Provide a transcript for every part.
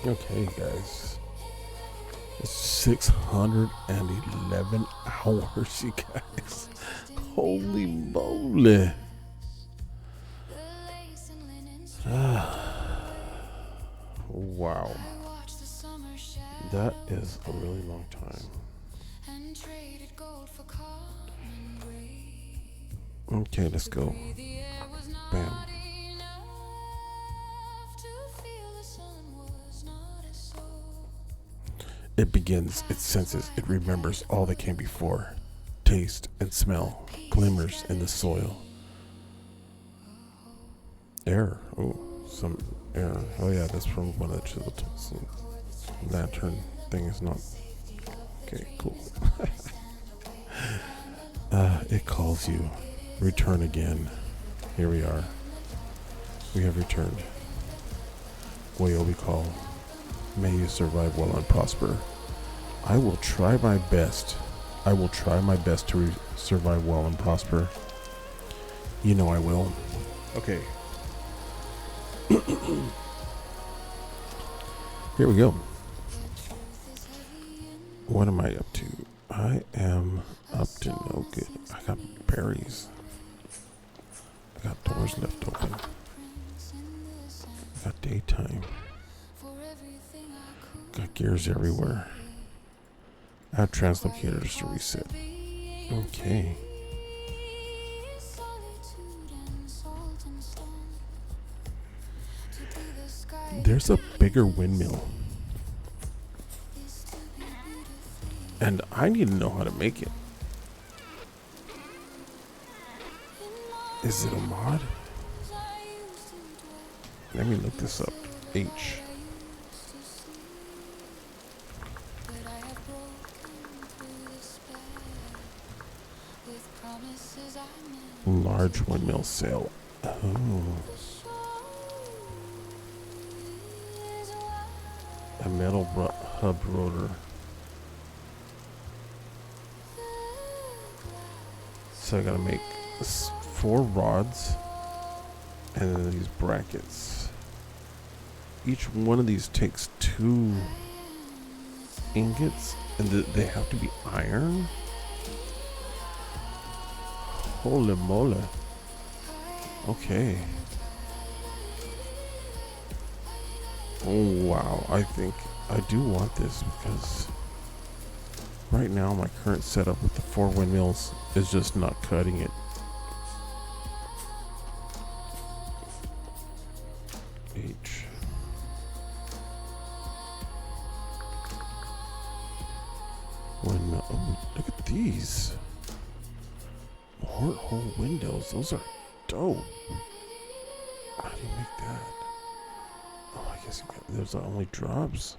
Okay, guys. It's 611 hours, you guys. Holy moly. Wow. That is a really long time. Okay, let's go. Bam. It begins, it senses, it remembers all that came before. Taste and smell, glimmers in the soil. Air. Oh, some air. Oh yeah, that's from one of the children's lantern thing is not. Okay, cool. It calls you. Return again. Here we are. We have returned. WayobiKal. May you survive well and prosper. I will try my best. I will try my best to survive well and prosper. You know I will. Okay. Here we go. What am I up to? I am up to no good. I got berries. I got doors left open. I got daytime. Got gears everywhere. I have translocators to reset. Okay. There's a bigger windmill. And I need to know how to make it. Is it a mod? Let me look this up. H. Large windmill sail. Oh. A metal hub rotor. So I gotta make 4 rods and then these brackets. Each one of these takes 2 ingots and they have to be iron. Holy moly. Okay. Oh wow, I think I do want this because right now my current setup with the 4 windmills is just not cutting it. H. Windmill. Oh, look at these. Porthole windows. Those are dope. How do you make that? Oh, I guess those are only drops.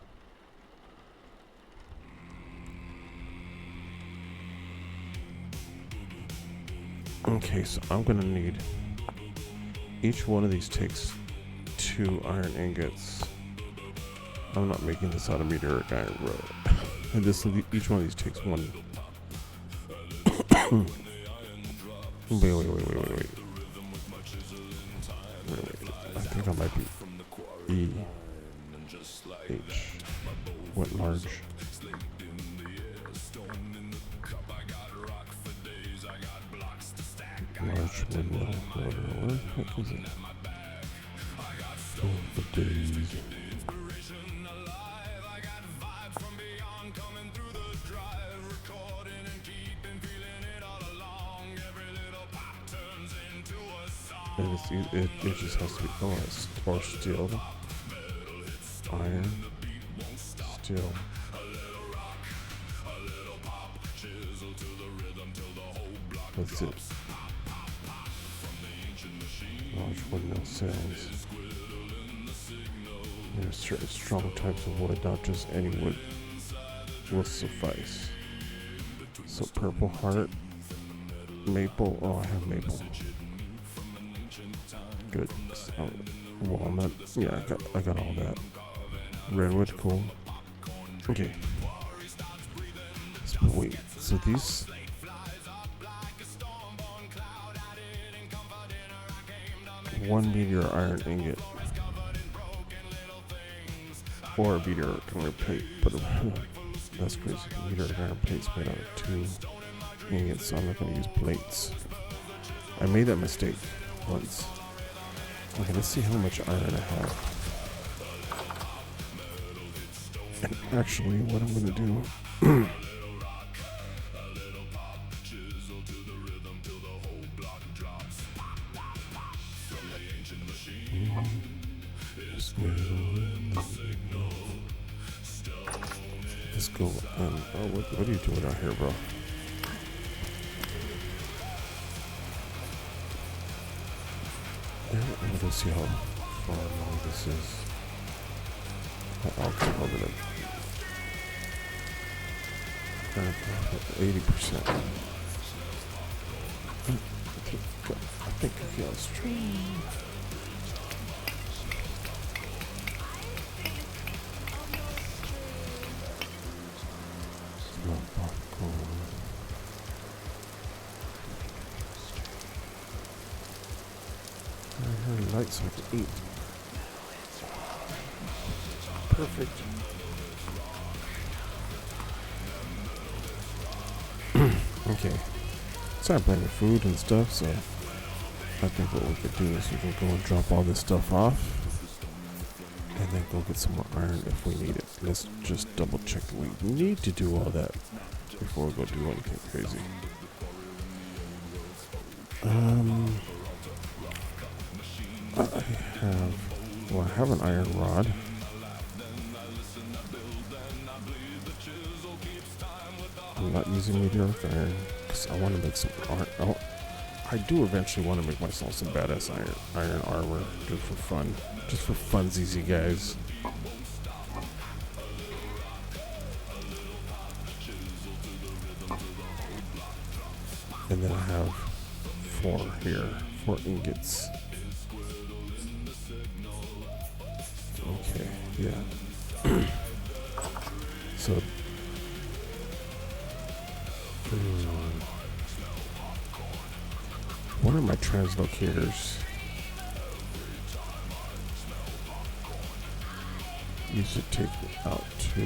Okay, so I'm gonna need. Each one of these takes 2 iron ingots. I'm not making this out of meteoric iron, bro. And each one of these takes 1. Wait. I think I might be E. H. What large? Large windmill rotor. Where the heck is it? Oh, the days. And it just has to be or steel, iron, steel. That's it. Large windmill sails. There are certain strong types of wood, not just any wood, will suffice. So purple heart, maple. Oh, I have maple. Good. Walnut. Yeah, I got all that. Redwood, cool. Okay. So wait. So these. One meteor iron ingot. or a meteor iron plate, but that's crazy. Meteor iron plates made out of 2 ingots, so I'm not going to use plates. I made that mistake once. Okay, let's see how much iron I have. And actually, what I'm going to do. Let's go. What are you doing out here, bro? I'm gonna see how far along this is. I'll cover it. 80%. I think it feels stream. Light so I can eat. Perfect. Okay. So I'm playing with food and stuff, so I think what we could do is we can go and drop all this stuff off and then go get some more iron if we need it. Let's just double check that we need to do all that before we go do anything crazy. I have an iron rod. I'm not using meteoric iron because I want to make some iron. I do eventually want to make myself some badass iron armor, just for fun. Just for funsies, you guys. And then I have 4 ingots. Okay, yeah. So, one of my translocators used to take me out to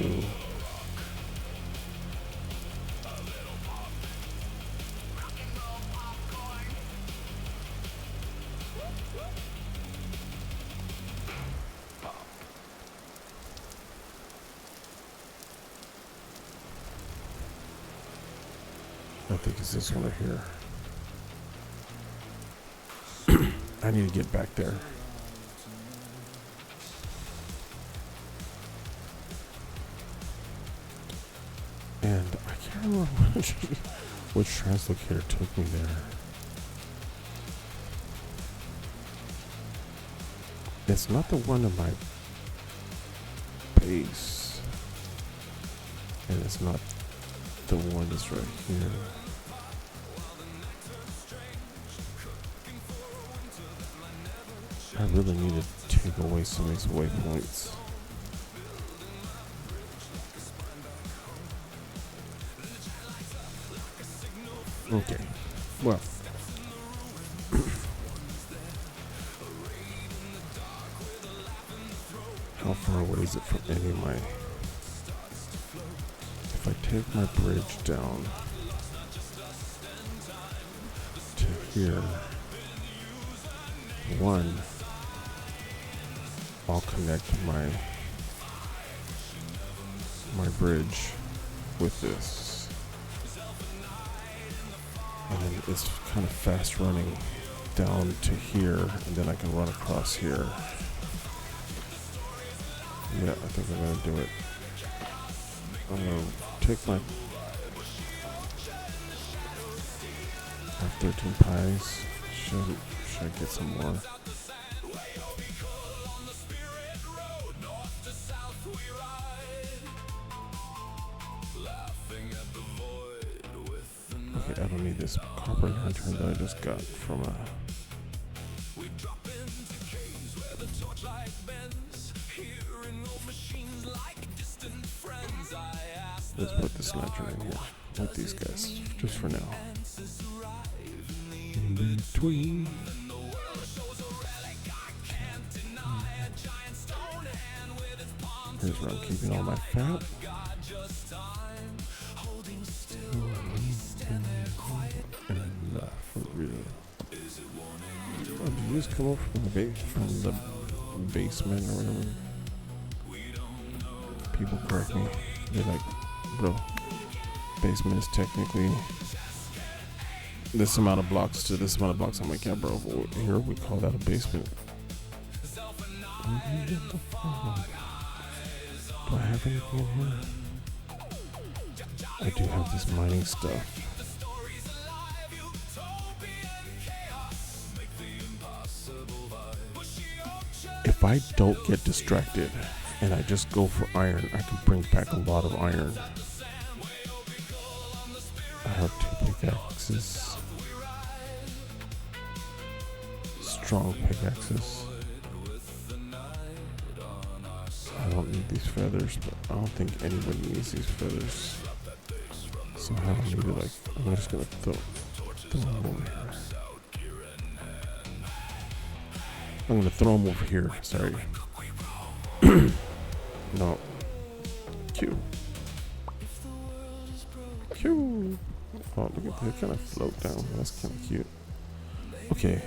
I think it's this one right here. I need to get back there. And I can't remember which translocator took me there. It's not the one in my base. And it's not the one that's right here. I really need to take away some of these waypoints. Okay, well. How far away is it from any of my... If I take my bridge down to here, I'll connect my bridge with this, and then it's kind of fast running down to here, and then I can run across here. Yeah, I think I'm gonna do it. I'm gonna take my 13 pies. Should I get some more? Okay, I don't need this copper lantern that I just got from a... Let's put this lantern in here with these guys, just for now. In between. Here's where I'm keeping all my fat. And for real. Oh, did you just come up from the basement or whatever? People correct me. They're like, bro, basement is technically this amount of blocks to this amount of blocks. I'm like, yeah, bro, here we call that a basement. Do I have anything in here? I do have this mining stuff. If I don't get distracted and I just go for iron, I can bring back a lot of iron. I have 2 pickaxes. Strong pickaxes. I don't need these feathers, but I don't think anybody needs these feathers. Somehow I need to I'm just gonna throw them over here. I'm gonna throw them over here, sorry. No. Q. Q. Oh, look at that, kind of float down. That's kind of cute. Okay.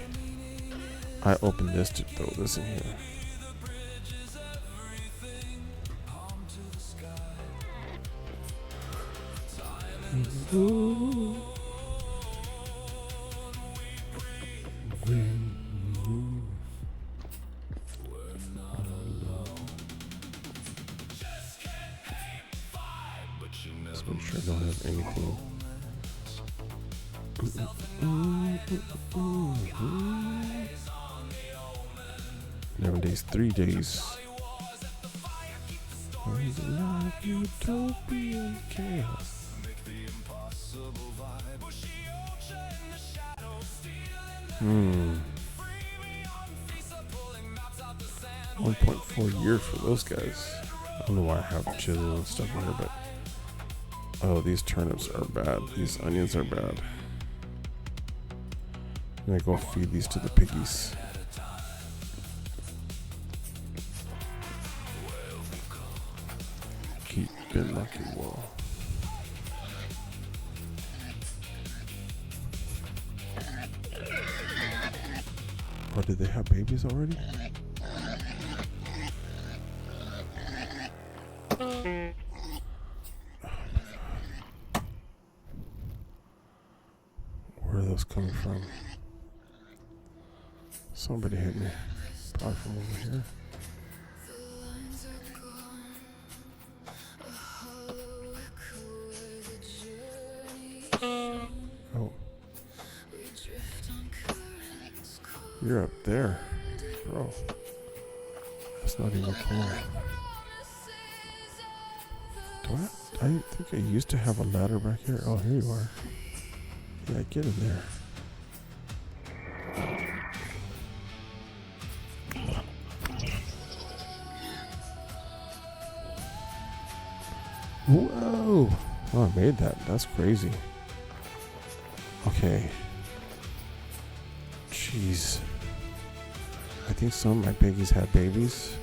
I opened this to throw this in here. Let's make sure I don't have anything. 11 days, 3 days. Utopian chaos. 1.4 years for those guys. I don't know why I have chisel and stuff in here, but oh, these turnips are bad. These onions are bad. I'm gonna go feed these to the piggies. Keep it lucky wall. Oh, did they have babies already? Where are those coming from? Somebody hit me. Probably from over here. Oh. You're up there. Bro. That's not even cool. I think I used to have a ladder back here. Oh, here you are. Yeah, get in there. Whoa! Oh, I made that. That's crazy. Okay. Jeez. I think some of my piggies had babies.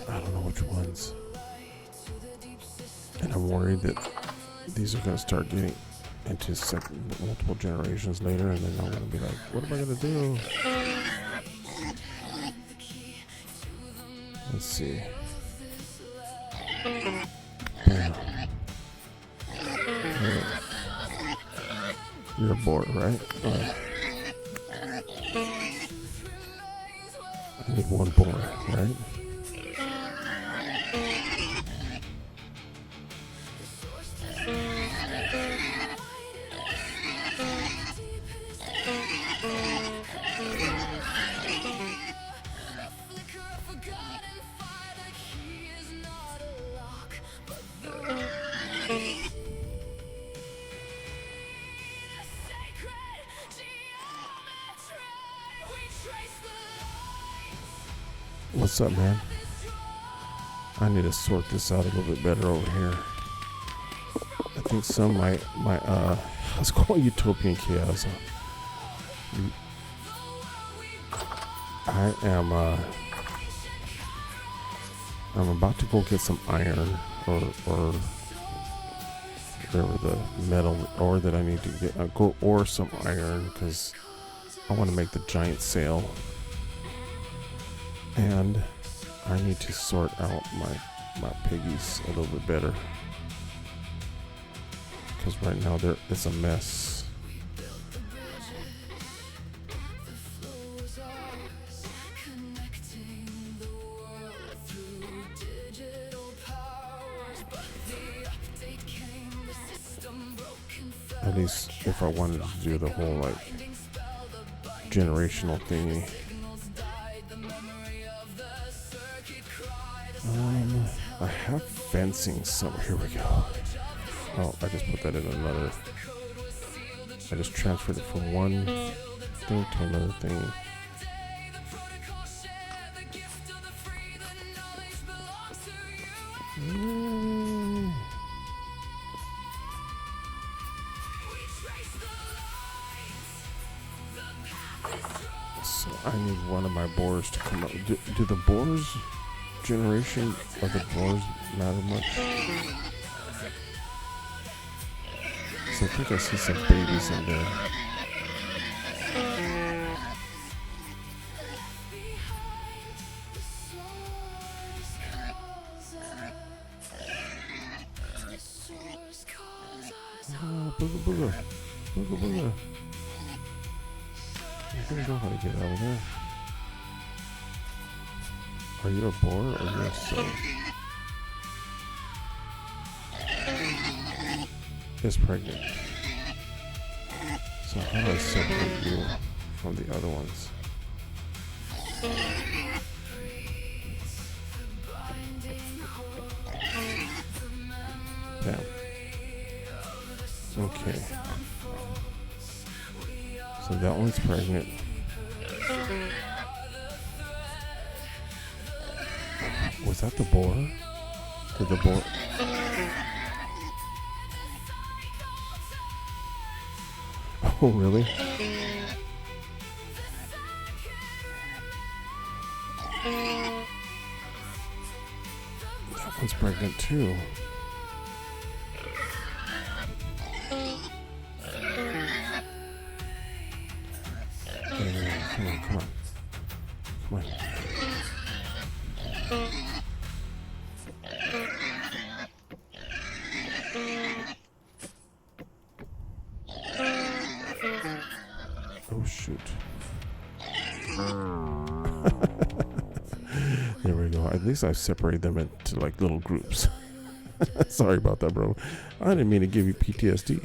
I don't know which ones. And I'm worried that these are going to start getting into multiple generations later, and then I'm going to be like, what am I going to do? Let's see. Bam. Right. You're a boar, right? I need one boar, right? What's up, man? I need to sort this out a little bit better over here. I think some my let's call it utopian chaos. I am I'm about to go get some iron or whatever the metal ore that I need to get. Go ore some iron because I want to make the giant sail. And I need to sort out my piggies a little bit better. Because right now it's a mess. At least if I wanted to do the whole like generational thingy. I have fencing somewhere. Here we go. Oh, I just put that in another. I just transferred it from one thing to another thing. So I need one of my boars to come up. Do the boars generation of the boars matter much? So I think I see some babies in there. Oh, booga booga. Booga booga. I don't know how to get out of there. Are you a boar or are you a sow? Is pregnant. So how do I separate you from the other ones? Damn. Okay. So that one's pregnant. Was that the boar? Did the boar? Oh, really? That one's pregnant too. Come on, come on. Come on. Oh shoot. There we go. At least I've separated them into like little groups. Sorry about that, bro. I didn't mean to give you PTSD.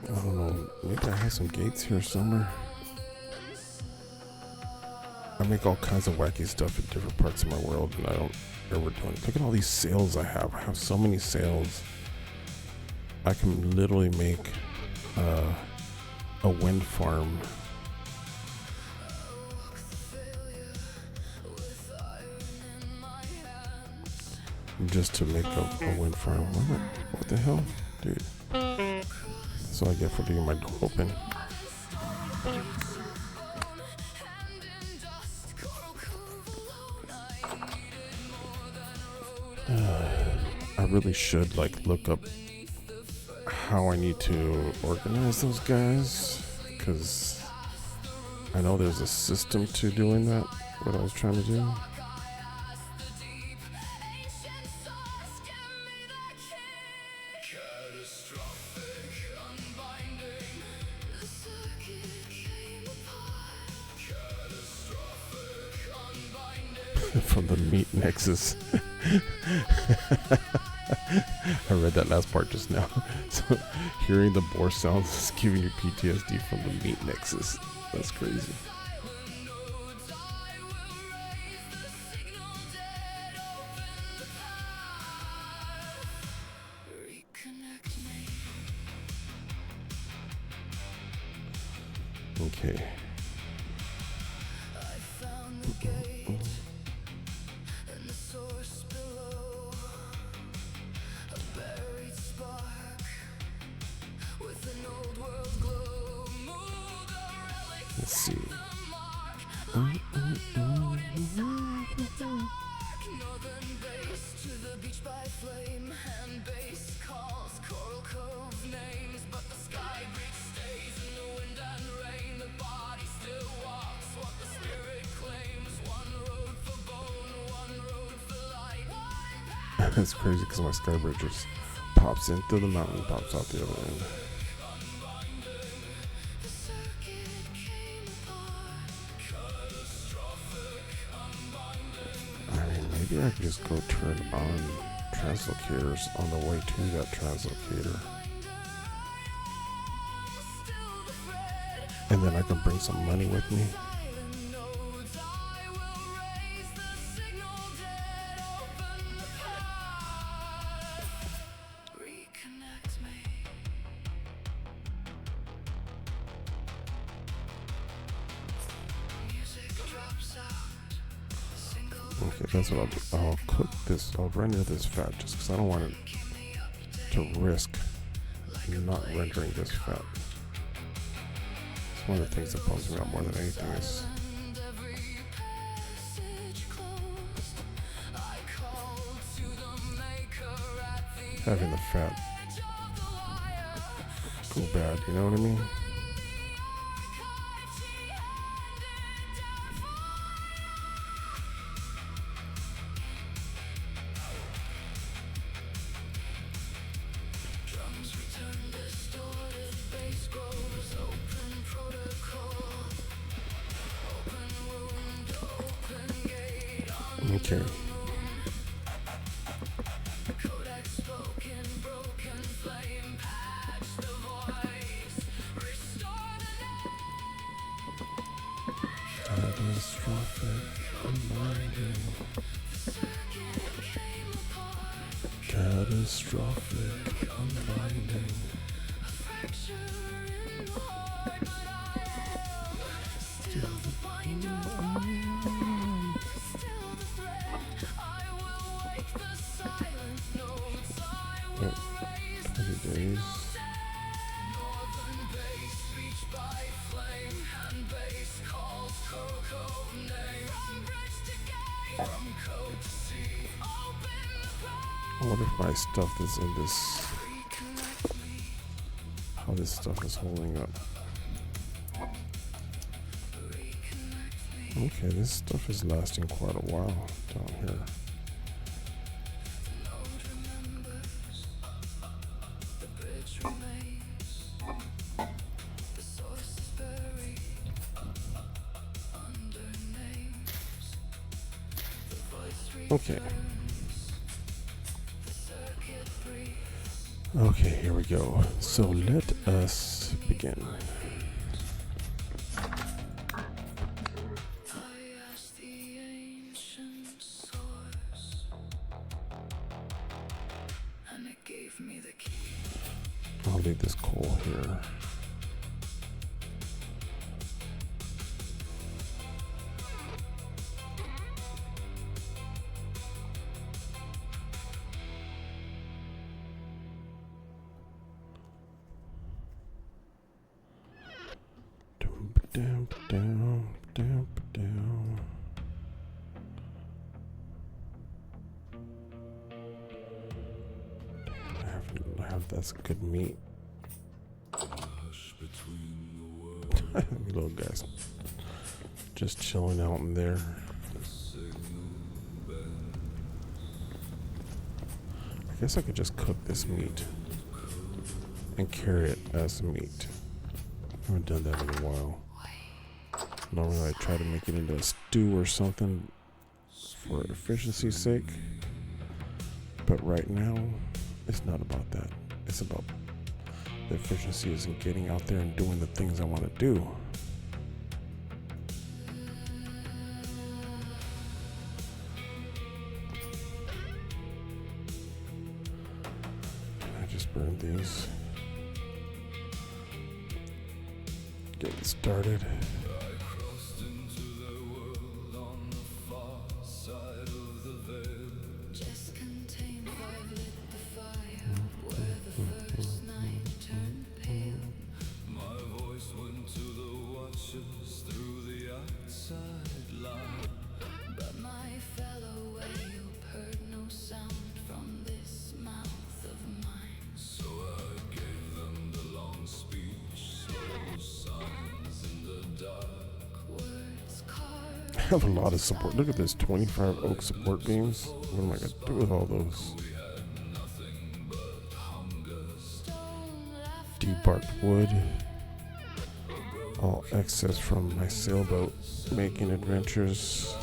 I don't know. Maybe I have some gates here somewhere. I make all kinds of wacky stuff in different parts of my world, and I don't ever do it. Look at all these sails I have. I have so many sails. I can literally make a wind farm. Just to make a wind farm. What the hell? Dude. That's what I get for leaving my door open. I really should like look up how I need to organize those guys, because I know there's a system to doing that, what I was trying to do. From the meat nexus. I read that last part just now. So hearing the boar sounds is giving you PTSD from the meat nexus. That's crazy. Okay. see. It's crazy because my sky bridge just pops in through the mountain, pops out the other end. I mean, maybe I could just go turn on translocators on the way to that translocator. And then I can bring some money with me. Okay, that's what I'll do. I'll cook this. I'll render this fat just because I don't want it to risk not rendering this fat. It's one of the things that bums me out more than anything is having the fat go bad, you know what I mean? Okay. Catastrophic unbinding. Yep. 20 days. I wonder if my stuff is in this, how this stuff is holding up. Okay, this stuff is lasting quite a while down here. Okay. Okay, here we go. So let us begin. I'll leave this coal here. Down. I have that's good meat. Little guys just chilling out in there. I guess I could just cook this meat and carry it as meat. I haven't done that in a while. Normally I try to make it into a stew or something for efficiency's sake. But right now, it's not about that. It's about the efficiency is in getting out there and doing the things I want to do. I just burned these. Get it started. have a lot of support. Look at this, 25 oak support beams. What am I gonna do with all those? Debarked wood. All excess from my sailboat making adventures.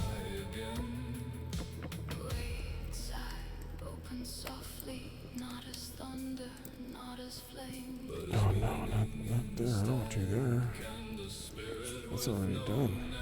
Oh no, not there. I don't want you there. That's already done.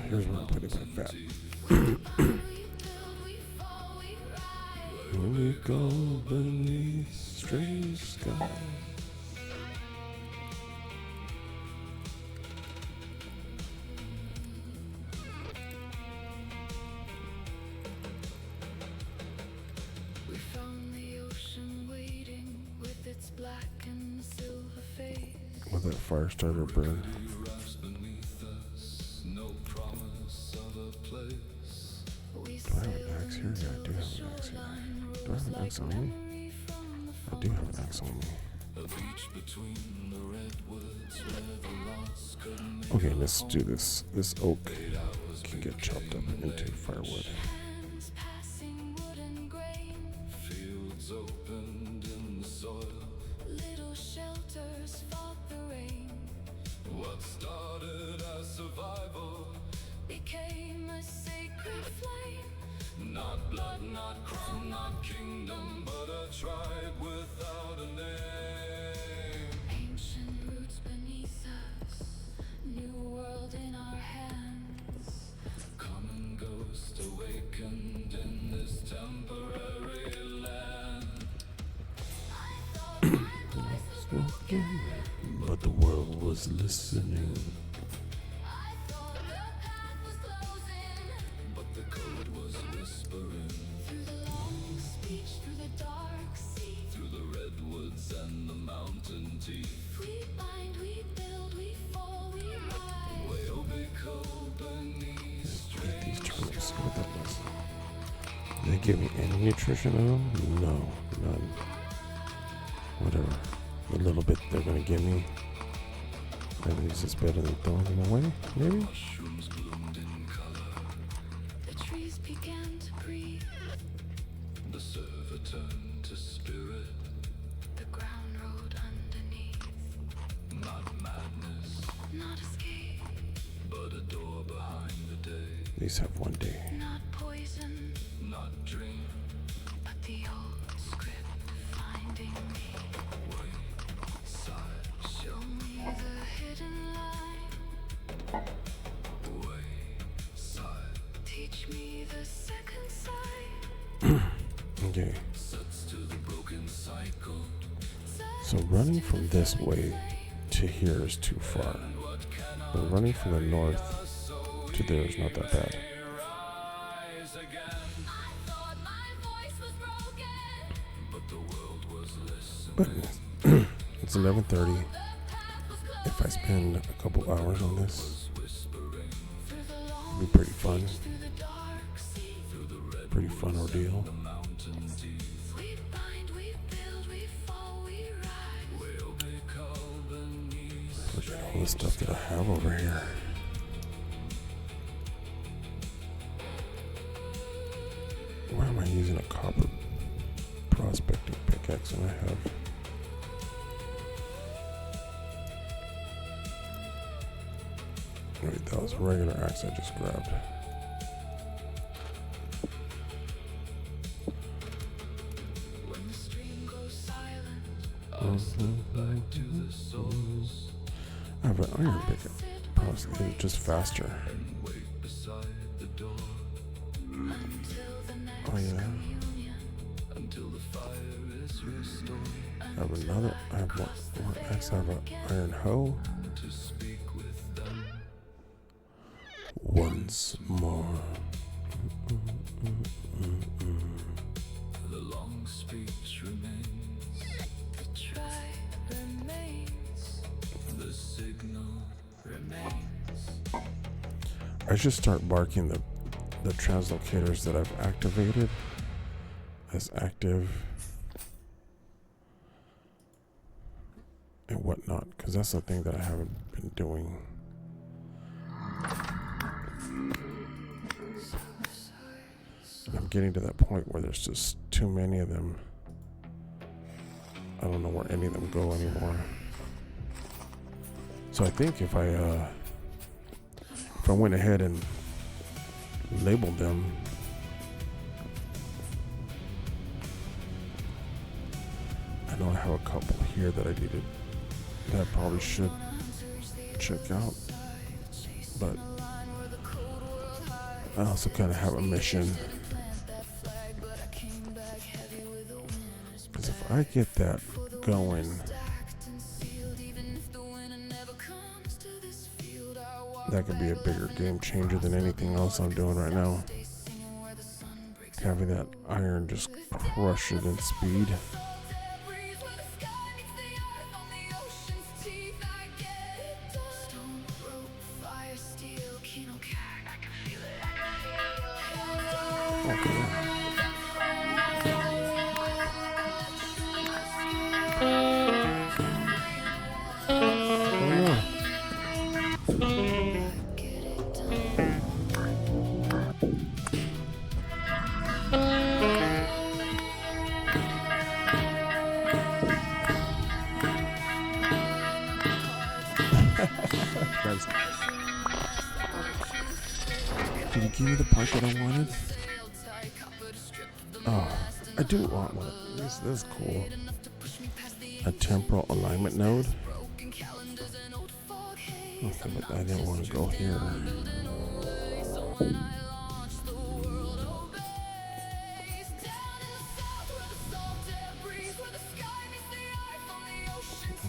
Here's where I'm putting my fat. When we go beneath strange skies. We found the ocean waiting with its black and silver face. Will that fire starter burn? Do I have an axe here? Yeah, I do have an axe here. Do I have an axe on me? I do have an axe on me. Okay, let's do this. This oak can get chopped up into firewood. Little shelters fought the rain. What started as survival became a sacred flame. Not blood, not crown, not kingdom, but a tribe without a name. Ancient roots beneath us, new world in our hands. Common ghost awakened in this temporary land. But the world was listening. And the mountain teeth. We bind, we build, we fall, we rise. WayobiKal beneath Eat these turnips. See what that does. Did they give me any nutrition at all? No, none. Whatever. The little bit they're gonna give me, at least it's better than throwing them away, maybe? mushrooms bloomed in color. The trees began to breathe. The server turned to spirit. The ground rode underneath. Not madness, not escape, but a door behind the day. At least have one day. Not poison, not dream, but the old script finding me. Wait, side, show me the hidden line. Wait, side, teach me the second side. Okay. Sets to the broken cycle. So running from this way to here is too far. But running from the north to there is not that bad. Rise again. I thought my voice was broken, but the world was listening. But it's 11:30. If I spend a couple hours on this, it'll be pretty fun. Pretty fun ordeal. We bind, we build, we fall, we rise. WayobiKal beneath. Look at all the stuff that I have over here. Why am I using a copper prospecting pickaxe when I have? Wait, that was a regular axe I just grabbed. When the stream goes silent, I slip back to the source. I have an iron pickaxe. Possibly just faster. And wait beside the door. Until the next Oh yeah. communion. Until the fire is restored. I have another. I have one axe. I have an iron hoe. To speak with them. Once more. The long speech remains. The tribe remains. The signal remains. I should start marking the translocators that I've activated as active and whatnot, because that's the thing that I haven't been doing. I'm getting to that point where there's just too many of them. I don't know where any of them go anymore. So I think if I went ahead and labeled them, I know I have a couple here that I needed, that I probably should check out, but I also kind of have a mission, because if I get that going, that could be a bigger game changer than anything else I'm doing right now. Having that iron just crush it in speed. Okay. Did you give me the part that I wanted? Oh, I do want one. This is cool. A temporal alignment node. Okay, but I didn't want to go here.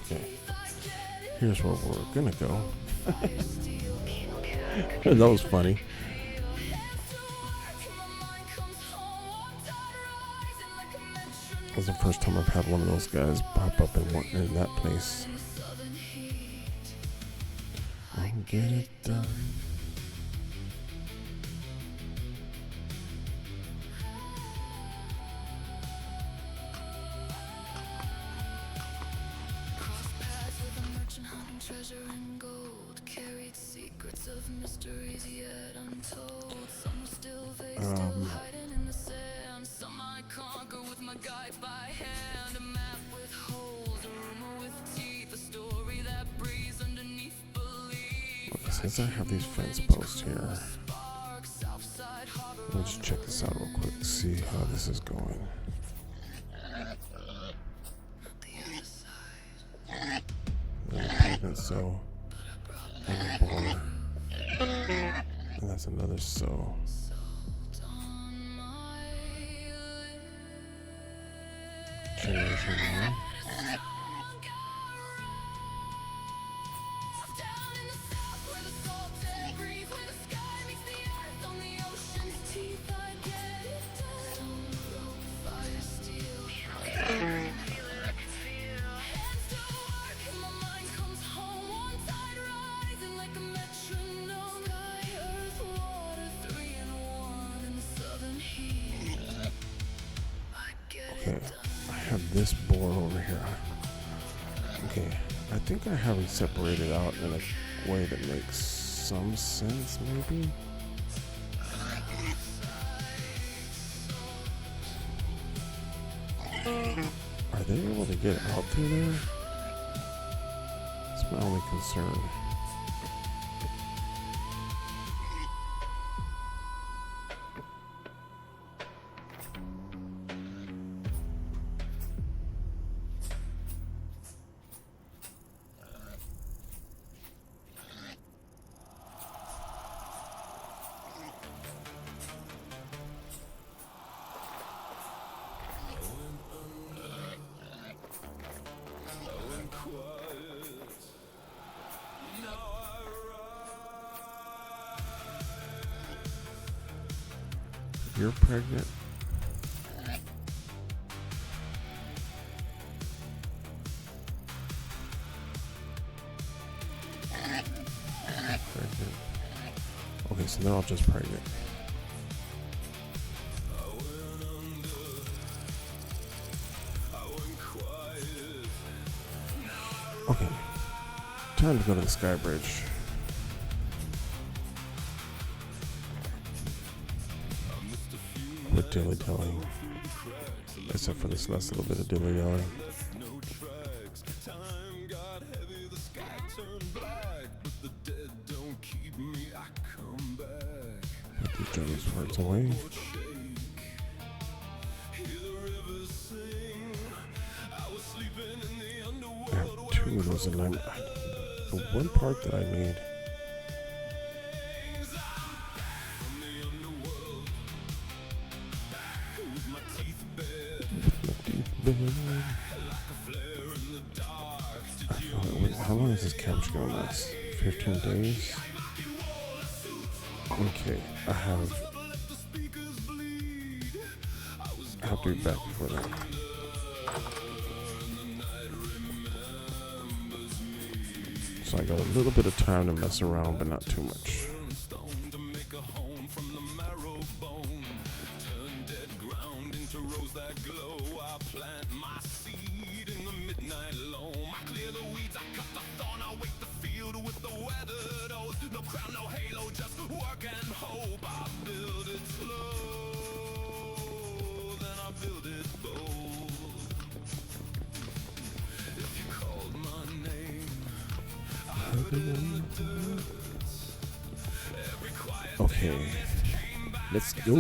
Okay, here's where we're gonna go. That was funny. That was the first time I've had one of those guys pop up in that place. I'll get it done. Since I have these fence posts here, let me just check this out real quick, see how this is going. And so, and a border, and that's another so. Generation 1. Okay, I have this board over here. Okay, I think I have it separated out in a way that makes some sense, maybe? Are they able to get out through there? That's my only concern. You're pregnant? Pregnant. Okay, so all just pregnant. Okay, time to go to the sky bridge. With dilly-dallying. Except for this last little bit of dilly-dallying. Put these Jonas parts away. I have two of those in line. The one part that I need. How long is this capture going to last? 15 days? Okay, I have to be back before that. So I got a little bit of time to mess around, but not too much. Okay, let's go.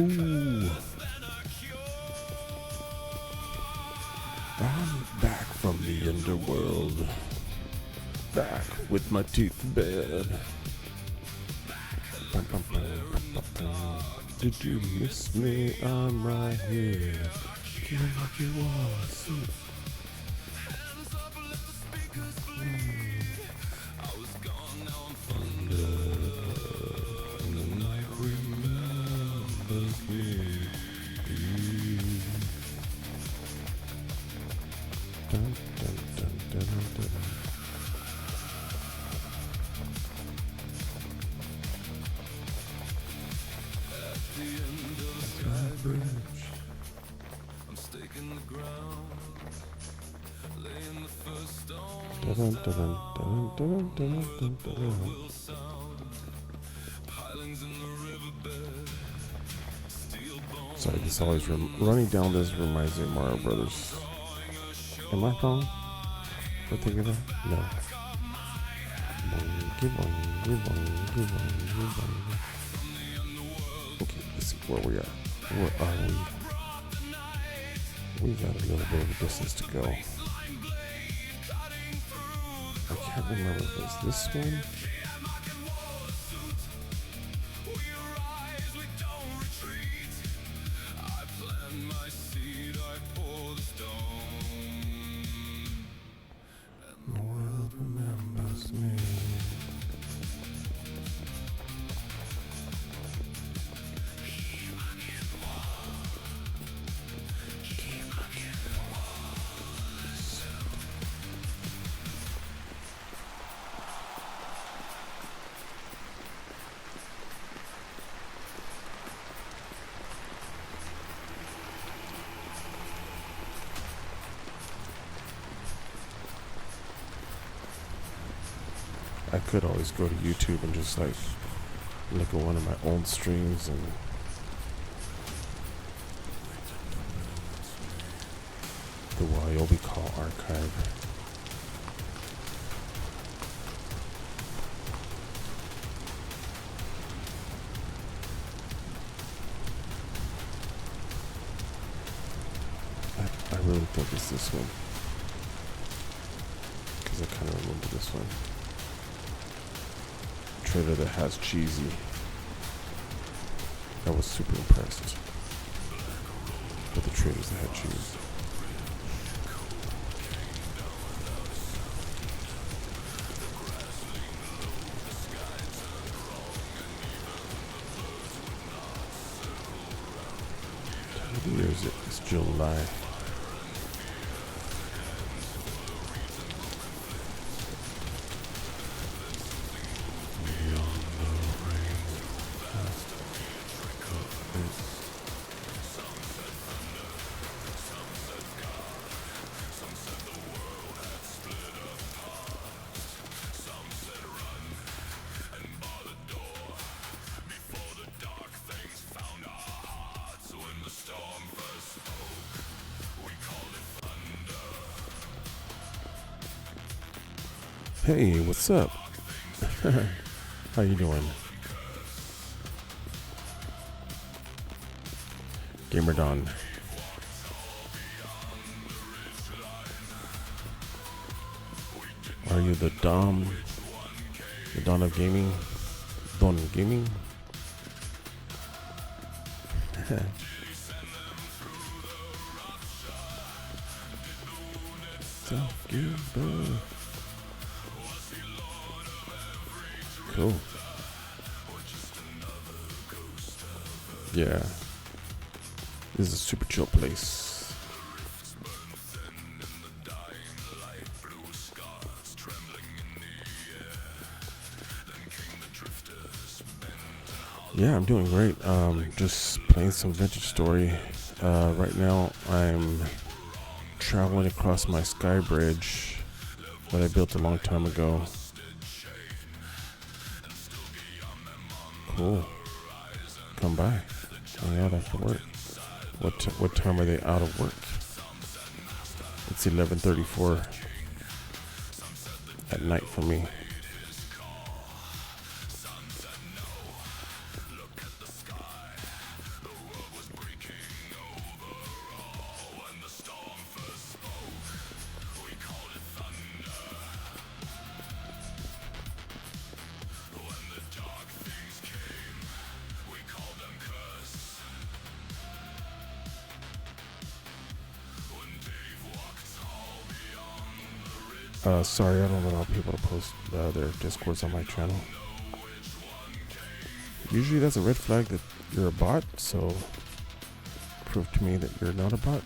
I'm back from the underworld. Back with my teeth bared. Did you miss me? I'm right here. Give me what you want. Sorry, this always running down this reminds me of Mario Brothers. Am I wrong for thinking that? No. Okay, let's see where we are. Where are we? We got a little bit of a distance to go. I can't remember if it's this one. The world remembers me. I could always go to YouTube and just like look at one of my old streams and the WayobiKal archive. I really think it's this one because I kind of remember this one. Trailer that has cheesy. I was super impressed with the trailers that had cheese. What year is it? It's July. Hey, what's up? How you doing? Gamer Don. Are you the Dom? The Don of Gaming? Don of Gaming? Cool. Yeah. This is a super chill place. Yeah, I'm doing great. Just playing some vintage story. Right now I'm traveling across my sky bridge that I built a long time ago. Cool. Come by. Hang out after work. What time are they out of work? It's 11:34 at night for me. Sorry, I don't allow people to post their discords on my channel. Usually that's a red flag that you're a bot, so prove to me that you're not a bot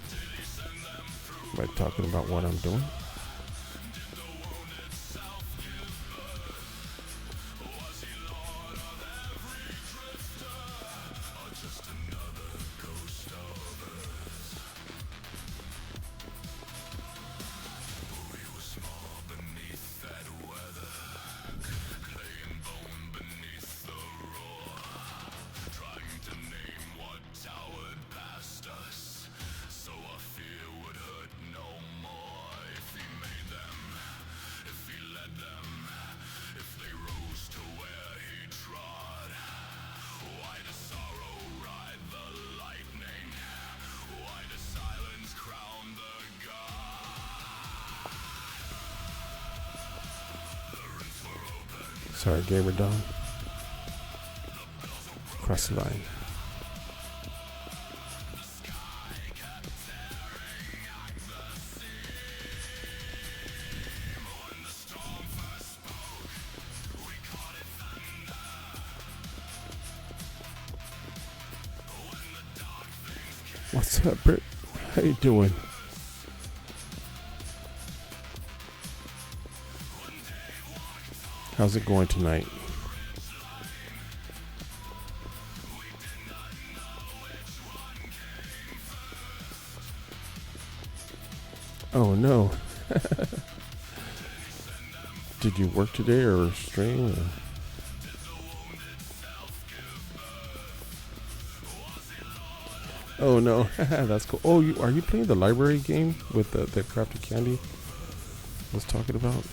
by talking about what I'm doing. Sorry, Gamer Don. Cross the line. What's up, Britt? How you doing? How's it going tonight? Oh no. Did you work today or stream? Oh no, that's cool. Oh, are you playing the library game with the crafted candy I was talking about?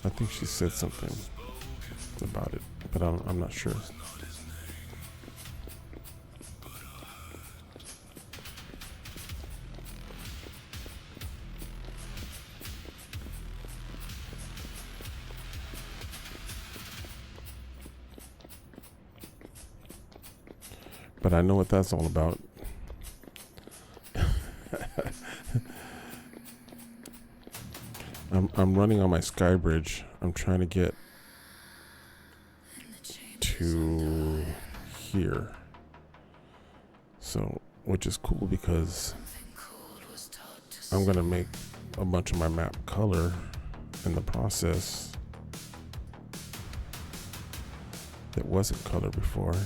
I think she said something about it, but I'm not sure. But I know what that's all about. I'm running on my sky bridge. I'm trying to get to here. So, which is cool because I'm gonna make a bunch of my map color in the process that wasn't color before,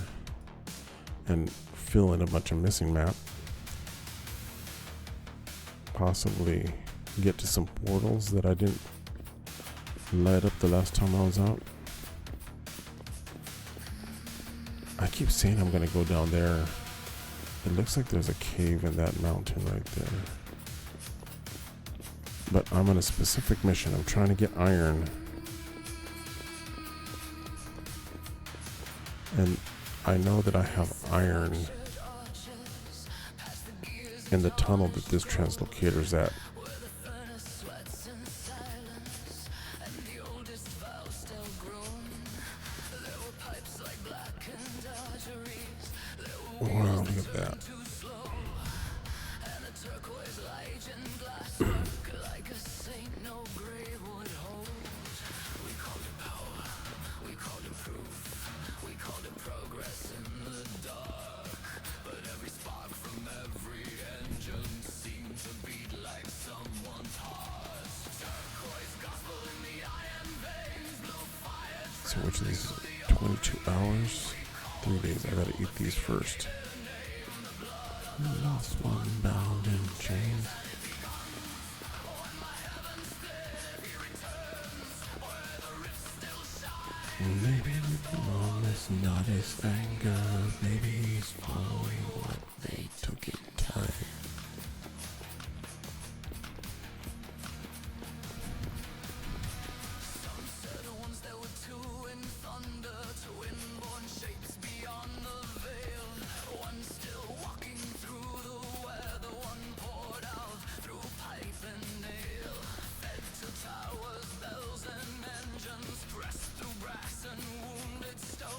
and fill in a bunch of missing map. Possibly get to some portals that I didn't light up the last time I was out. I keep saying I'm gonna go down there It looks like there's a cave in that mountain right there. But I'm on a specific mission. I'm trying to get iron. And I know that I have iron in the tunnel that this translocator's at. Wow, look at that. So which of these is 22 hours? 3 days. I gotta eat these first. Lost one bound in chains. Maybe the mom is not his anger. Maybe he's following what they took in time.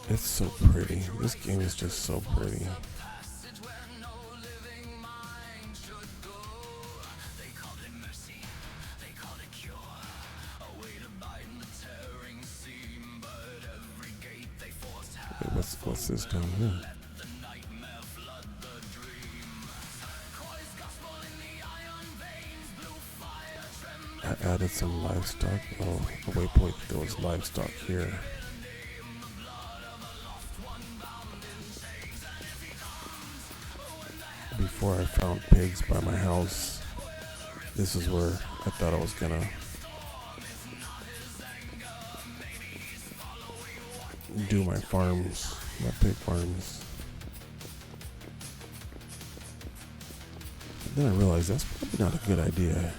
It's so pretty. This game is just so pretty. What's this down here? I added some livestock. Oh, waypoint. There was livestock here. Before I found pigs by my house, this is where I thought I was gonna do my farms, my pig farms. But then I realized that's probably not a good idea.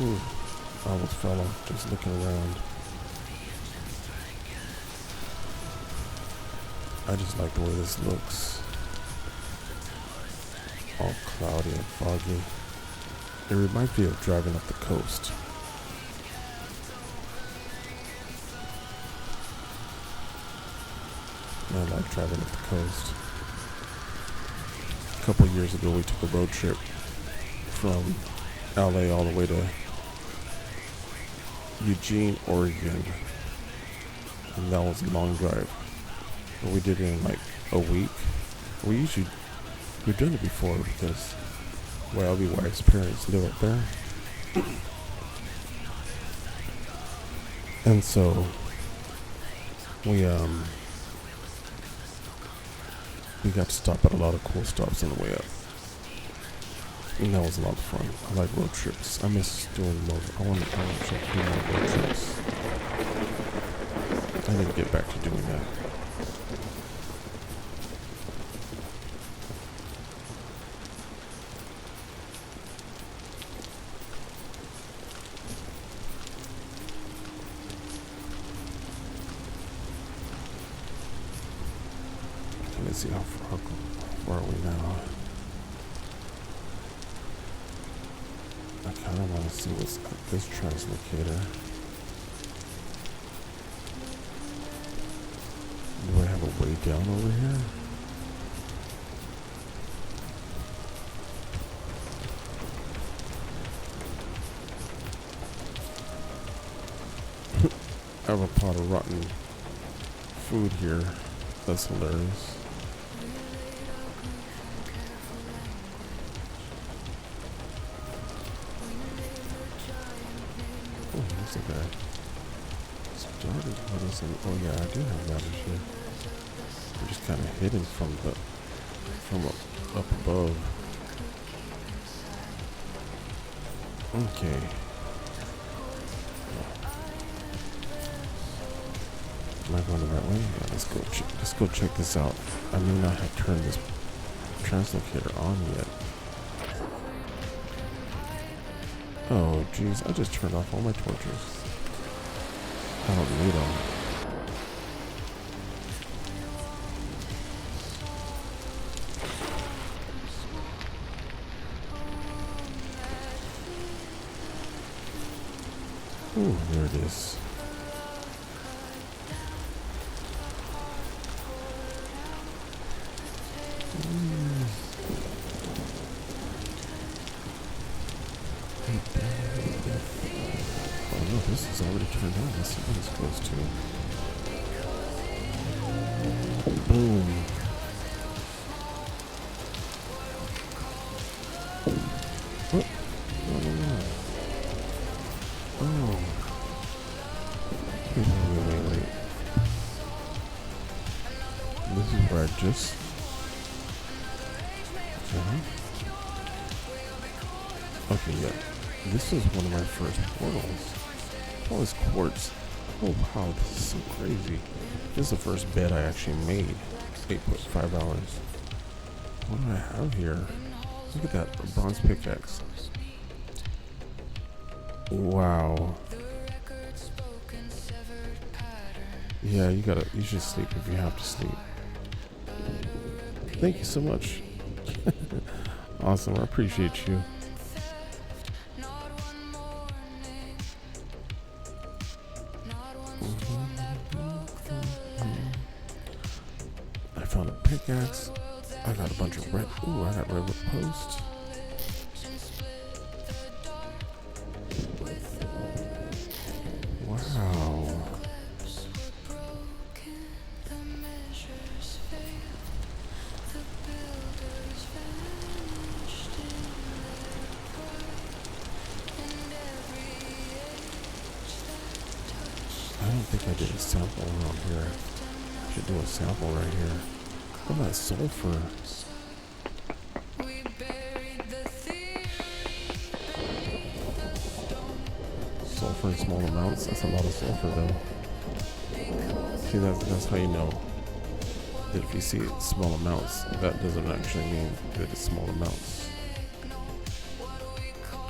Ooh, I almost fell off just looking around. I just like the way this looks. All cloudy and foggy. It reminds me of driving up the coast. I like driving up the coast. A couple years ago we took a road trip from LA all the way to Eugene, Oregon, and that was a long drive. But we did it in like a week. We've done it before because my wife's parents live up there, and so we got to stop at a lot of cool stops on the way up. And that was a lot of fun. I like road trips. I miss doing more. I want to do more road trips. I need to get back to doing that. Let's see how far are we now. I kind of want to see what's at this translocator. Do I have a way down over here? I have a pot of rotten food here. That's hilarious. Oh, there's a guy. Started with us and oh yeah, I do have ladders here. They're just kind of hidden from up above. Okay. Am I going the right way? Yeah, let's go check this out. I may not have turned this translocator on yet. Oh jeez, I just turned off all my torches. I don't need them. Ooh, there it is. Oh no, this is already turned on. Let's see what it's supposed to. Boom. What? No. Oh. Wait. This is where I just... Okay, yeah. This is one of my first portals. All this quartz. Oh wow, this is so crazy. This is the first bed I actually made. 8.5 hours. What do I have here? Look at that, a bronze pickaxe. Wow. Yeah, you should sleep if you have to sleep. Thank you so much. Awesome, I appreciate you. I found a pickaxe. I got a bunch of red. Ooh, I got red post. Wow. I don't think I did a sample around here. I should do a sample right here. Look at that sulfur. Sulfur in small amounts? That's a lot of sulfur though. See, that's how you know that if you see it small amounts, that doesn't actually mean that it's small amounts.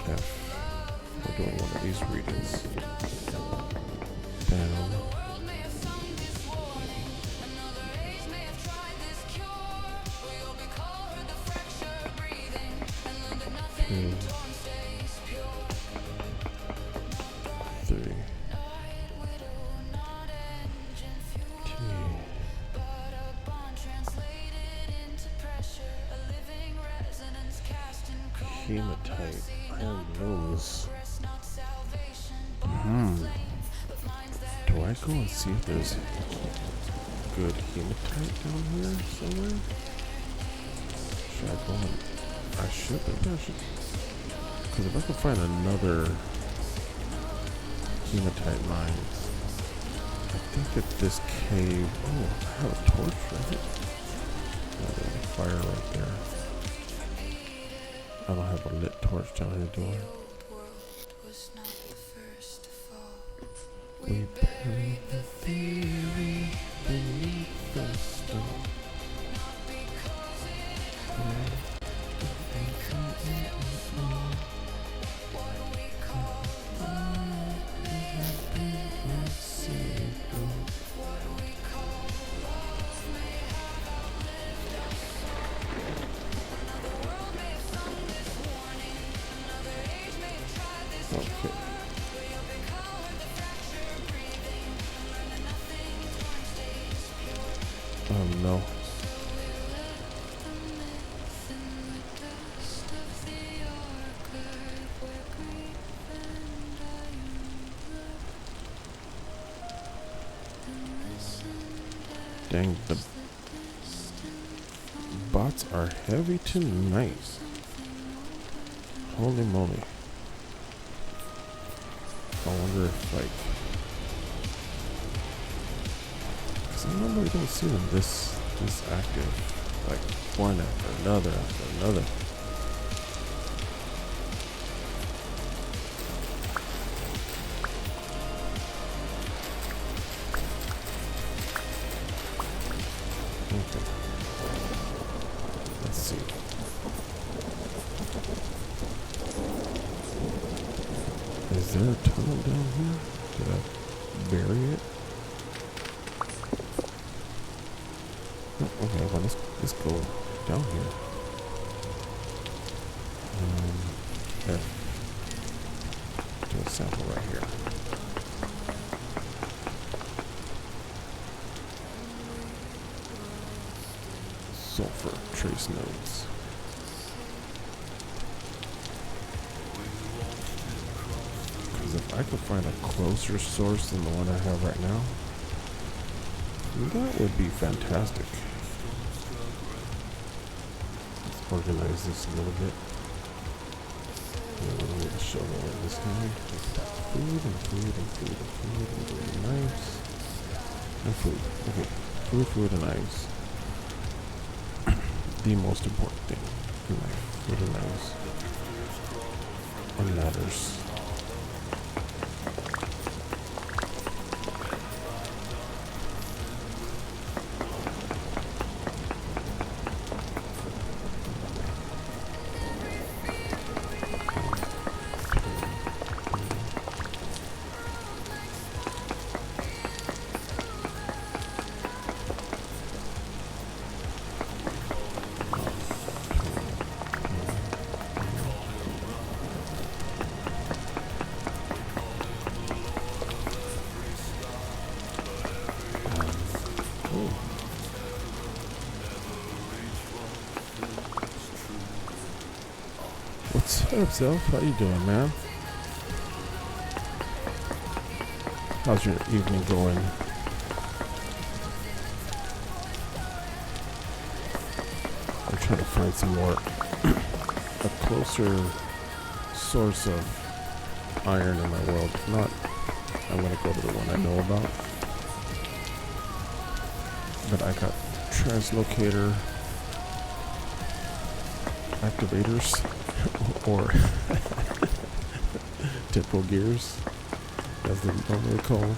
F. We're doing one of these readings. Down. Two. 3. Hematite. Iron gnomes. Do I go and see if there's good hematite down here somewhere? Should I go and... I should. Because if I can find another hematite mine, I think that this cave... Oh, I have a torch, right? Oh, there's a fire right there. I don't have a lit torch down here, do I? We buried the theory beneath the stone. Okay. No. Dang, the bots are heavy tonight. Holy moly. I wonder if, like, because I normally don't see them this active. Like, one after another after another. Okay. Let's see. Is there a tunnel down here? Did I bury it? Oh, okay, well let's go down here. There. Do a sample right here. Sulfur trace nodes. Because if I could find a closer source than the one I have right now, that would be fantastic. Let's organize this a little bit. And we'll need to show them this guy. Food and food and food and food and knives. And food. Okay. Food and knives. The most important thing in life. Food and knives. And ladders. What's up, Self? How you doing, man? How's your evening going? I'm trying to find some more, a closer source of iron in my world. If not, I'm gonna go to the one I know about. But I got translocator activators or temporal gears, as they're normally called.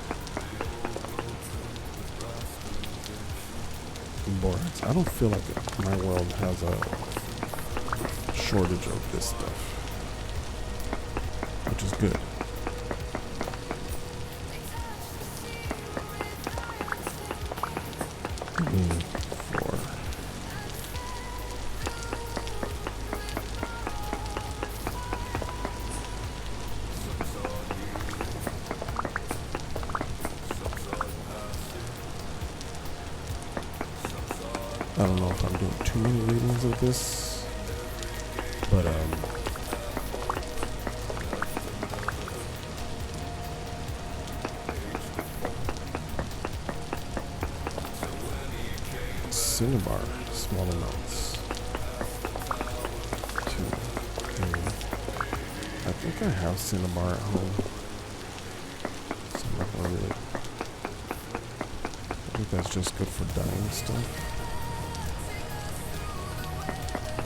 Boards. I don't feel like my world has a shortage of this stuff, which is good. I don't know if I'm doing too many readings of this, but cinnabar, small amounts. 2, 3. I think I have cinnabar at home. So I'm not gonna really. I think that's just good for dyeing stuff.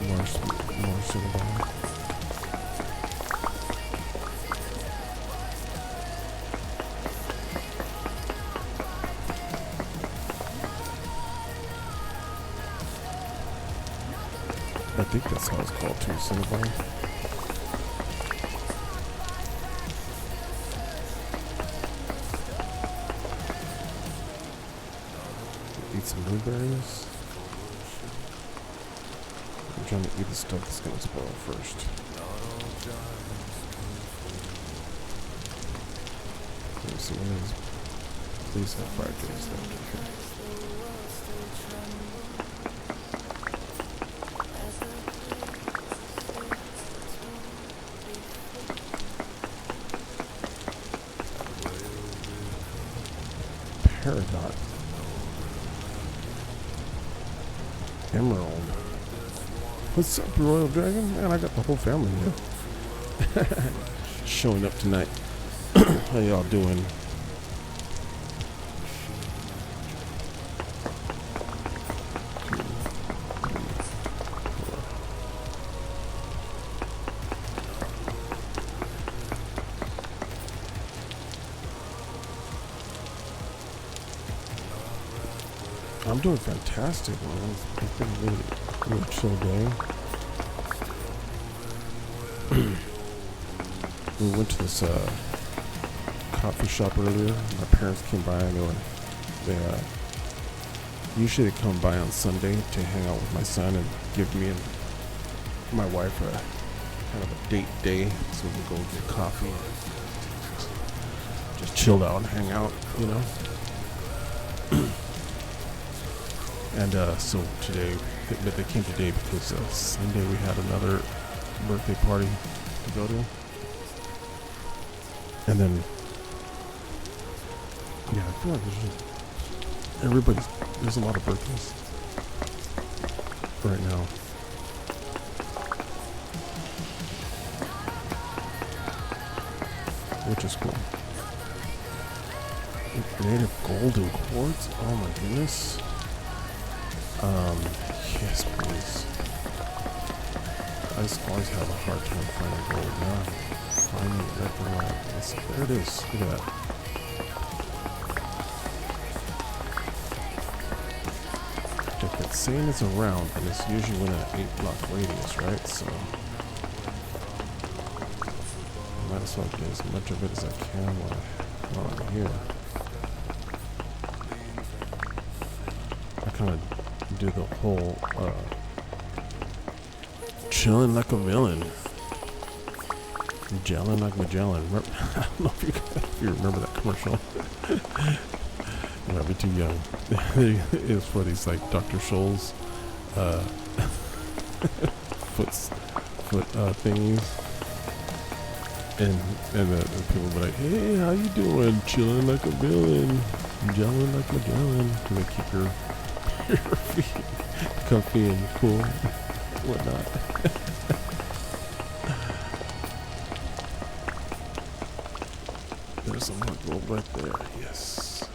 More cinnabar. I think that's how it's called too, cinnabar. Eat some blueberries. I'm trying to eat the stuff that's gonna spoil first. Let me see one of these. Please have 5 days left. Okay. Peridot. Emerald. What's up, Royal Dragon? Man, I got the whole family here. Showing up tonight. How y'all doing? I'm doing fantastic, man. It's been a really chill day. We went to this coffee shop earlier. My parents came by and they usually they come by on Sunday to hang out with my son and give me and my wife a kind of a date day, so we go get coffee and just chill out and hang out, you know. And so today, but they came today because Sunday we had another birthday party to go to. And then, yeah, I feel like there's a lot of birthdays right now. Which is cool. Native golden quartz? Oh my goodness. Yes, please. I just always have a hard time finding gold. Now I'm finding it left and right. There it is. Look at that. If it's saying it's around, then it's usually within an 8-block radius, right? So I might as well get as much of it as I can while I'm here. I kind of do the whole chilling like a villain, gelling like Magellan. I don't know if you remember that commercial. You might be too young. It's for these like Dr. Scholl's foot thingies, and the people be like, "Hey, how you doing? Chilling like a villain, gelling like Magellan." And they keep your feet comfy and cool, whatnot. There's some more gold right there. Yes.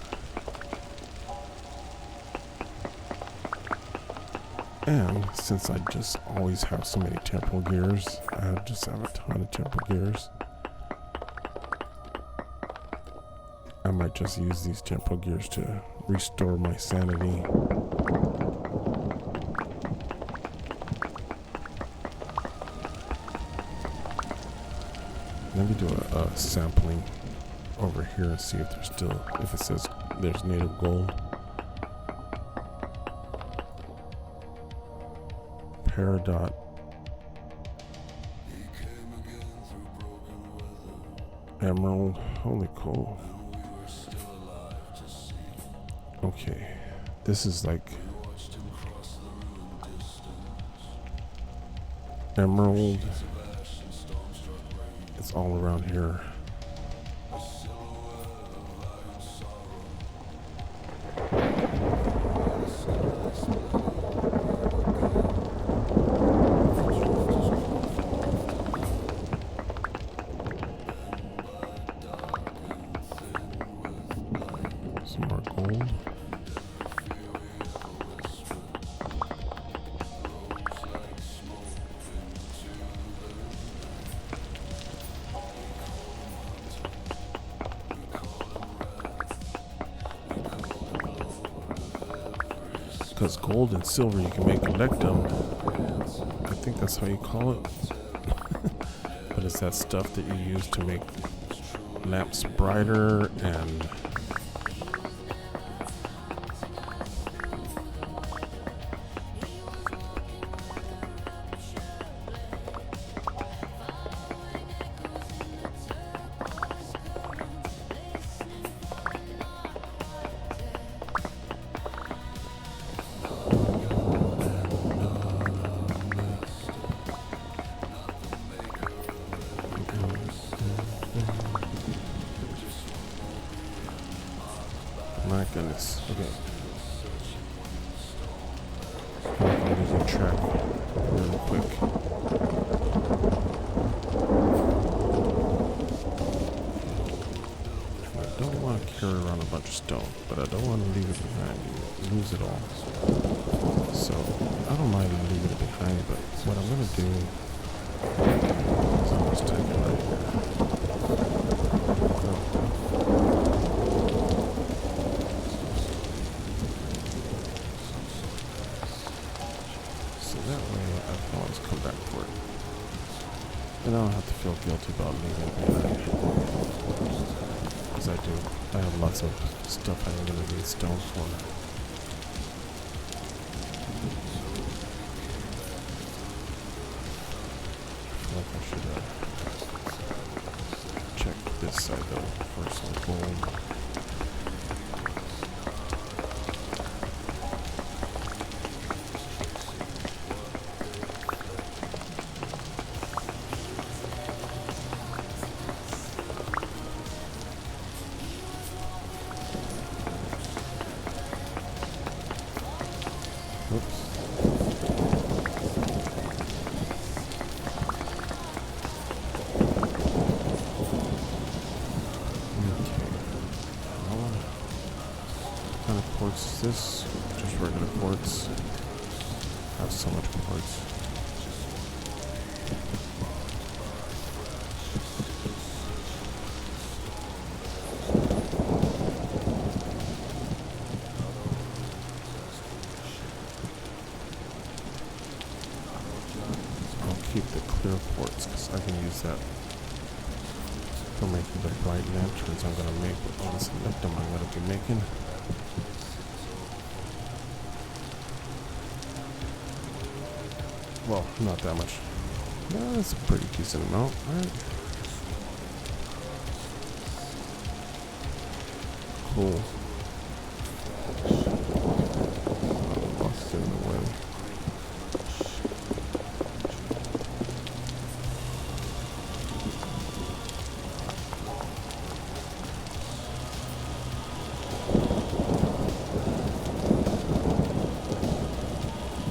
And since I just always have so many temporal gears, I just have a ton of temporal gears. I might just use these temporal gears to restore my sanity. Let me do a sampling over here and see if there's still, if it says there's native gold. Peridot. Emerald. Holy cool. Okay. This is like emerald. It's all around here. Some more gold. Because gold and silver you can make electrum. I think that's how you call it. But it's that stuff that you use to make lamps brighter and my goodness. Okay. bunch of stone, but I don't want to leave it behind and lose it all. So I don't mind leaving it behind, but what I'm gonna do is I'm just take it right here. So that way I can always come back for it. And I don't have to feel guilty about leaving it behind. Because I have lots of stuff I'm going to need stone for. I feel like I should check this side though for some gold. Oops. What kind of quartz is this? Just regular quartz. I have so much quartz. Keep the clear quartz because I can use that for making the bright lanterns I'm going to make with all this leptum I'm going to be making. Well, not that much. No, that's a pretty decent amount, right? Cool. Box in the way.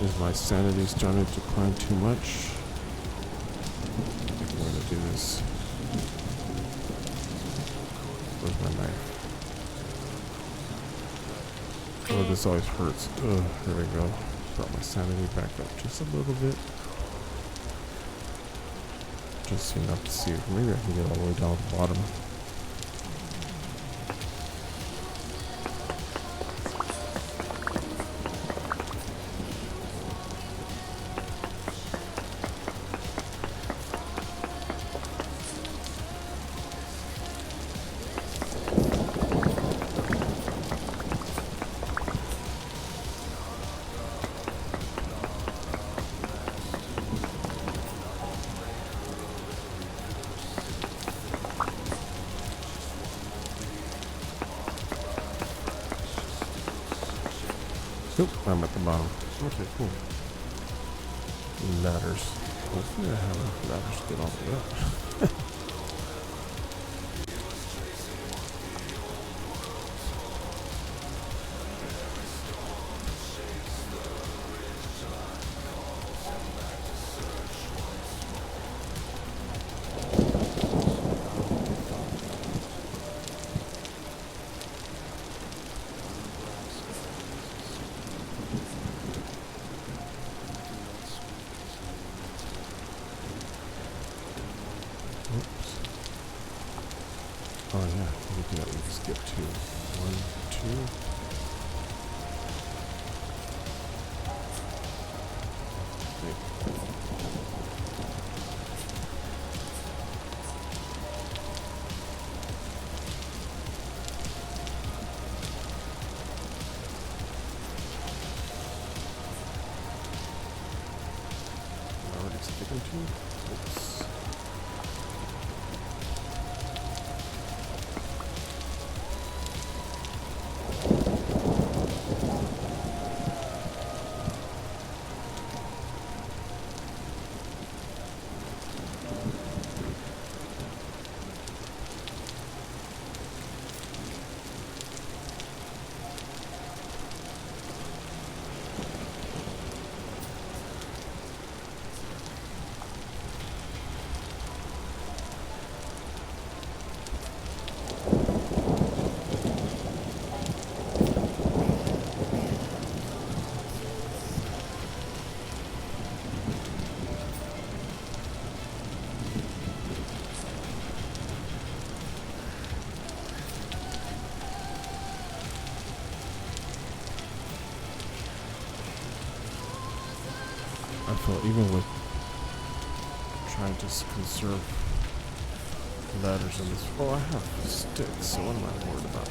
Is my sanity starting to decline too much? I think I'm going to do this. Where's my knife? Oh, this always hurts. Ugh, there we go. Brought my sanity back up just a little bit. Just enough to see if maybe I can get all the way down to the bottom. Oop, I'm at the bottom. Okay, cool. Ladders. Hopefully I have enough ladders to get all the way up. Oops. Oh yeah, we can at least skip 2. 1, 2. Already sticking to. Oops. difficult, even with trying to conserve ladders in this. Oh, I have sticks, so what am I worried about?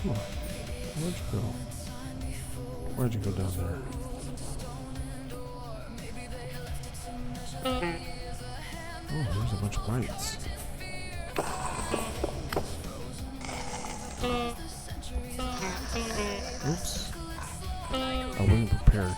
Come on. Where'd you go? Where'd you go down there? Oh, there's a bunch of bites. Oops. I wasn't prepared.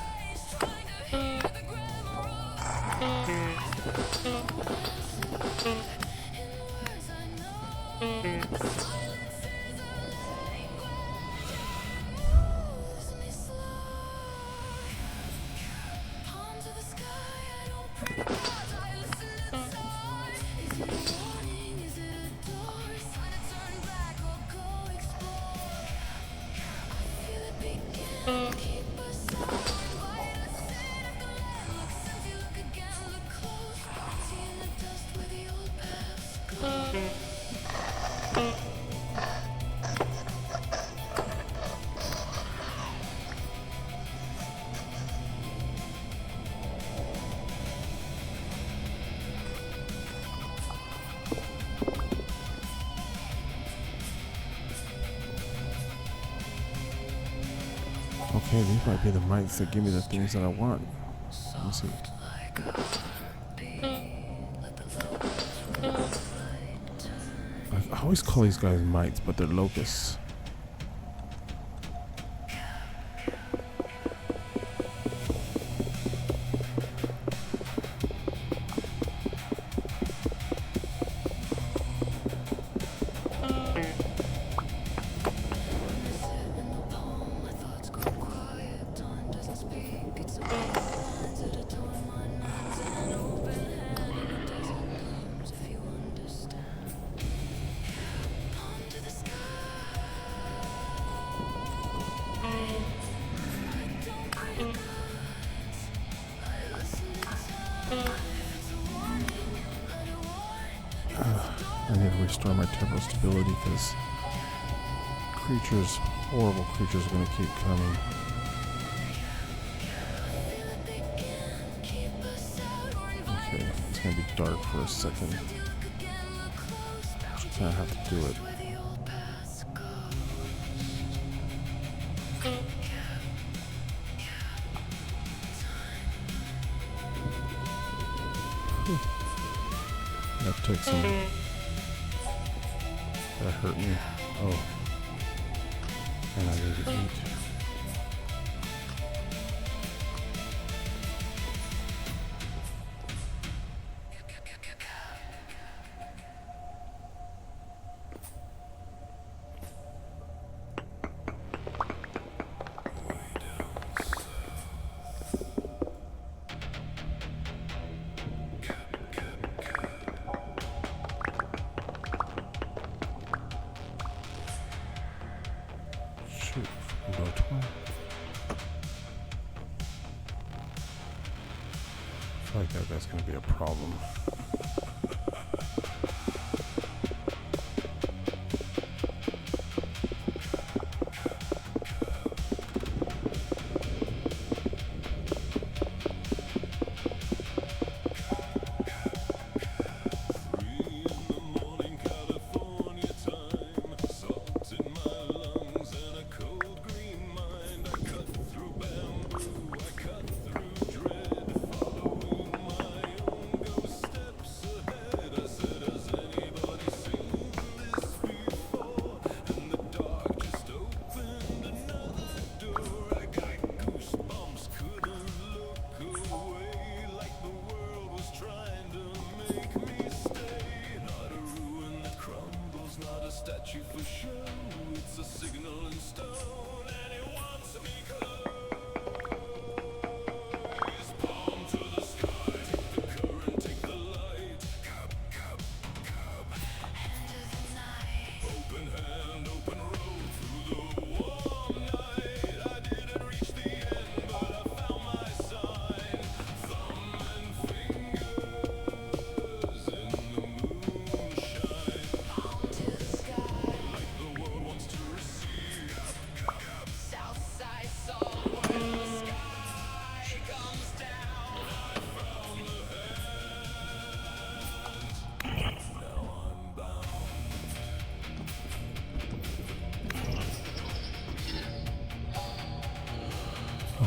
Okay, these might be the mics that give me the things that I want. Let me see. I always call these guys mites, but they're locusts. I need to restore my temporal stability because creatures, horrible creatures, are going to keep coming. Okay, it's going to be dark for a second. Just kind of have to do it. That took some. That hurt me. Oh. And I need to eat. Shoot, go 12. I feel like that's going to be a problem.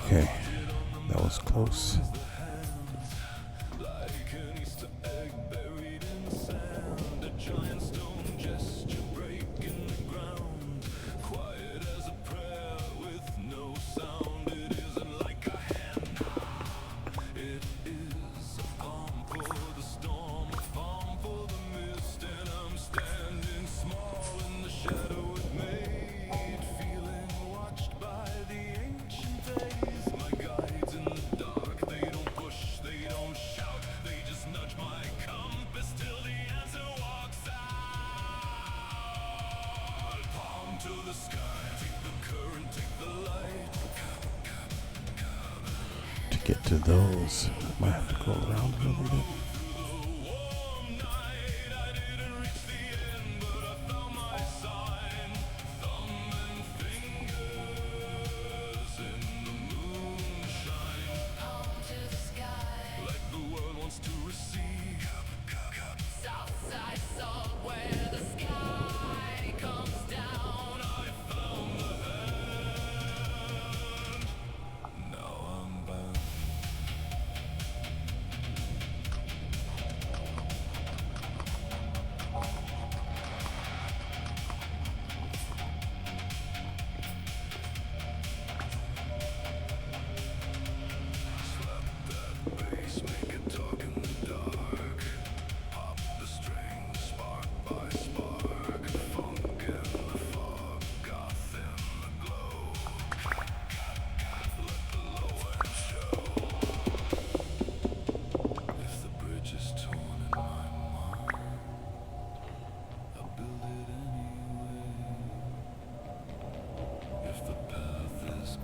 Okay, that was close. To get to those, I might have to go around a little bit.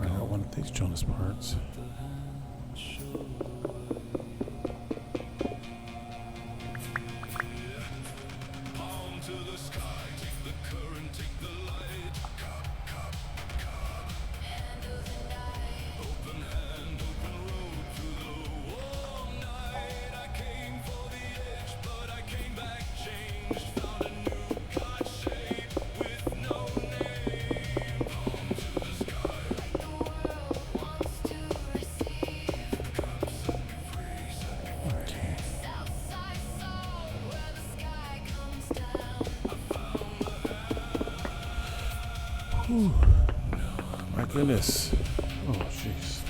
I got one of these Jonas parts. Whew. My goodness. Oh, jeez.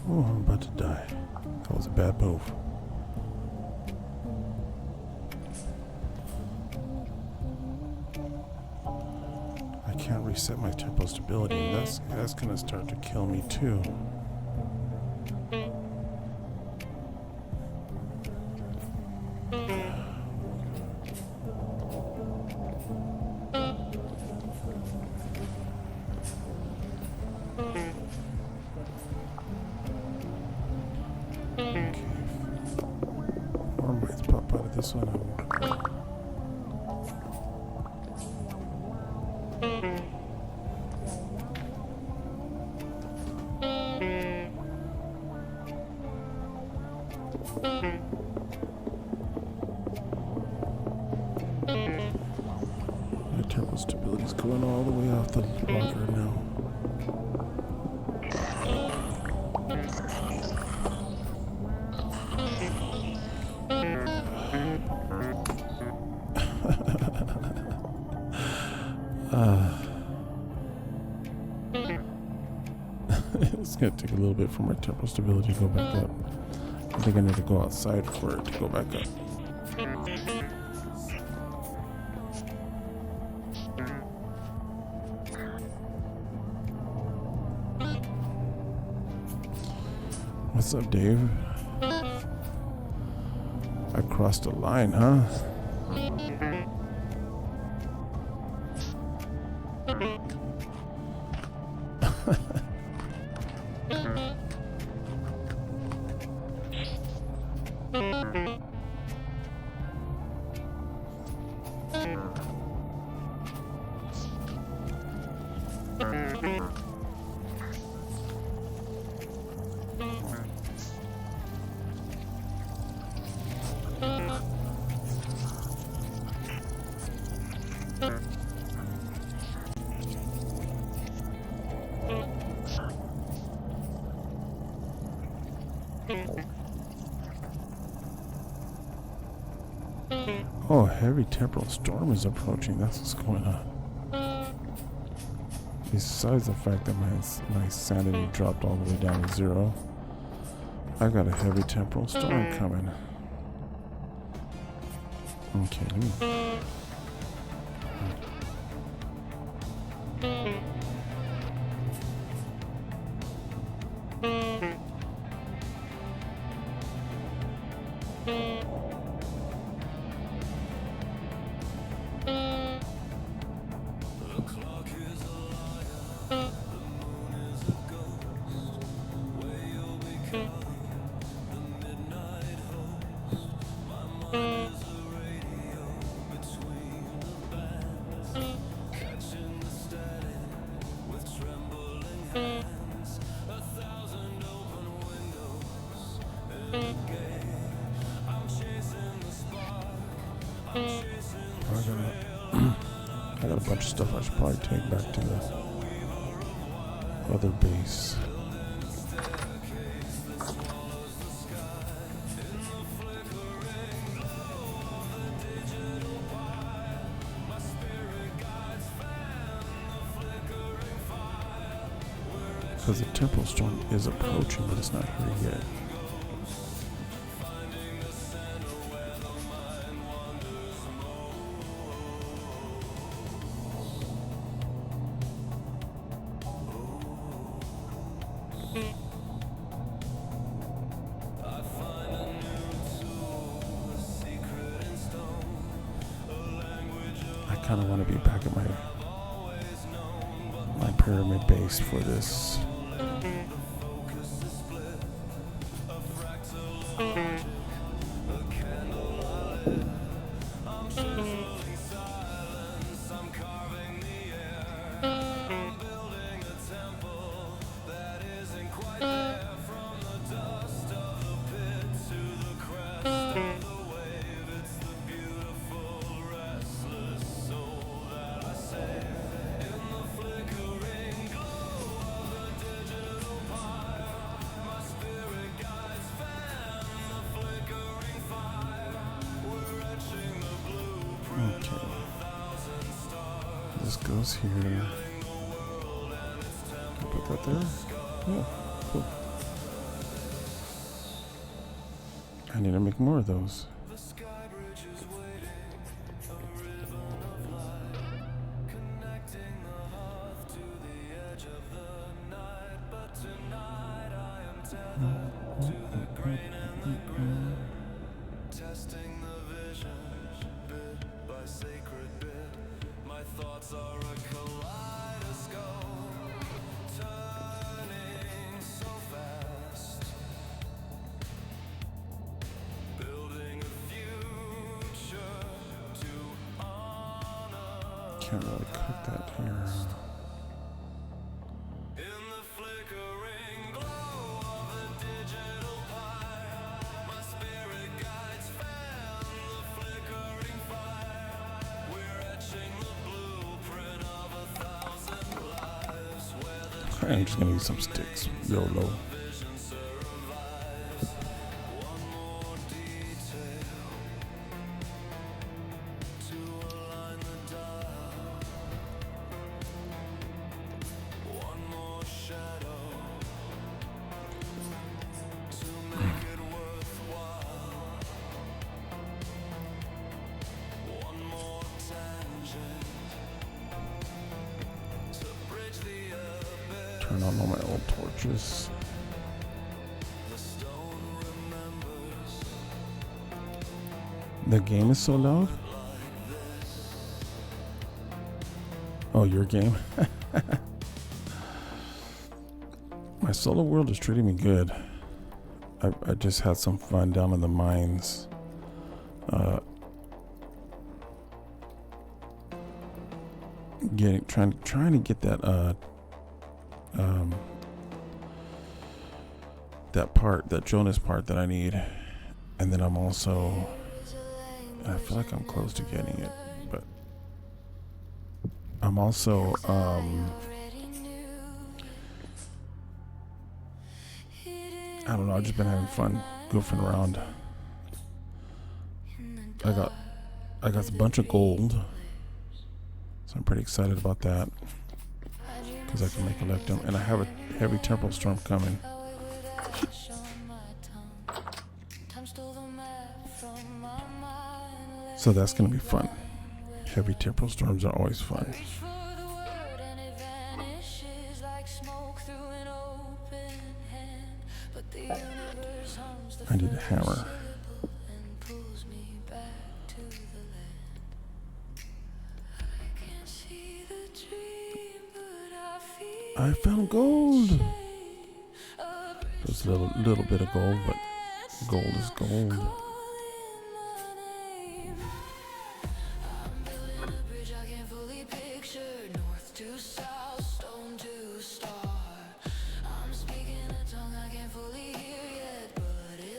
Oh, I'm about to die. That was a bad move. reset my temporal stability. That's gonna start to kill me too. Okay. More mites pop out of this one. My temporal stability's going all the way off the logger now. It's gonna take a little bit for my temporal stability to go back up. I think I need to go outside for it to go back up. What's up, Dave? I crossed a line, huh? Oh, heavy temporal storm is approaching. That's what's going on. Besides the fact that my sanity dropped all the way down to 0, I got a heavy temporal storm coming. Okay, let me... I got a bunch of stuff I should probably take back to the other base. Because the temporal storm is approaching, but it's not here yet. I kind of want to be back at my pyramid base for this. Okay. This goes here. Put that there. Yeah, cool. I need to make more of those. testing the vision, bit by sacred bit. My thoughts are a kaleidoscope, turning so fast, building a future to honor. Can't really cook that here. In the flickering glow of a digital pie, my spirit guides fan the flickering fire. We're etching the blueprint of 1,000 lives where the I'm just gonna use some sticks, YOLO. vision survives. One more detail to align the dial. One more shadow to make it worthwhile. One more tangent to bridge the abyss. Turn on all my old torches. The stone remembers The game is so loud. Oh, your game? My solo world is treating me good. I just had some fun down in the mines. Trying to get that that Jonas part that I need, and then I'm also, I feel like I'm close to getting it, but I'm also I don't know, I've just been having fun goofing around. I got a bunch of gold, so I'm pretty excited about that because I can make electrum, and I have a heavy temporal storm coming. So that's going to be fun. Heavy temporal storms are always fun. I need a hammer. I found gold. Just a little bit of gold, but gold is gold.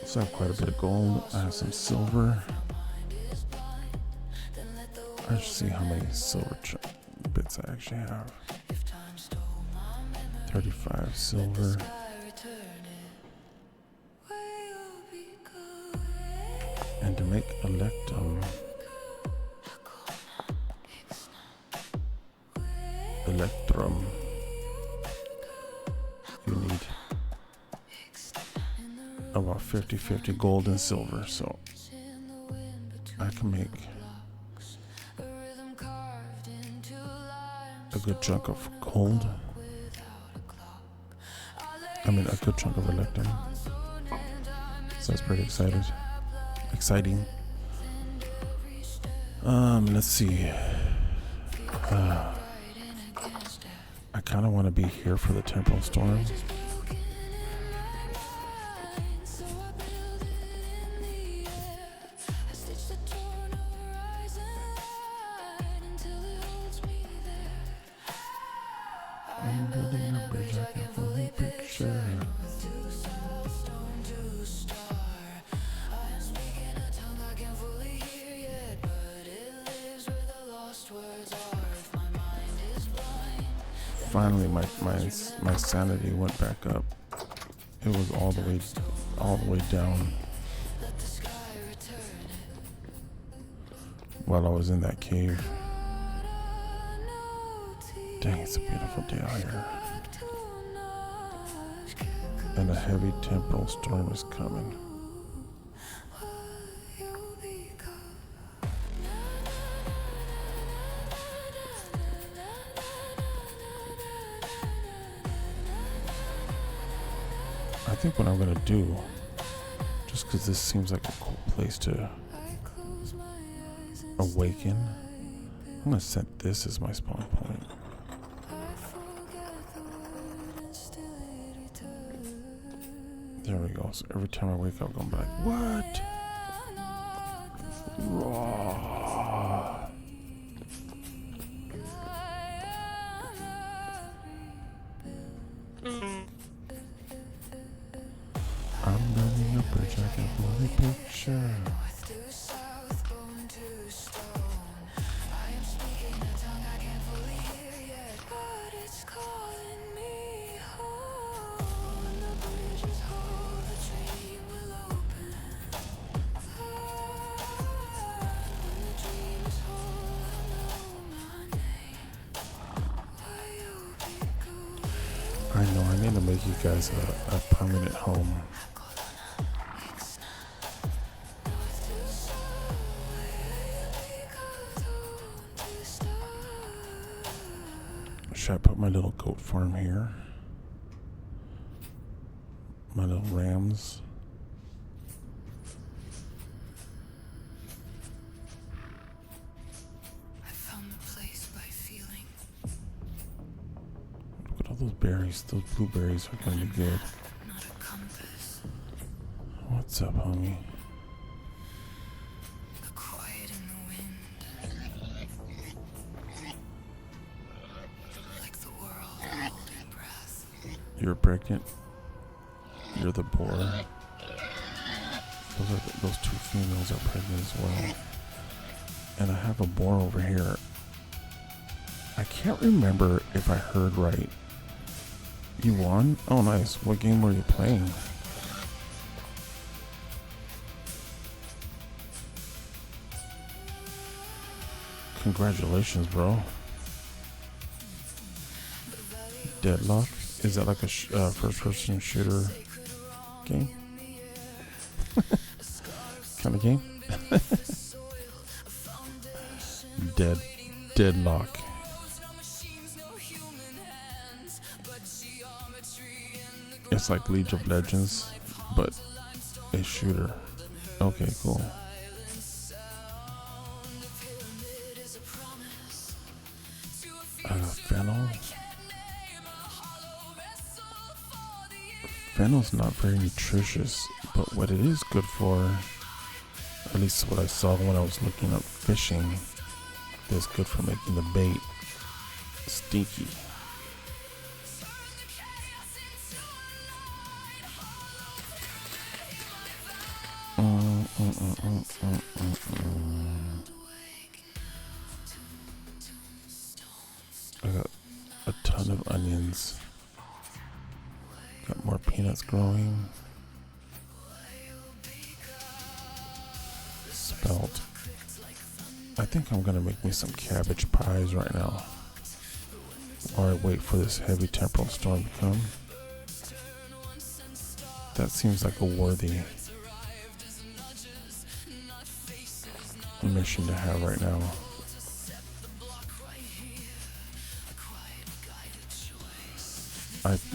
So I have quite a bit of gold. I have some silver. I should see how many silver bits I actually have. 35 silver. And to make electrum, you need about 50-50 gold and silver, so I can make a good chunk of gold. I mean, a good chunk of electrum. So that's pretty exciting. Let's see. I kind of want to be here for the temporal storm. I'm building a bridge I can fully picture. Finally, my sanity went back up. It was all the way down while I was in that cave. Dang, it's a beautiful day out here. And a heavy temporal storm is coming. I think what I'm gonna do, just because this seems like a cool place to awaken. I'm gonna set this as my spawn point. There we go. So every time I wake up, I'm like, what? Raw. I'm building a bridge, I can fully picture. I know, I need to make you guys a permanent home. Should I put my little goat farm here? My little rams. I found the place by feeling. Look at all those berries. Those blueberries are gonna be good. Not a compass. What's up, homie? The quiet in the wind. Like the world holding breath. You're pregnant. You're the boar. Those two females are pregnant as well. And I have a boar over here. I can't remember if I heard right. You won? Oh, nice. What game were you playing? Congratulations, bro. Deadlock? Is that like a first-person shooter game? Kind of game? Deadlock. It's like League of Legends, but a shooter. Okay, cool. Fennel. Fennel's not very nutritious, but what it is good for, at least what I saw when I was looking up fishing, is good for making the bait stinky. I got a ton of onions. Got more peanuts growing. Spelt. I think I'm gonna make me some cabbage pies right now, while I wait for this heavy temporal storm to come. That seems like a worthy mission to have right now.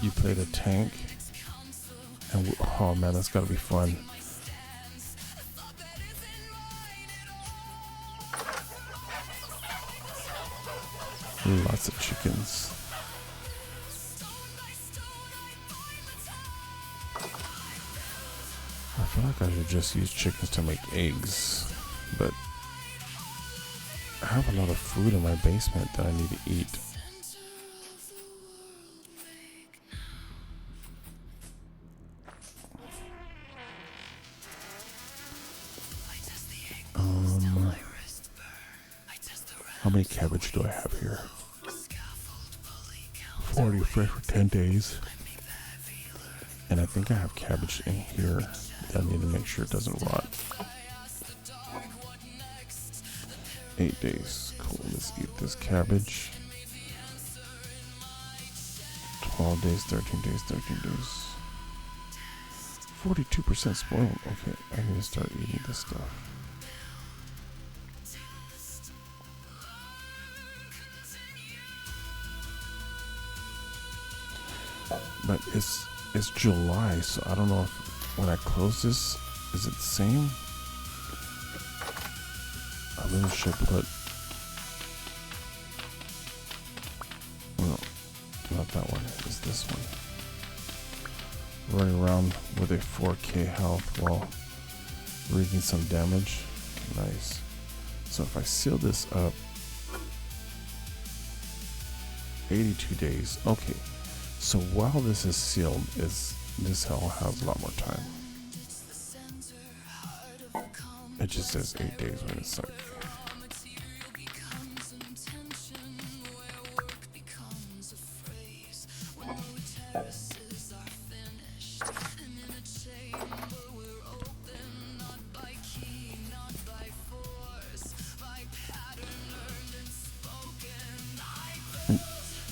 You played a tank, and oh man, that's gotta be fun. Lots of chickens. I feel like I should just use chickens to make eggs, but I have a lot of food in my basement that I need to eat. How many cabbage do I have here? 40 fresh for 10 days. And I think I have cabbage in here that I need to make sure it doesn't rot. 8 days. Cool, let's eat this cabbage. 12 days, 13 days, 13 days. 42% spoiled. Okay, I need to start eating this stuff. But it's July, so I don't know if when I close this Is it the same? I really should put... No, not that one. It's this one. Running around with a 4K health while wreaking some damage. Nice. So if I seal this up, 82 days. Okay. So while this is sealed, this hell has a lot more time. It just says 8 days when it's like...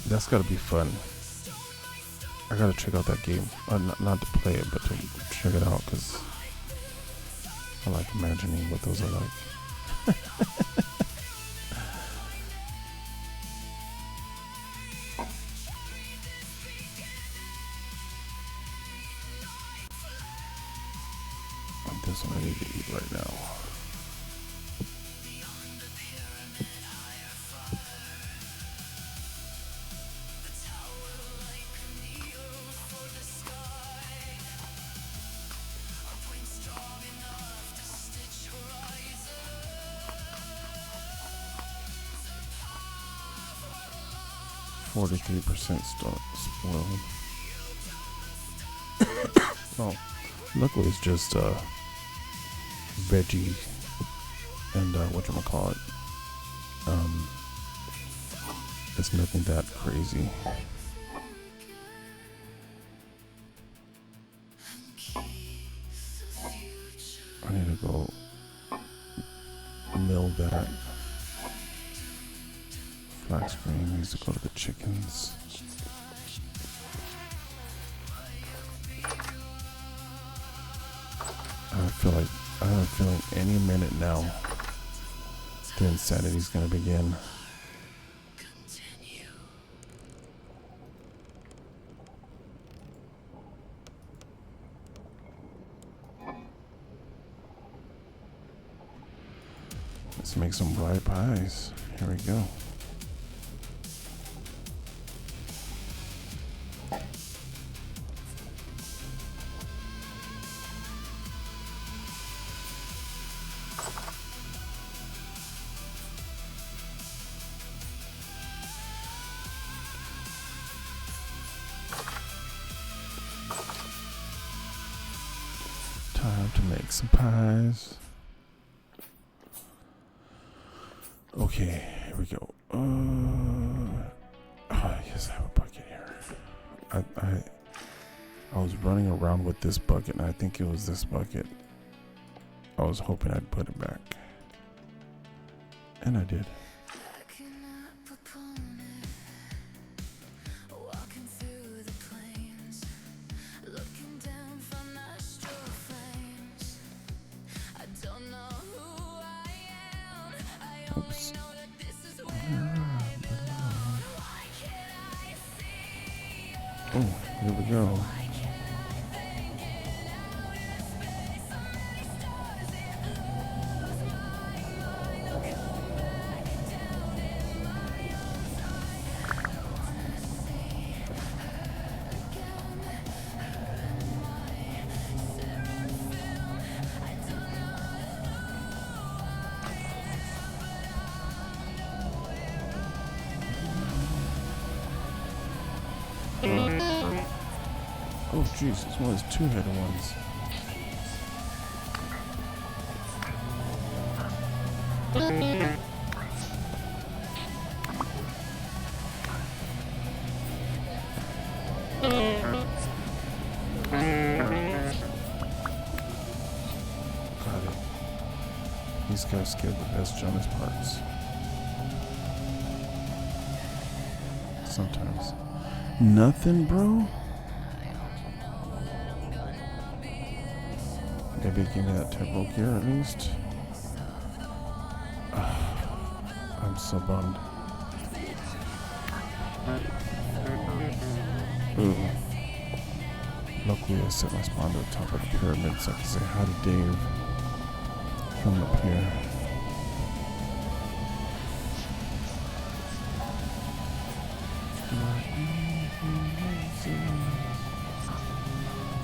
That's gotta be fun. I gotta check out that game. Not to play it, but to check it out, because I like imagining what those are like. This one I need to eat right now. %, still spoiled. Oh, luckily it's just veggie and whatchamacallit. It's nothing that crazy. I need to go mill that. Flax green needs to go to the chickens. I have a feeling any minute now the insanity is going to begin. Let's make some bright pies. Here we go. Time to make some pies. Okay, here we go. Yes, I have a bucket here. I was running around with this bucket, and I think it was this bucket. I was hoping I'd put it back, and I did. Oops. Oh, here we go. Oh jeez, it's one of those two-headed ones. Got it. These guys give the best Jonas parts. Sometimes. Nothing, bro? Maybe give me that temporal gear at least. I'm so bummed. Ooh. Luckily, I set my spawn to the top of the pyramid so I can say hi to Dave from up here.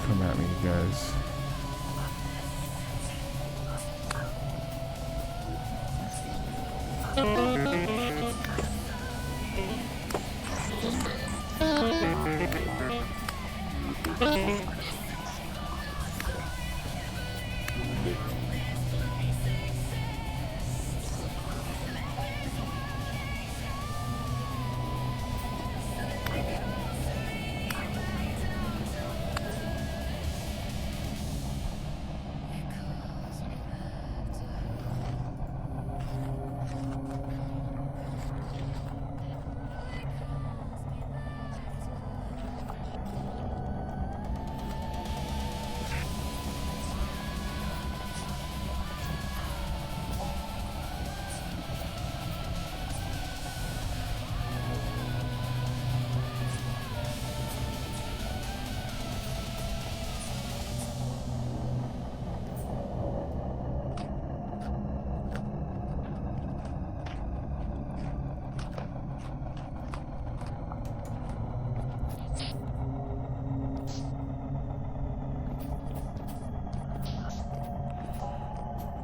Come at me, you guys.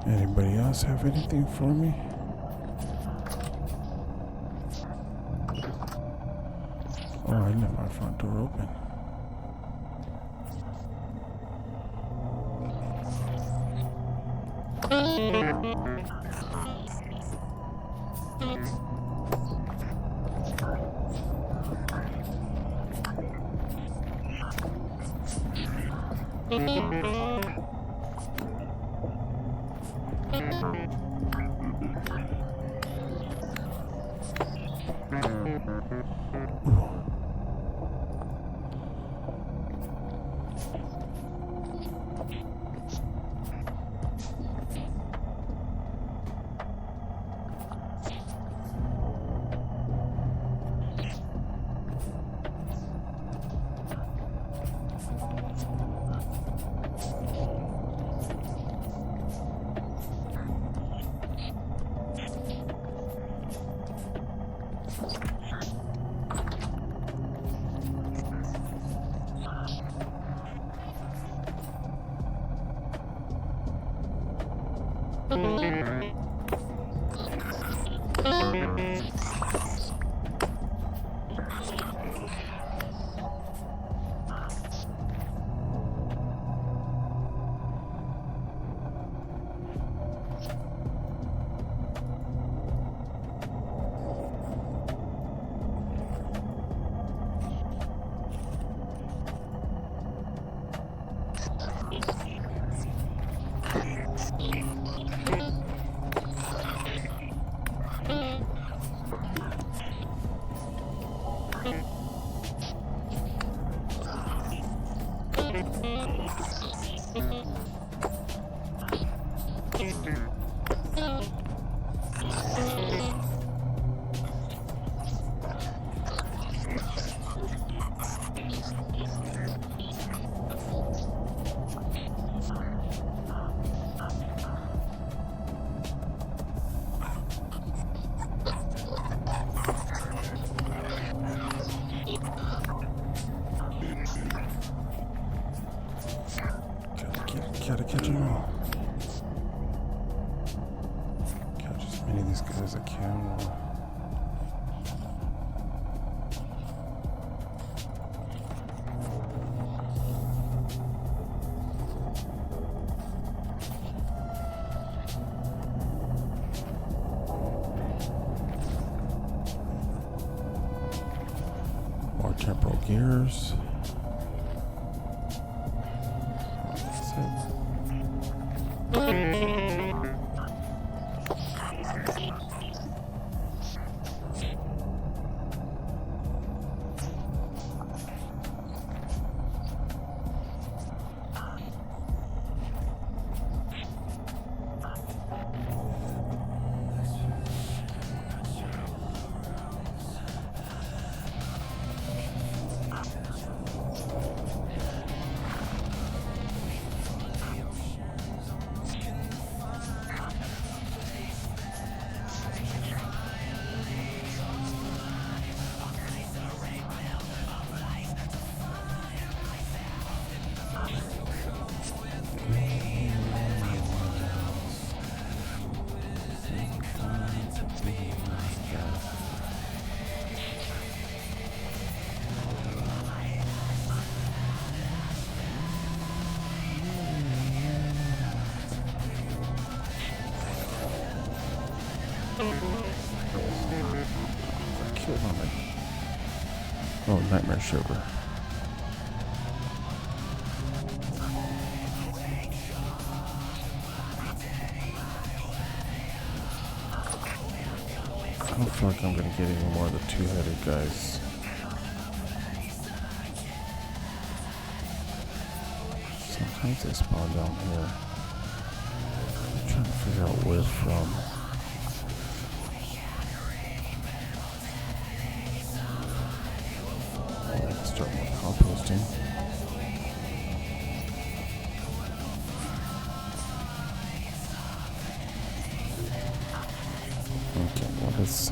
Anybody else have anything for me? Oh, I left my front door open. Gotta catch them all. Catch as many of these guys as I can. More temporal gears. I killed on it. Oh, nightmare server. I don't feel like I'm gonna get any more of the two-headed guys. Sometimes they spawn down here. I'm trying to figure out where from. Let's start more composting. Okay, well let's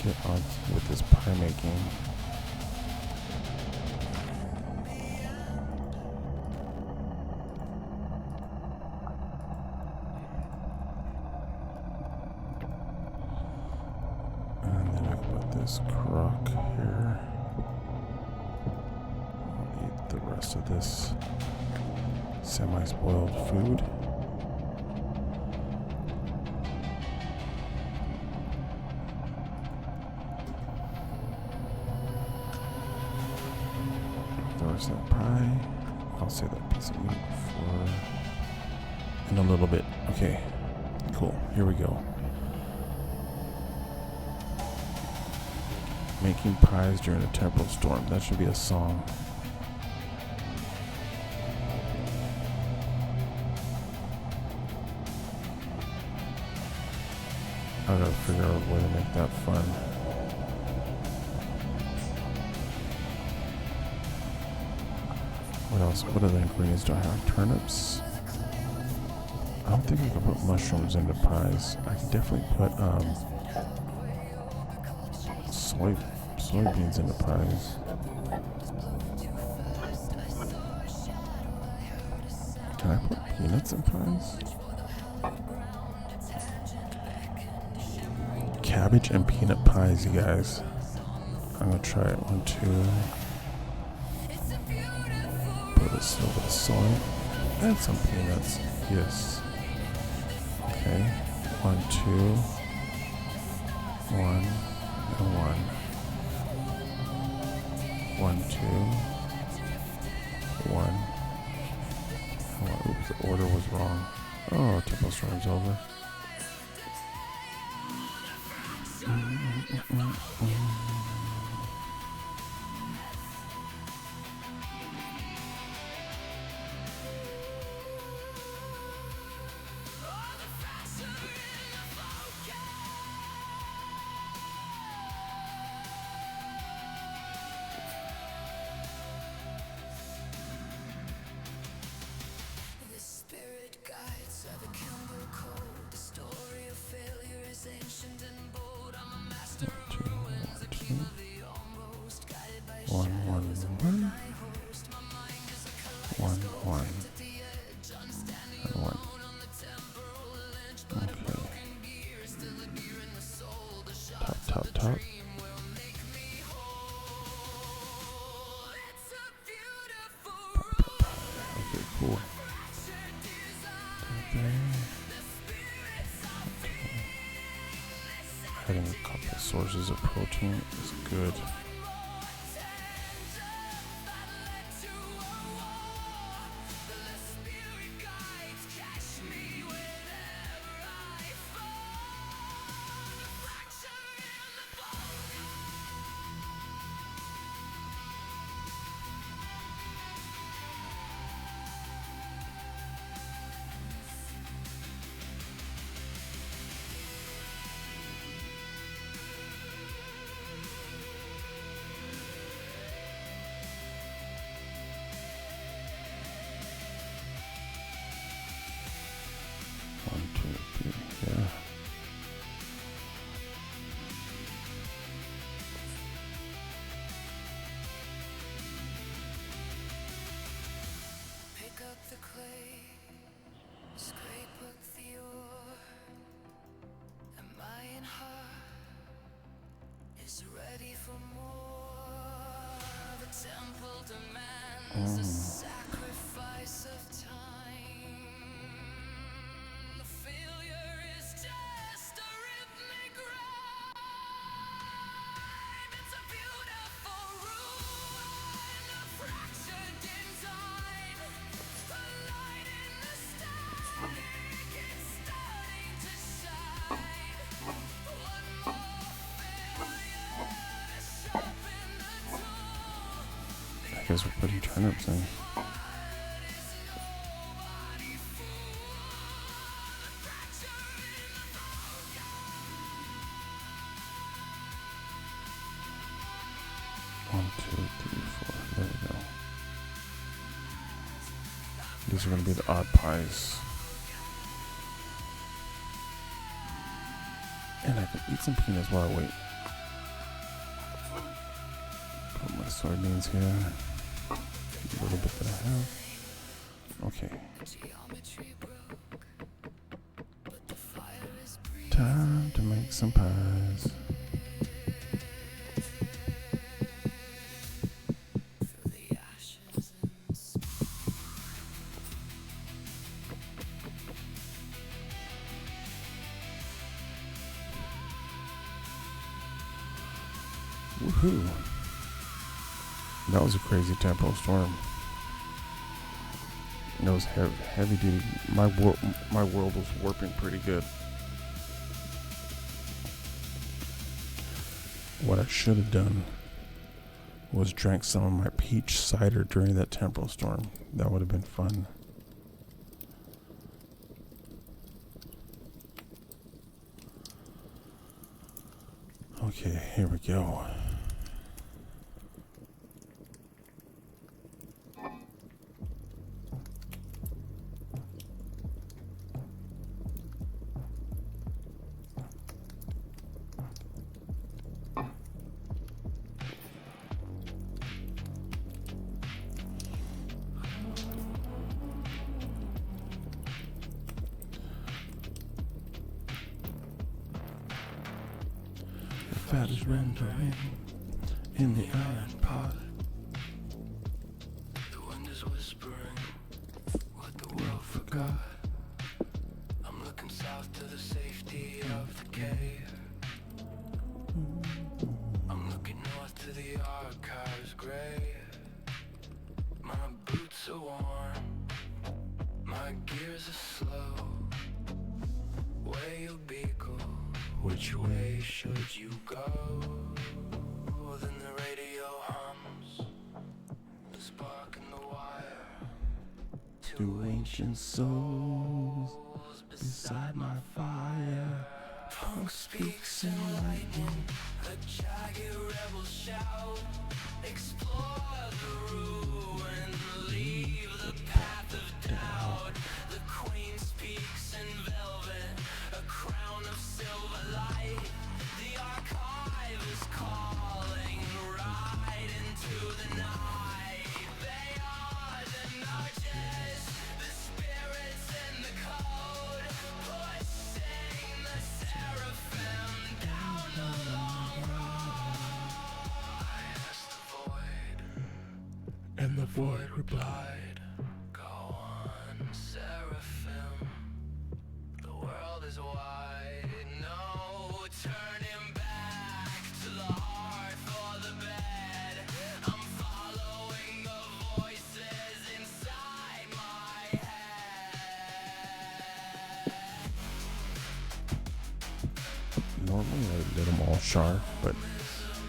get on with this pie making. And then I put this crock here. I'll eat the rest of this semi-spoiled food. There's that pie. I'll save that piece of meat for in a little bit. Okay, cool. Here we go. Making pies during a temporal storm. That should be a song. I gotta figure out a way to make that fun. What else? What other ingredients do I have? Turnips. I don't think I can put mushrooms into pies. I can definitely put soybeans into pies. Can I put peanuts in pies? Cabbage and peanut pies, you guys. I'm gonna try it. 1, 2. Put a little bit of soy and some peanuts. Yes. Okay. 1, 2. 1 and 1. 1, 2. 1. Oh, oops, the order was wrong. Oh, temporal storm's over. Top. Okay, cool. Adding a couple sources of protein is good. Sacrifice of time. The failure is done. guys were putting turnips in. One, two, three, four. There we go. These are going to be the odd pies. And I can eat some peanuts while I wait. Put my soybeans here. A little bit that I have. Okay. Time to make some pies. Woohoo! That was a crazy temporal storm. It was heavy duty. My world was warping pretty good. What I should have done was drank some of my peach cider during that temporal storm. That would have been fun. Okay, here we go. Fat is rendering in the iron pot. The wind is whispering what the world forgot. I'm looking south to the safety of the cave. I'm looking north to the archives grave. My boots are warm, my gears are slow. WayobiKal, which way should you go? Then the radio hums, the spark in the wire. Two ancient souls beside my fire. Punk speaks in lightning, a jagged rebel shout. Explore the ruin, leave the path of doubt. The queen speaks in velvet, a crown of silver light. The archive is calling right into the night. They are the nudges, the spirits in the code, pushing the seraphim down the long road. I asked the void, And the void replied, go on, seraphim. The world is wide, no turning back to the hearth or the bed. I'm following the voices inside my head. normally I let them all shard, but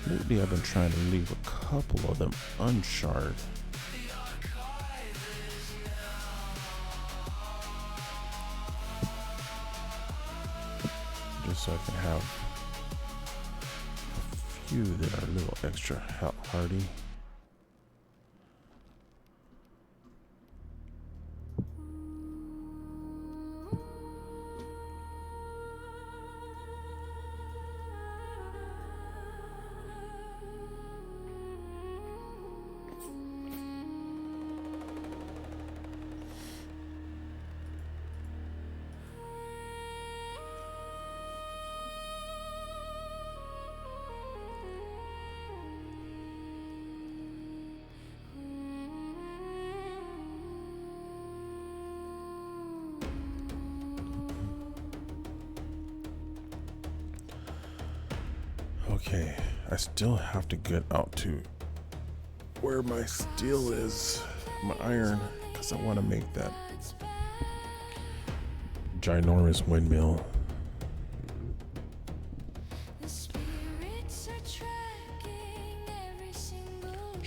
lately I've been trying to leave a couple of them unshard. Just so I can have a few that are a little extra hardy. Okay, I still have to get out to where my steel is, my iron, because I want to make that ginormous windmill.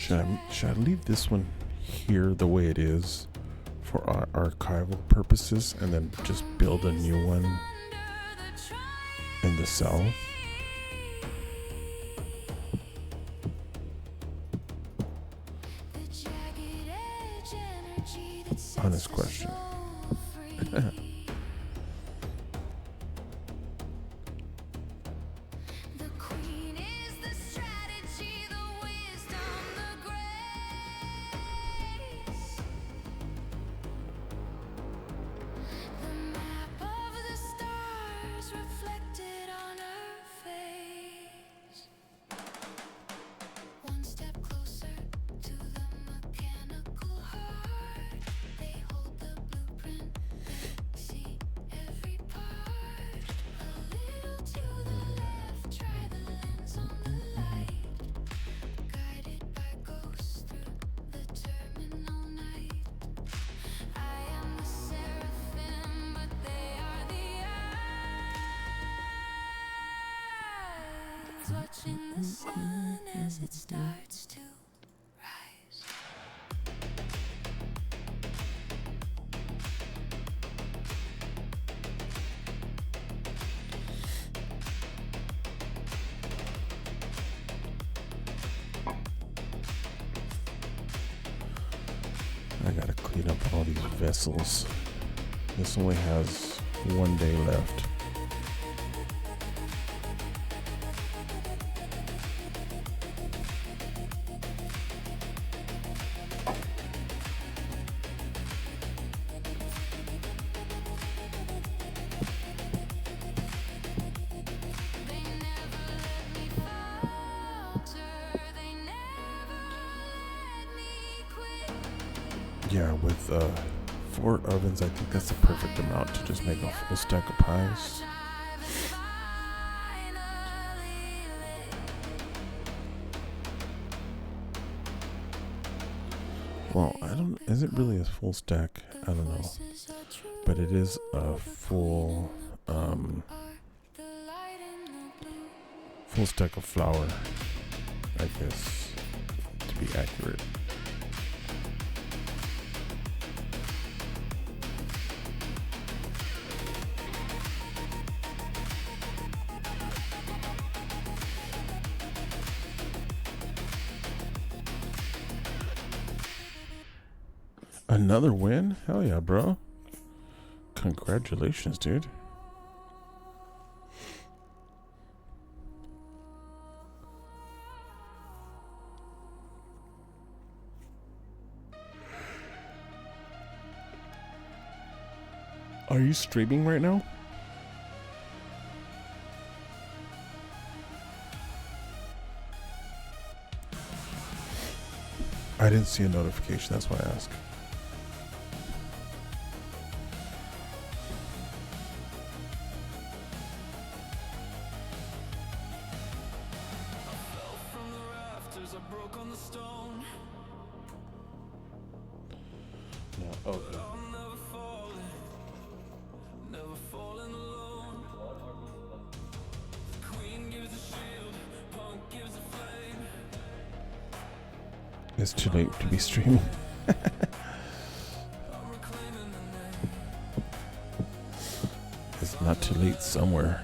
Should I leave this one here the way it is for our archival purposes, and then just build a new one in the cell? Honest question. Watching the sun as it starts to rise. I gotta clean up all these vessels. This only has 1 day left. Yeah, with 4 ovens, I think that's the perfect amount to just make a full stack of pies. Well, is it really a full stack? I don't know. But it is a full stack of flour, I guess, to be accurate. Another win? Hell yeah, bro. Congratulations, dude. Are you streaming right now? I didn't see a notification, that's why I asked. No, okay. It's too late to be streaming. It's not too late somewhere.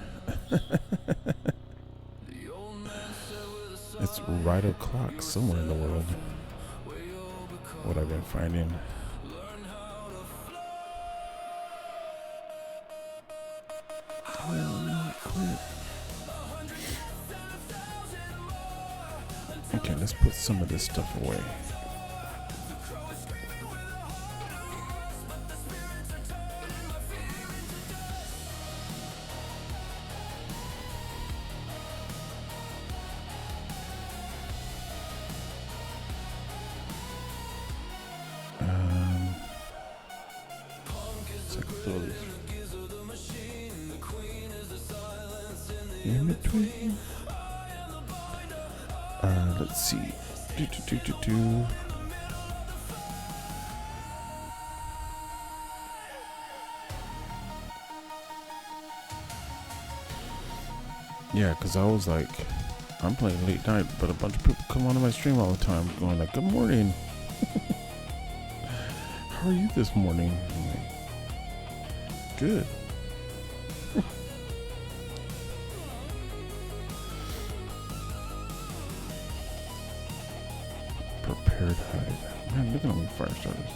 It's right o'clock somewhere in the world. What I've been finding. Okay, let's put some of this stuff away. So I can throw these in between. Let's see. Yeah, because I was like, I'm playing late night, but a bunch of people come onto my stream all the time going like, good morning. How are you this morning? I'm like, good. Prepared hide. Man, look at how many fire starters.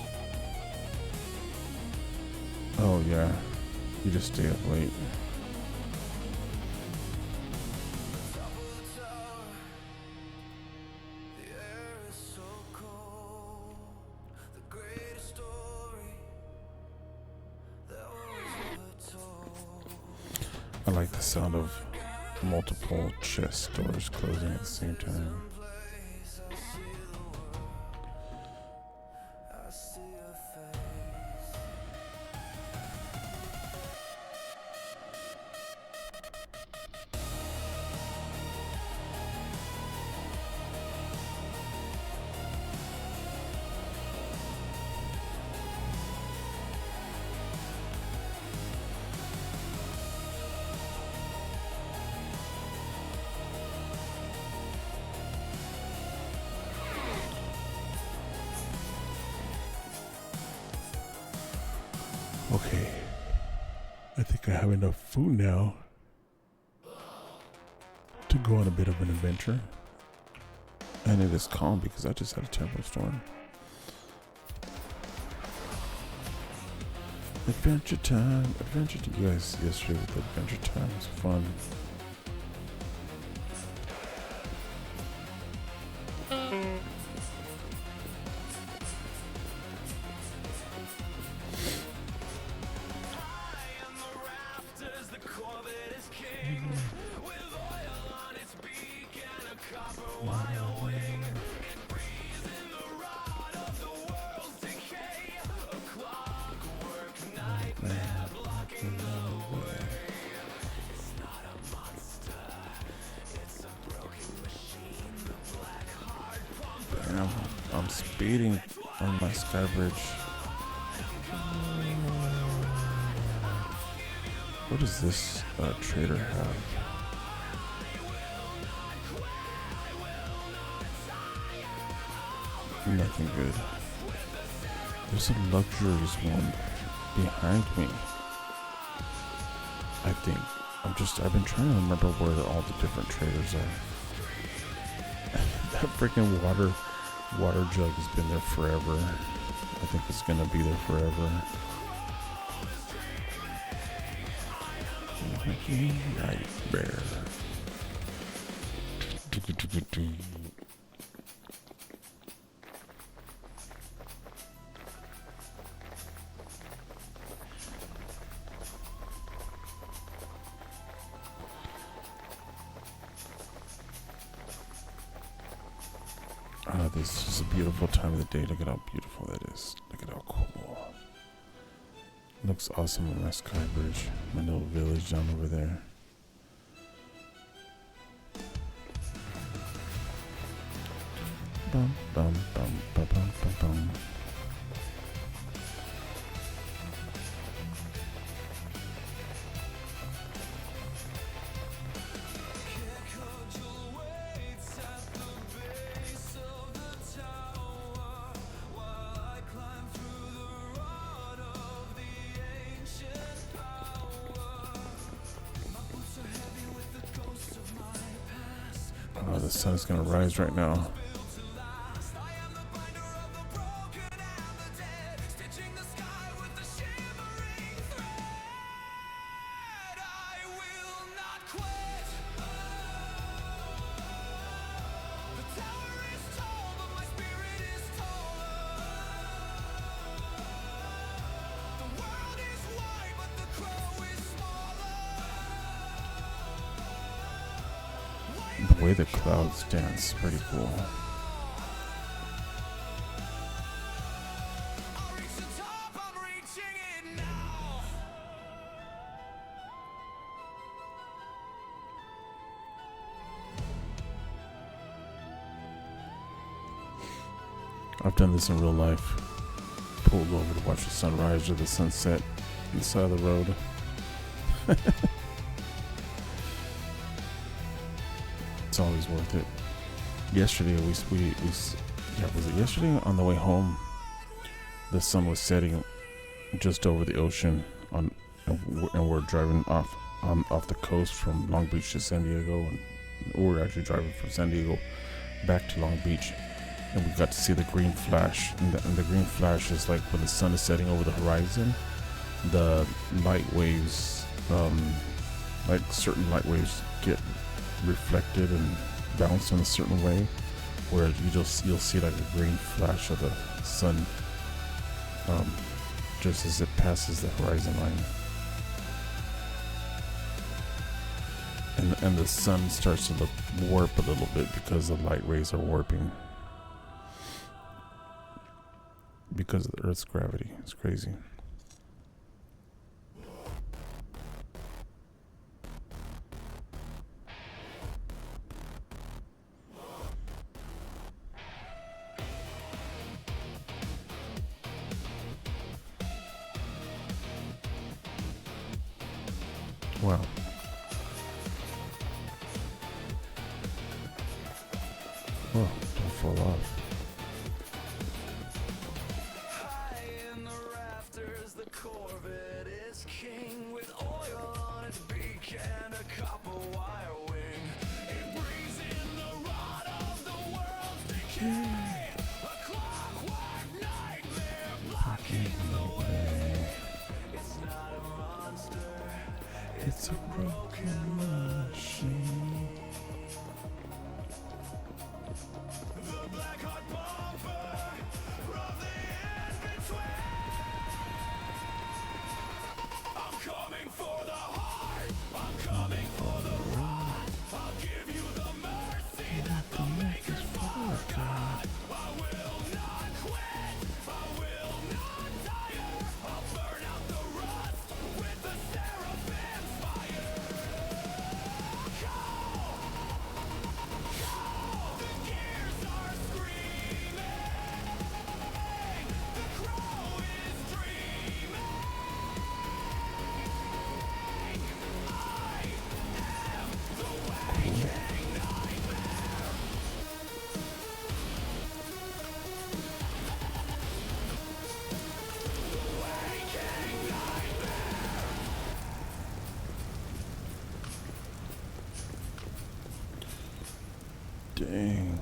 Oh yeah, you just stay up late. I like the sound of multiple chest doors closing at the same time. Okay, I think I have enough food now to go on a bit of an adventure. And it is calm because I just had a temporal storm. Adventure time, adventure time. You guys yesterday with adventure time was fun. I'm speeding on my sky bridge. What does this trader have? Nothing good. There's a luxurious one behind me. I think. I've been trying to remember where all the different traders are. That freaking water jug has been there forever. I think it's gonna be there forever. Nightmare. This is a beautiful time of the day. Look at how beautiful that is. Look at how cool. Looks awesome on my sky bridge. My little village down over there. Bum bum bum bum bum bum bum. Oh, the sun is gonna rise right now. The way the clouds dance, pretty cool. I've done this in real life. Pulled over to watch the sunrise or the sunset on the side of the road. It's always worth it. Yesterday yeah, was it yesterday on the way home? The sun was setting just over the ocean and we're driving off the coast from Long Beach to San Diego, and we're actually driving from San Diego back to Long Beach, and we got to see the green flash, and the green flash is like when the sun is setting over the horizon, the light waves, like certain light waves get reflected and bounced in a certain way, where you'll see like a green flash of the sun just as it passes the horizon line. And the sun starts to warp a little bit because the light rays are warping because of the Earth's gravity. It's crazy. Wow. Oh, don't fall off. High in the rafters, the Corvette is king with oil on its beak and a copper wire wing. It breathes in the rot of the world's decay. A clockwork nightmare blocking the way. It's not a monster, it's a broken machine. The black heart bumper of the in-between. I'm coming for the heart, I'm coming for the rot. I'll give you the mercy that the makers forgot. I will not quit, I will not tire. I'll burn out the rust with the seraphim's fire. The gears are screaming, the crow is dreaming. I am the waking nightmare. Waking nightmare. Dang.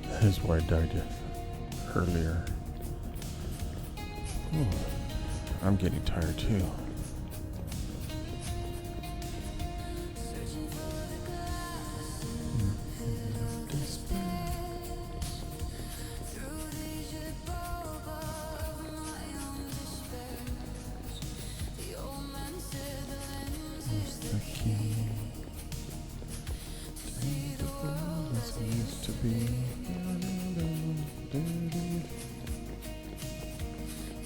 That is why I died earlier. Ooh, I'm getting tired too. Searching for the glass, pillow disperse through the jabot of my own despair. The old man said the lens is the key. See the world as it Used to be.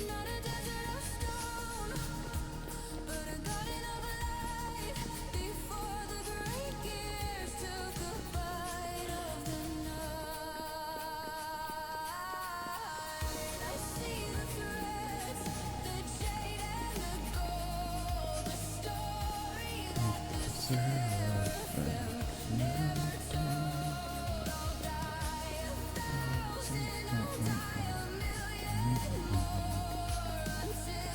not a desert of stone, but a garden of light. Before the great gears took a bite of the night, I see the threads, the jade and the gold, the story that the seraphims never told. I'll die 1,000, I'll die 1,000,000 more until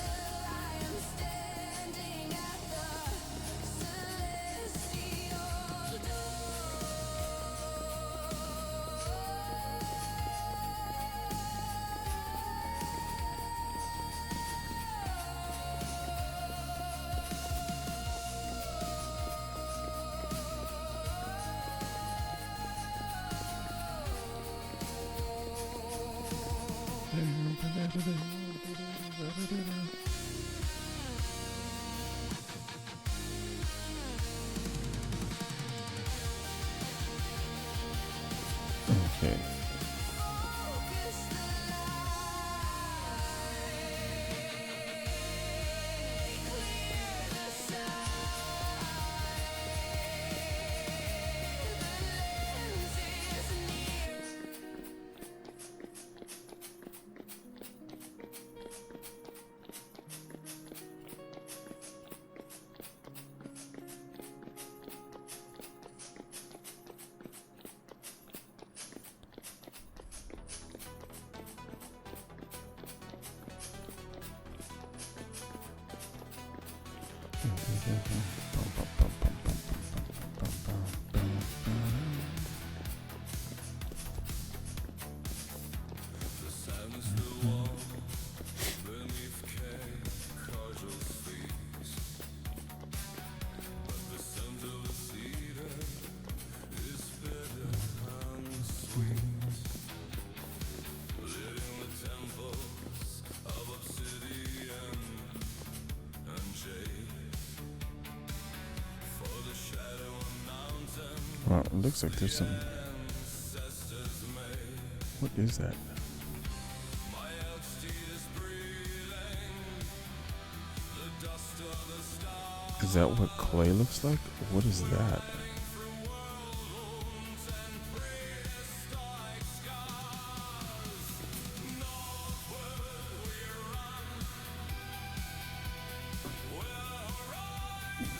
I am standing at the celestial Well, it looks like there's some... What is that? Is that what clay looks like? What is that?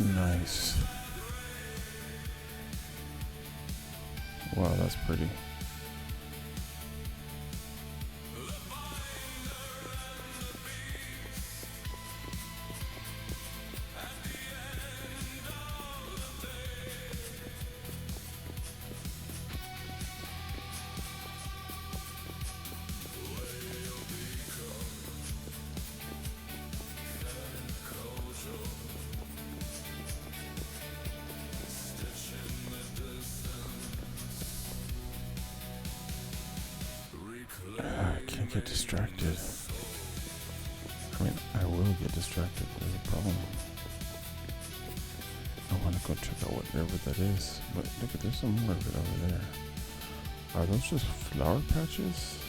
Nice. Wow, that's pretty. Get distracted. I mean, I will get distracted. There's a problem. I want to go check out whatever that is. But look, there's some more of it over there. Are those just flower patches?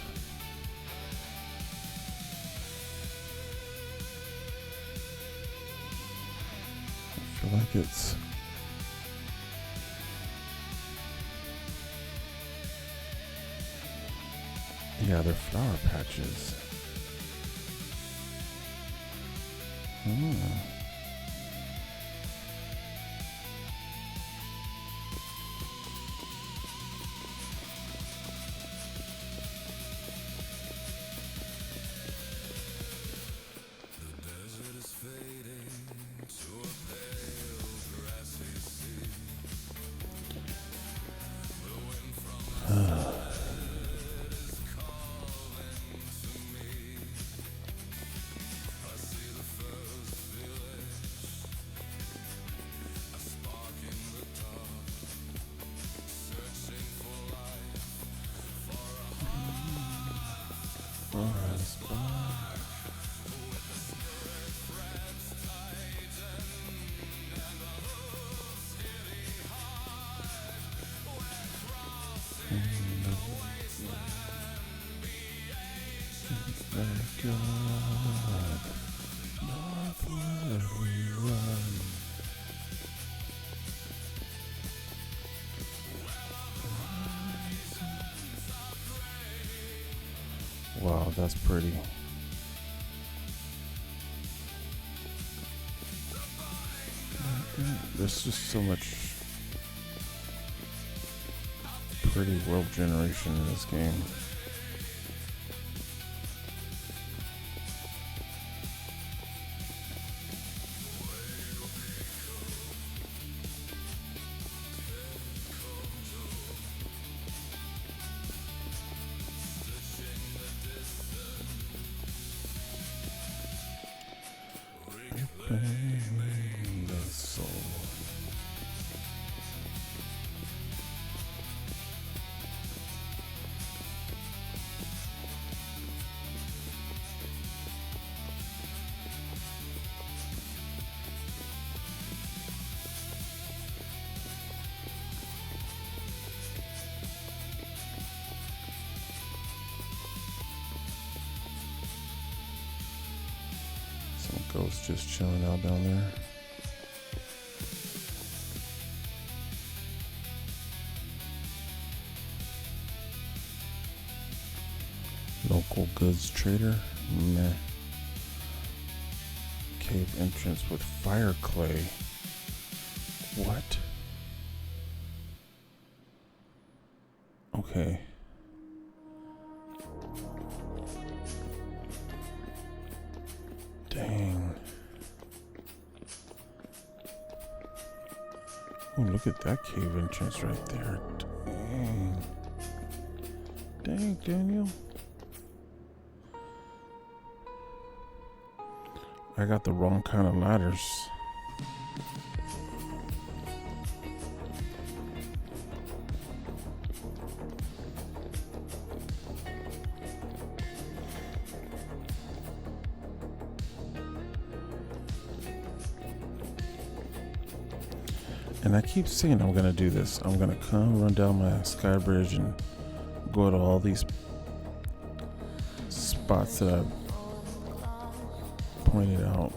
I feel like it's... Yeah, they're flower patches. Wow, that's pretty. There's just so much pretty world generation in this game. Ghost just chilling out down there. Local goods trader. Meh. Cave entrance with fire clay. What? Okay. Dang. Oh, look at that cave entrance right there. Dang. Dang, Daniel. I got the wrong kind of ladders. And I keep saying I'm gonna do this. I'm gonna come run down my sky bridge and go to all these spots that I've pointed out.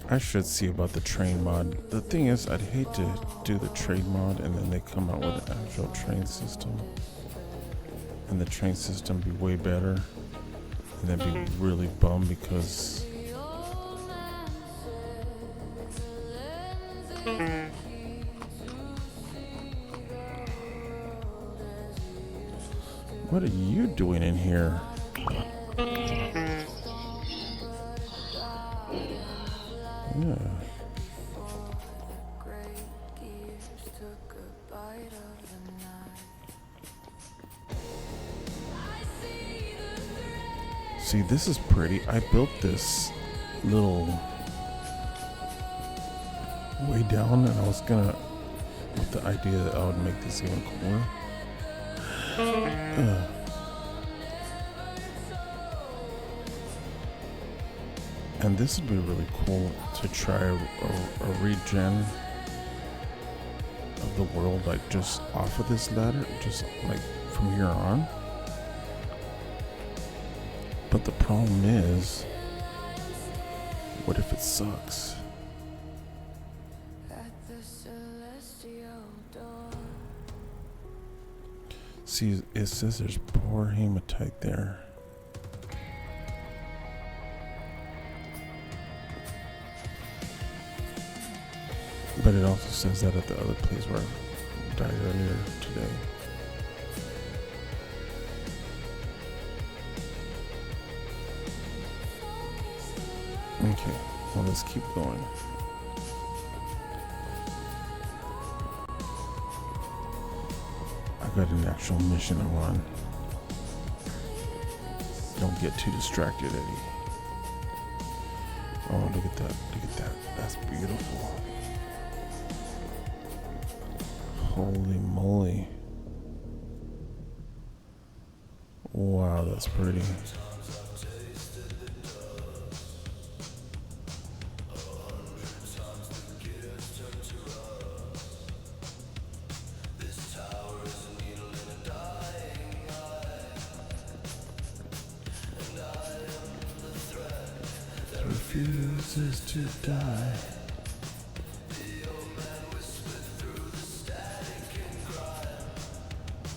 I should see about the train mod. The thing is, I'd hate to do the train mod and then they come out with an actual train system. And the train system be way better. And then be really bummed because what are you doing in here? Yeah. See, this is pretty. I built this little way down, and I was gonna, with the idea that I would make this even cooler. And this would be really cool to try a regen of the world, like just off of this ladder, just like from here on. But the problem is, what if it sucks? See, it says there's poor hematite there. But it also says that at the other place where I died earlier today. Okay, well, let's keep going. I got an actual mission I'm on. Don't get too distracted, Eddie. Oh, look at that. Look at that. That's beautiful. Holy moly. Wow, that's pretty. Refuses to die.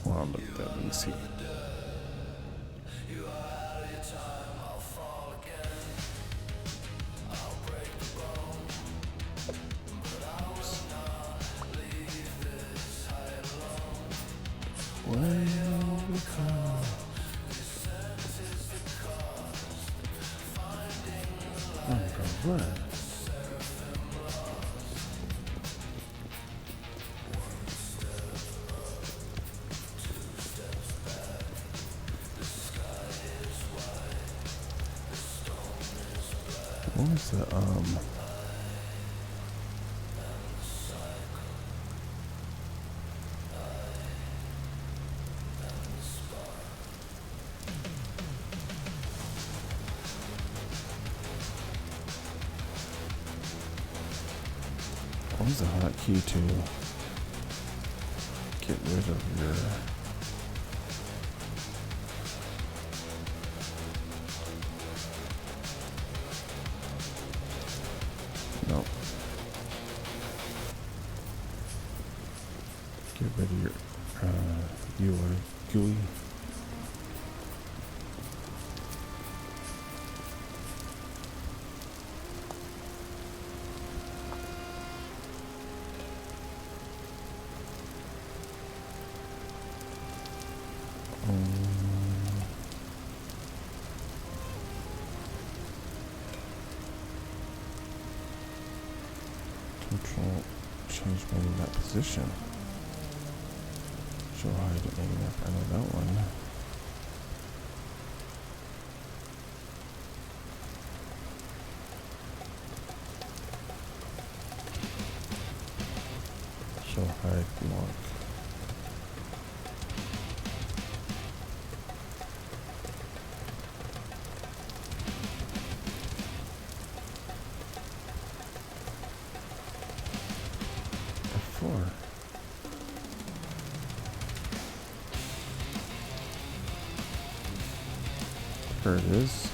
Wow, look at that. Let me see. WayobiKal. Oh my God, what? What was the what was the hotkey to get rid of your no. Get rid of your UI GUI. Control change menu map position. Show hide menu map. I know that one. Show hide block. There it is.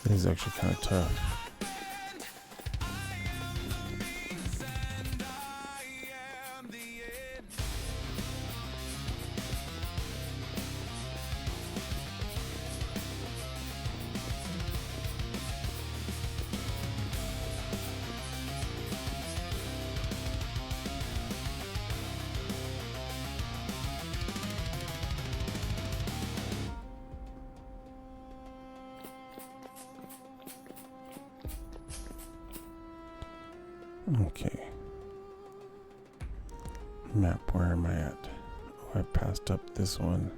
This is actually kind of tough. Okay. Map, where am I at? Oh, I passed up this one.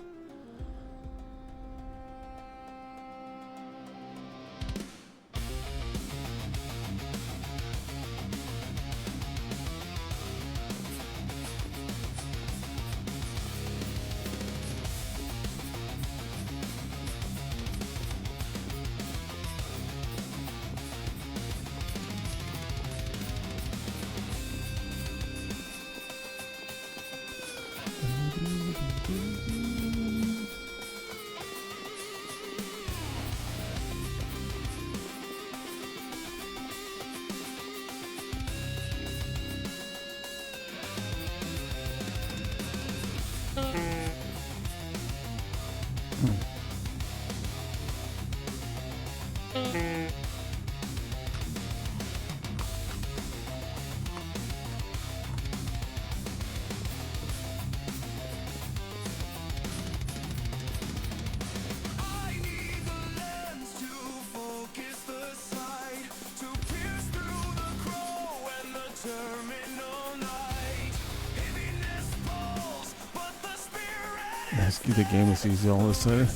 The game is easy all of a sudden.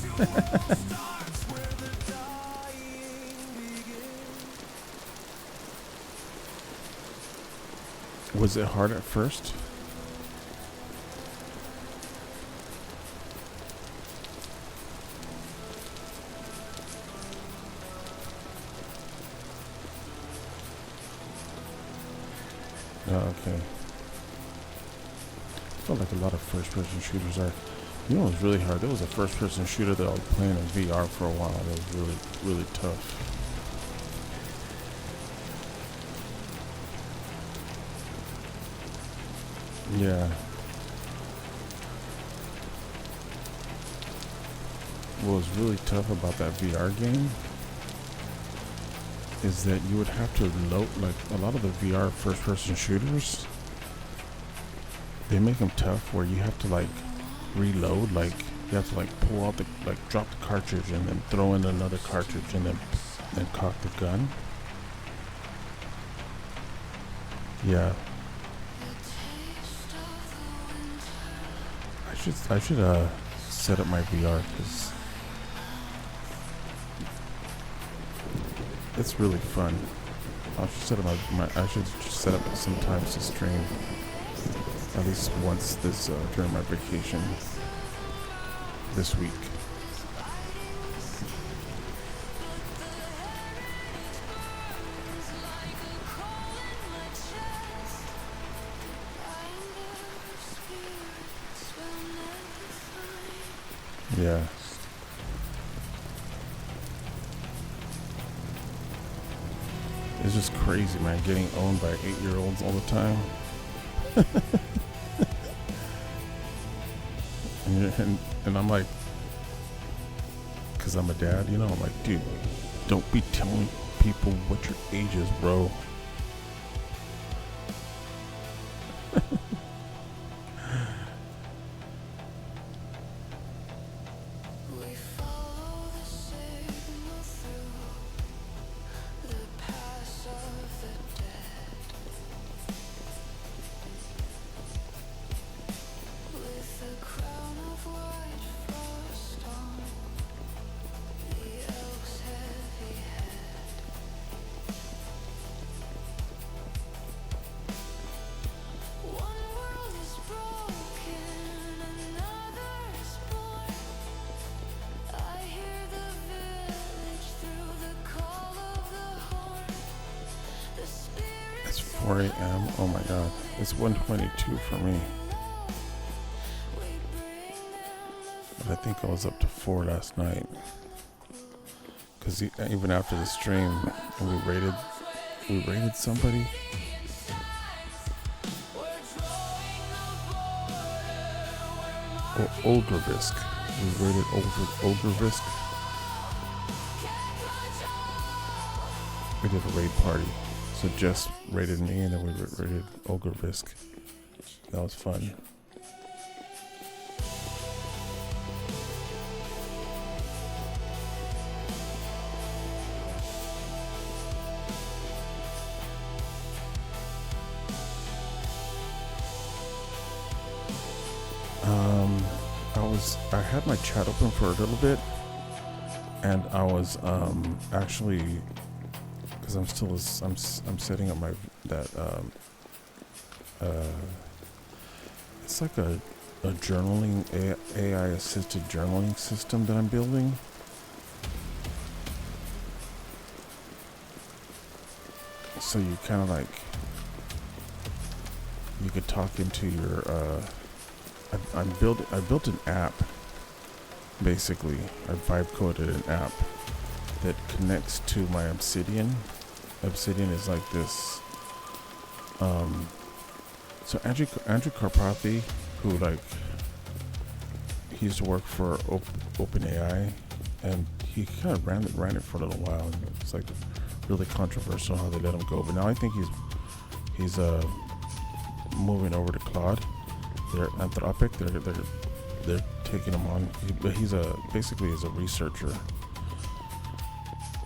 Was it hard at first? Oh, okay. I felt like a lot of first-person shooters are. You know, it was really hard. There was a first-person shooter that I was playing in VR for a while. It was really, really tough. Yeah. What was really tough about that VR game is that you would have to load, like a lot of the VR first-person shooters, they make them tough where you have to like reload, like you have to like pull out the, like drop the cartridge and then throw in another cartridge and then cock the gun. Yeah. I should set up my VR because it's really fun. I should just set up sometimes to stream at least once this during my vacation this week. Yeah. It's just crazy, man, getting owned by 8-year-olds all the time. And I'm like, because I'm a dad, you know, I'm like, dude, don't be telling people what your age is, bro. We follow the signal through the pass of the dead, with a crown of white frost on the elk's heavy head. One world is broken, another is born. I hear the village through the call of the horn. The spirits It's 4 a.m. Oh my god. It's 1:22 for me. we bring them But I think I was up to 4 last night. Because even after the stream, we raided somebody. Oldervisk. We raided Oldervisk. We did a raid party. So Jess raided me and then we raided Oldervisk. That was fun. I had my chat open for a little bit, and I was actually, because I'm setting up my it's like a journaling AI assisted journaling system that I'm building. So you kind of like, you could talk into your I built an app. Basically, I vibe coded an app that connects to my Obsidian. Obsidian is like this. So Andrew Karpathy, who like, he used to work for OpenAI, and he kind of ran it for a little while. And it's like really controversial how they let him go. But now I think he's moving over to Claude. They're Anthropic. They're taking him on, but he's basically a researcher,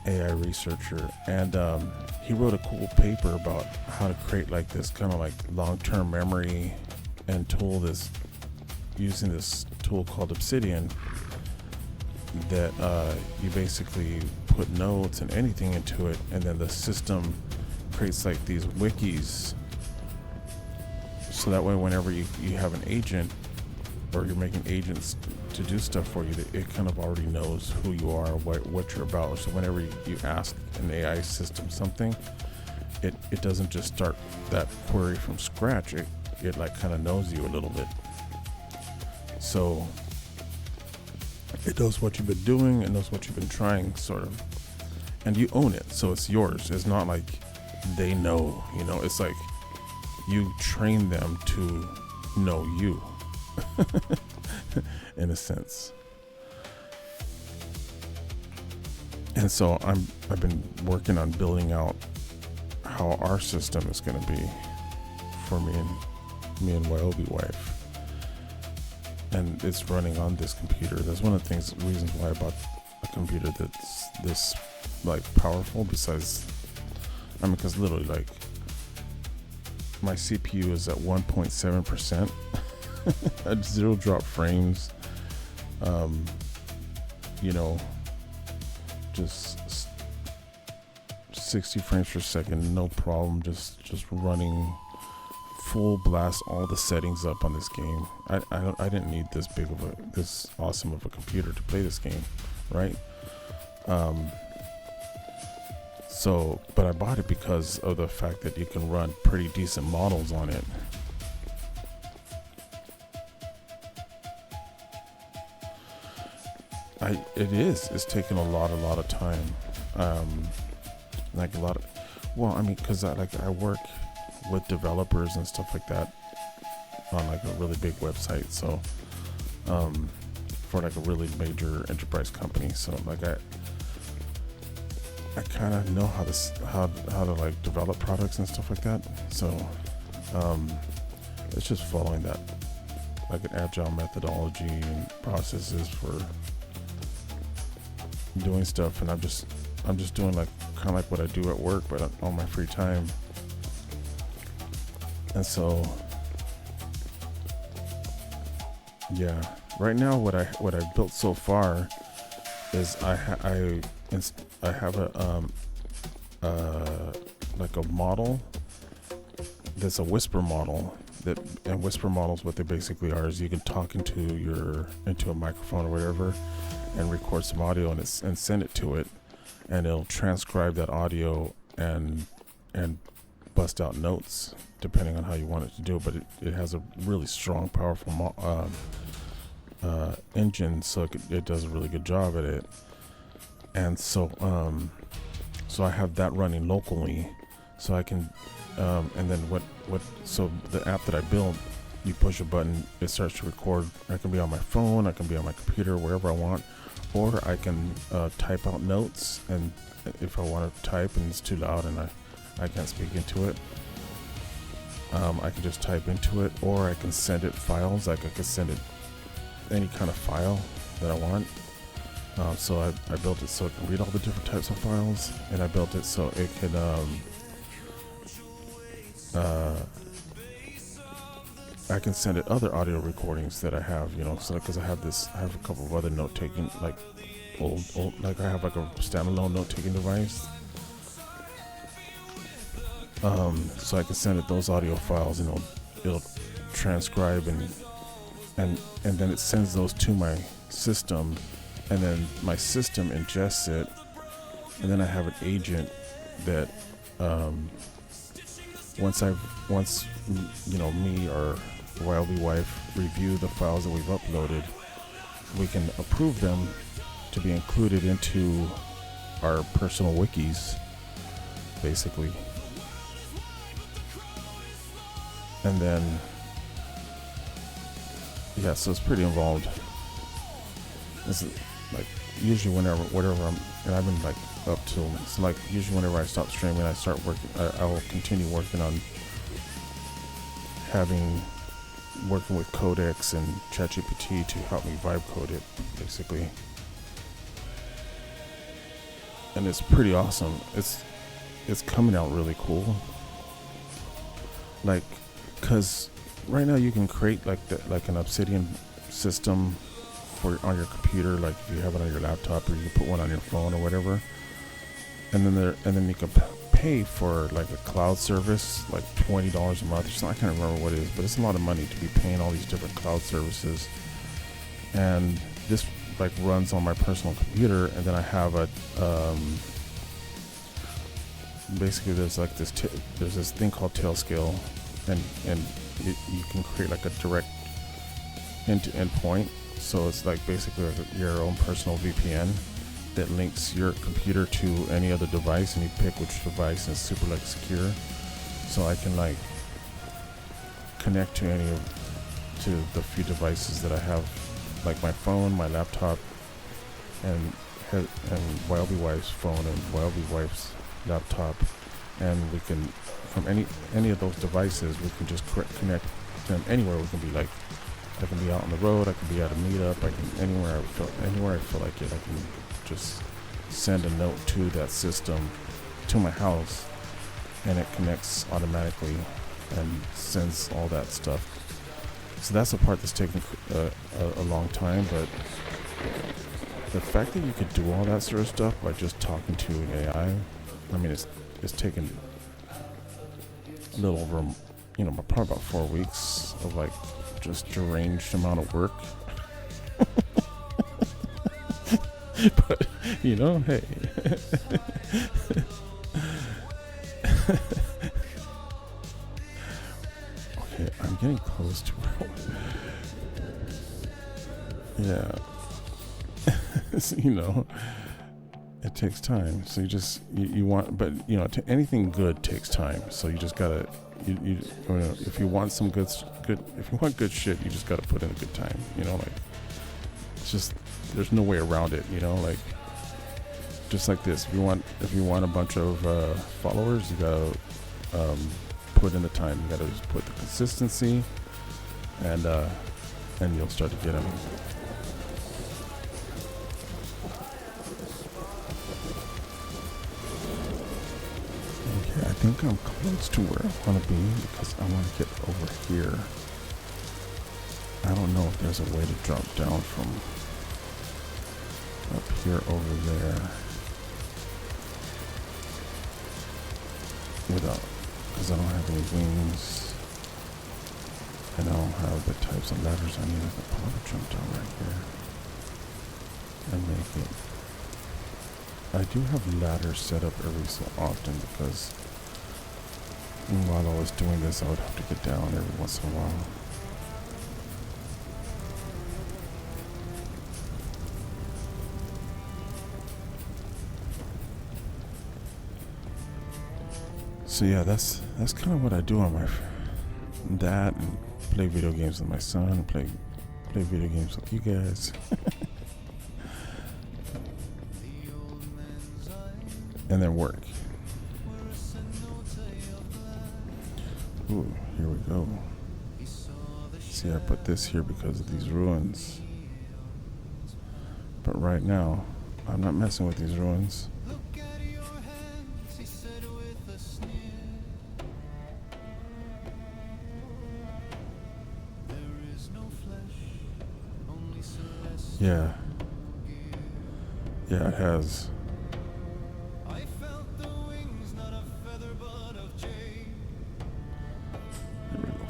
AI researcher, and he wrote a cool paper about how to create like this kind of like long-term memory and tool this using this tool called Obsidian that you basically put notes and anything into it, and then the system creates like these wikis. So that way, whenever you have an agent, or you're making agents to do stuff for you, it kind of already knows who you are, what you're about. So whenever you ask an AI system something, it doesn't just start that query from scratch. It like kind of knows you a little bit. So it knows what you've been doing, it knows what you've been trying, sort of. And you own it, so it's yours. It's not like they know, you know, it's like you train them to know you. In a sense. And so I've been working on building out how our system is going to be for me and Wyobi wife, and it's running on this computer. That's one of the reasons why I bought a computer that's this like powerful. Besides, I mean, because literally like my CPU is at 1.7%. at 0 drop frames, you know, just 60 frames per second, no problem. Just running full blast, all the settings up on this game. I didn't need this awesome of a computer to play this game, right? So, but I bought it because of the fact that you can run pretty decent models on it. It's taken a lot of time. Like a lot of, well, I mean, cause I work with developers and stuff like that on like a really big website. So for like a really major enterprise company. So like I kind of know how to like develop products and stuff like that. So it's just following that like an agile methodology and processes for doing stuff. And I'm just doing like kind of like what I do at work, but on my free time. And so yeah, right now what I've built so far is I have a like a model that's a whisper model, and whisper models, what they basically are is you can talk into a microphone or whatever and record some audio and send it to it, and it'll transcribe that audio and bust out notes depending on how you want it to do it. But it has a really strong, powerful engine, so it does a really good job at it. And so I have that running locally, so I can and then so the app that I built, you push a button, it starts to record. I can be on my phone, I can be on my computer, wherever I want, or I can type out notes, and if I want to type and it's too loud and I can't speak into it, I can just type into it, or I can send it files. Like I can send it any kind of file that I want. So I built it so it can read all the different types of files, and I built it so it can I can send it other audio recordings that I have, so because I have a couple of other note taking, like old, like I have like a standalone note taking device. So I can send it those audio files, and it'll transcribe and then it sends those to my system, and then my system ingests it, and then I have an agent that once me or Wyobi wife review the files that we've uploaded, we can approve them to be included into our personal wikis, basically. And then yeah, so it's pretty involved. This is like usually whatever I've been like up till, so like usually whenever I stop streaming, I start working. I will continue working on working with Codex and ChatGPT to help me vibe code it, basically. And it's pretty awesome. It's coming out really cool. Like, cause right now you can create like an Obsidian system on your computer, like if you have it on your laptop, or you can put one on your phone or whatever. And then you can pay for like a cloud service, like $20 a month or something. I can't remember what it is, but it's a lot of money to be paying all these different cloud services. And this like runs on my personal computer, and then I have a basically there's this thing called Tailscale, and you can create like a direct end-to-end point. So it's like basically like your own personal VPN that links your computer to any other device, and you pick which device, and it's super like secure. So I can like connect to the few devices that I have, like my phone, my laptop, and Wyobi wife's phone and Wyobi wife's laptop, and we can, from any of those devices, we can just connect them anywhere. We can be like, I can be out on the road, I can be at a meetup, I can anywhere I feel like it, I can just send a note to that system to my house, and it connects automatically and sends all that stuff. So that's the part that's taken a long time, but the fact that you could do all that sort of stuff by just talking to an AI, I mean, it's taken a little over, probably about 4 weeks of like just deranged amount of work. But hey. Okay, I'm getting close to where yeah. it takes time. So you want, but anything good takes time. So you just gotta, if you want some good, if you want good shit, you just gotta put in a good time. Like it's just, there's no way around it. Like just like this. If you want a bunch of followers, you gotta put in the time. You gotta just put the consistency, and you'll start to get them. I think I'm close to where I want to be because I want to get over here. I don't know if there's a way to drop down from up here over there without, because I don't have any wings and I don't have the types of ladders I need. I could probably jump down right here and make it. I do have ladders set up every so often because while I was doing this, I would have to get down every once in a while. So yeah, that's kind of what I do on that, and play video games with my son, and play video games with you guys. And then work. Ooh, here we go. See, I put this here because of these ruins. But right now, I'm not messing with these ruins. Yeah. Yeah, it has.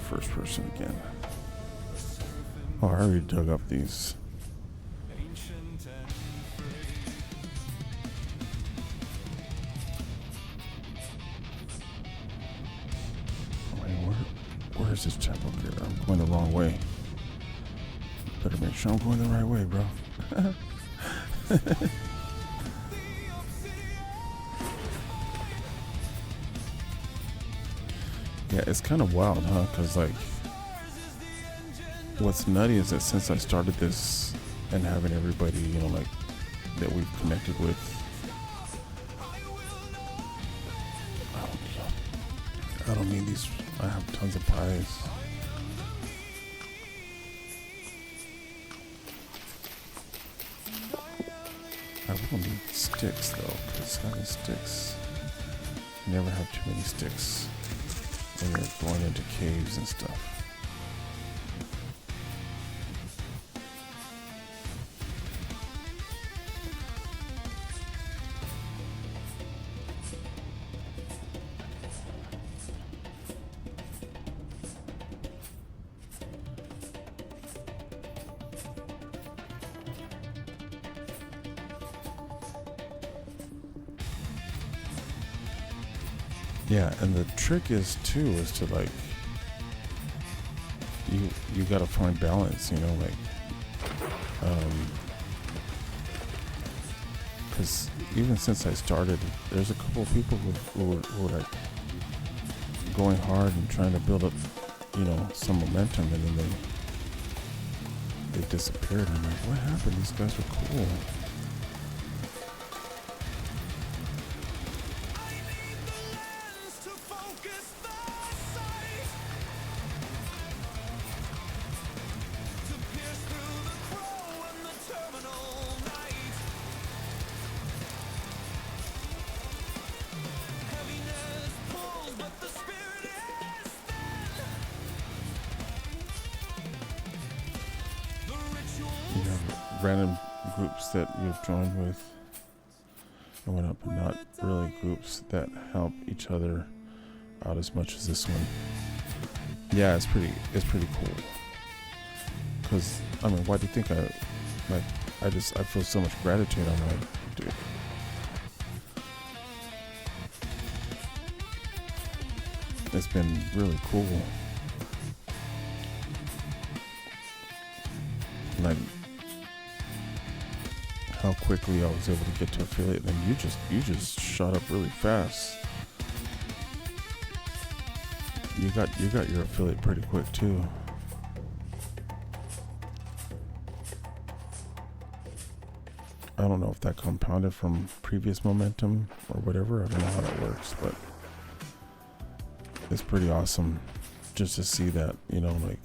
First person again. Oh, I already dug up these. Wait, where is this temple here? I'm going the wrong way. Better make sure I'm going the right way, bro. Yeah, it's kind of wild, huh? Because, like, what's nutty is that since I started this and having everybody, like, that we've connected with, I don't need these. I have tons of pies. I will need sticks, though, because having sticks, you never have too many sticks when you're going into caves and stuff. Yeah, and the trick is too is to like you gotta find balance, like because even since I started, there's a couple of people who were like going hard and trying to build up, some momentum, and then they disappeared. I'm like, what happened? These guys were cool. Random groups that you've joined with and whatnot, but not really groups that help each other out as much as this one. Yeah, it's pretty cool. Because why do you think I feel so much gratitude? I'm like, dude, it's been really cool. Like how quickly I was able to get to affiliate, and you just shot up really fast. You got your affiliate pretty quick too. I don't know if that compounded from previous momentum or whatever. I don't know how that works, but it's pretty awesome just to see that, you know, like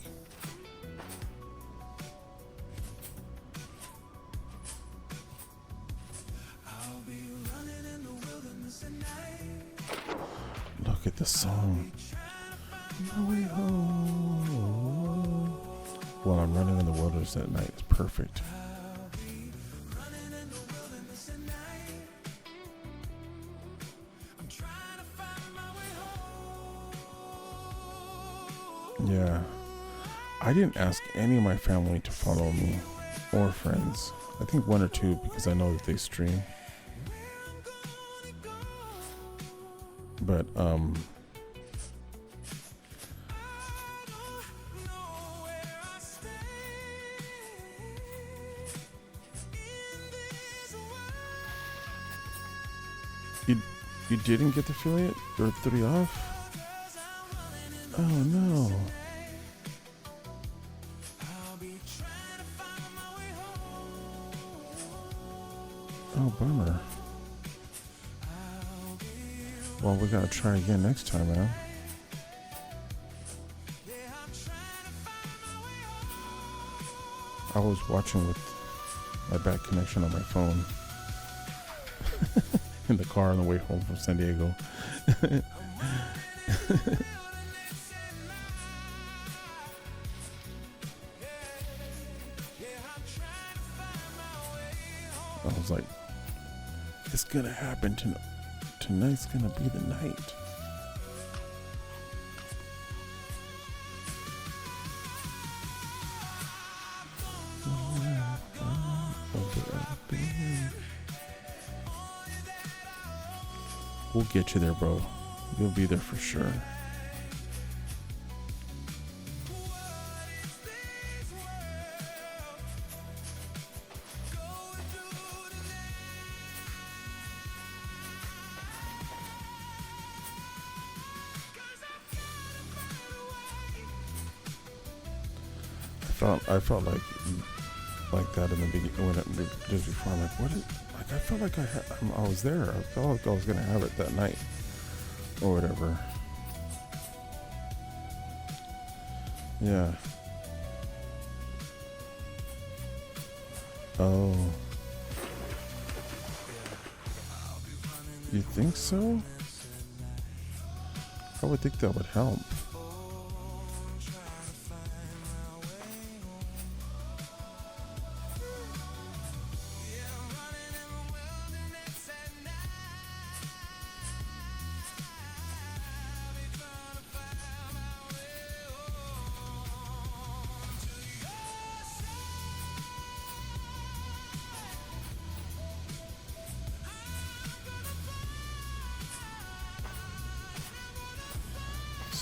look at the song. My way home. While I'm running in the wilderness at night, it's perfect. Yeah, I didn't ask any of my family to follow me or friends. I think one or two because I know that they stream. But you didn't get the affiliate or 3 off? Oh no. Oh, bummer. Well, we gotta try again next time, man. I was watching with my bad connection on my phone in the car on the way home from San Diego. I was like, it's gonna happen tonight's gonna be the night. We'll get you there, bro. You'll be there for sure. I felt like that in the beginning, just before. I'm like, what is? Like, I felt like I was there. I felt like I was gonna have it that night, or whatever. Yeah. Oh. You think so? I would think that would help.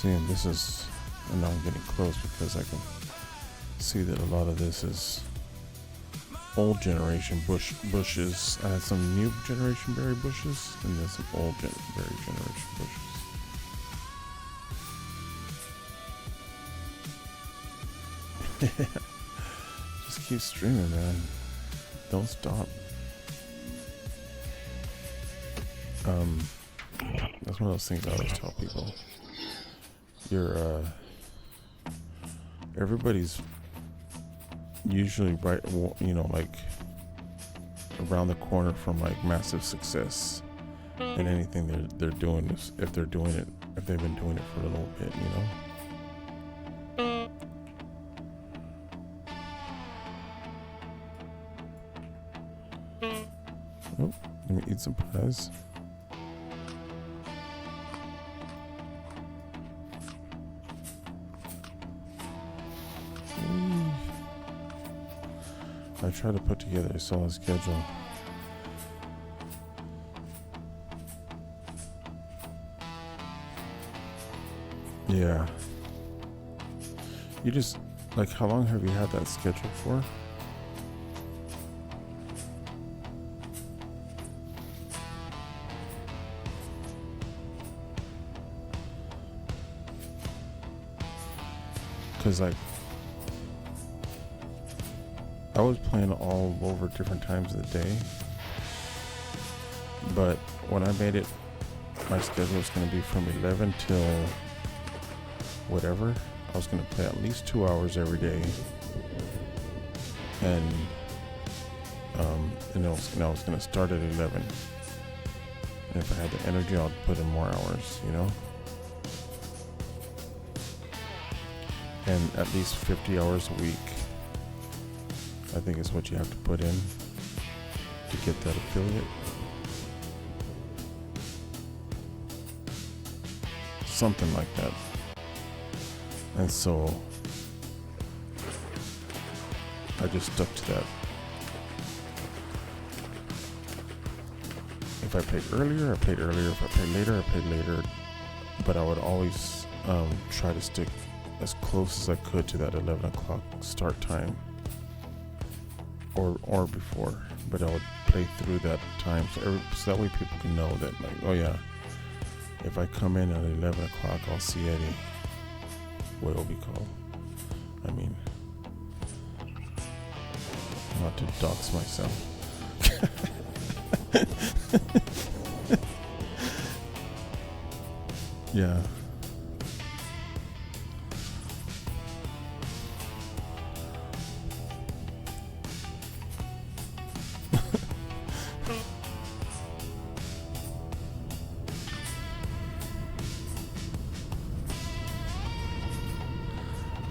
And this is, and now I'm getting close because I can see that a lot of this is old generation bushes. I had some new generation berry bushes and then some old berry generation bushes. Just keep streaming, man. Don't stop. That's one of those things I always tell people. Everybody's usually right, you know, like around the corner from like massive success in anything they're doing. This, if they're doing it, if they've been doing it for a little bit, you know. Oh, let me eat some pies. I try to put together a solid schedule. Yeah. You just, like, how long have you had that schedule for? Cause like I was playing all over different times of the day, but when I made it, my schedule was going to be from 11 till whatever. I was going to play at least 2 hours every day, and I was going to start at 11. And if I had the energy, I'd put in more hours, you know. And at least 50 hours a week, I think is what you have to put in to get that affiliate. Something like that. And so I just stuck to that. If I played earlier, I played earlier. If I played later, I played later. But I would always try to stick as close as I could to that 11 o'clock start time, or before. But I would play through that time so that way people can know that, like, oh yeah, if I come in at 11 o'clock, I'll see Eddie. WayobiKal. I mean, not to dox myself. Yeah.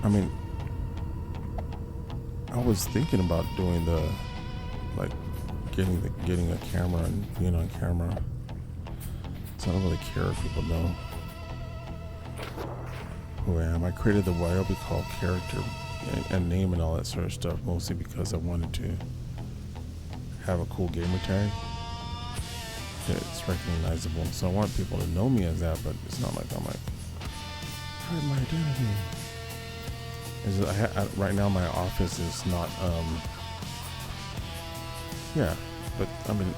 I mean, I was thinking about doing the, like, getting a camera and being on camera. So I don't really care if people know who I am. I created the WayobiKal character and name and all that sort of stuff mostly because I wanted to have a cool gamer tag that's recognizable. So I want people to know me as that, but it's not like I'm like, hide my identity. Right now my office is not, yeah, but I mean,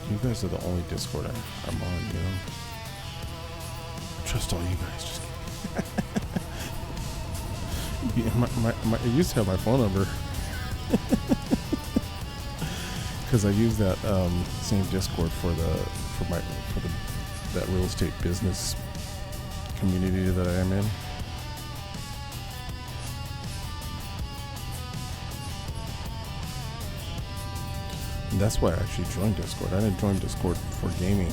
you guys are the only Discord I'm on, you know? I trust all you guys, just kidding. Yeah, I used to have my phone number. Because I use that same Discord for that real estate business community that I am in. And that's why I actually joined Discord. I didn't join Discord for gaming.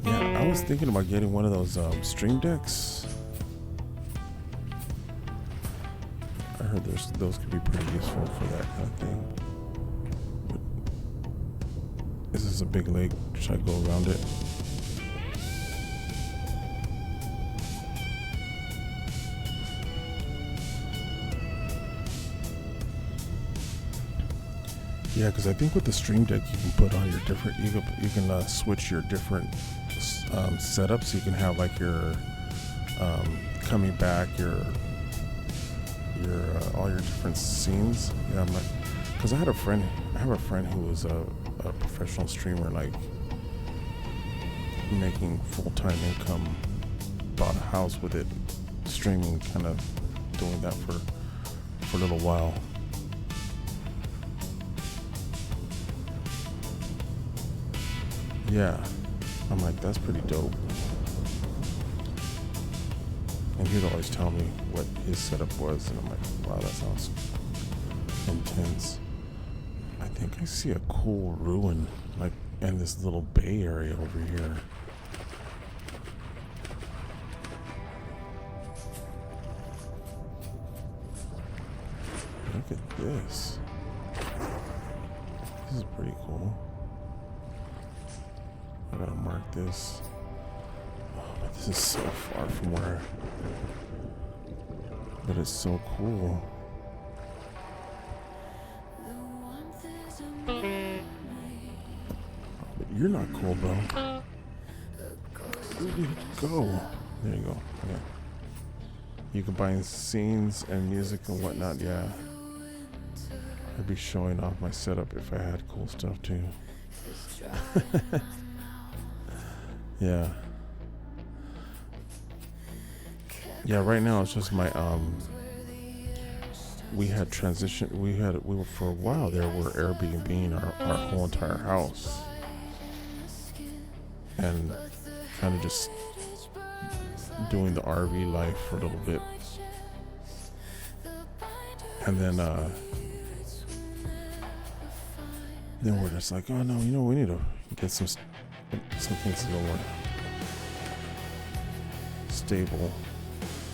Yeah, I was thinking about getting one of those stream decks. I heard those could be pretty useful for that kind of thing. But this is a big lake. Should I go around it? Yeah, because I think with the Stream Deck you can put on your different, you can switch your different setups. You can have like your coming back, your all your different scenes. Yeah, I'm like, because I have a friend who was a professional streamer, like making full-time income, bought a house with it, streaming, kind of doing that for a little while. Yeah, I'm like, that's pretty dope. And he'd always tell me what his setup was, and I'm like, wow, that sounds intense. I think I see a cool ruin, like, in this little bay area over here. Look at this. This is pretty cool. I gotta mark this. Oh, but this is so far from where. But it's so cool. But you're not cool, bro. Where did it go? There you go. Yeah. You combine scenes and music and whatnot. Yeah. I'd be showing off my setup if I had cool stuff too. Yeah. Yeah, right now it's just my we had transition we were for a while there we're Airbnb-ing our whole entire house. And kind of just doing the RV life for a little bit. And then we're just like, oh no, you know, we need to get some things a little more stable,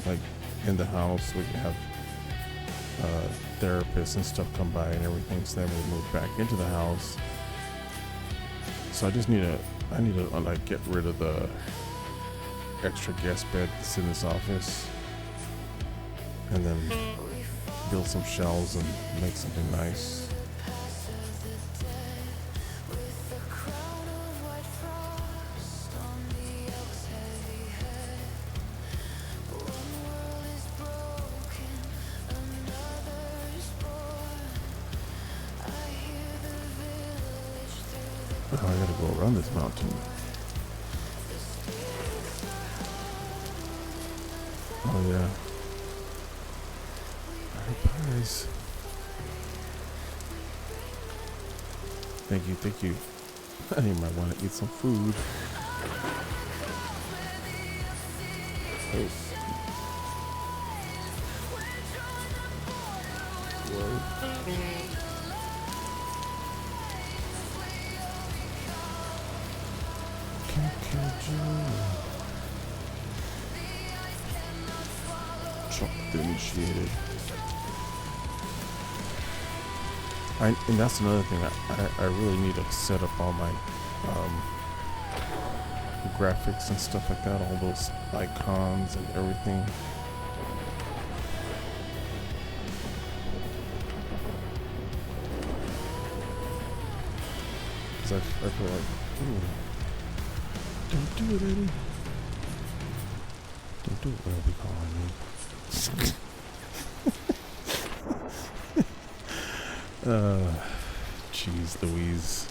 like in the house. We can have therapists and stuff come by and everything. So then we move back into the house. So I need to like get rid of the extra guest bed that's in this office, and then build some shelves and make something nice. Oh, I gotta go around this mountain. Oh yeah. Alright, guys. Thank you. I might want to eat some food. Oh. Whoa. Chocolate initiated. And that's another thing. I really need to set up all my graphics and stuff like that. All those icons and everything. Because I feel like, ooh. Don't do it, Eddie. Don't do it, WayobiKal, I mean. Jeez Louise.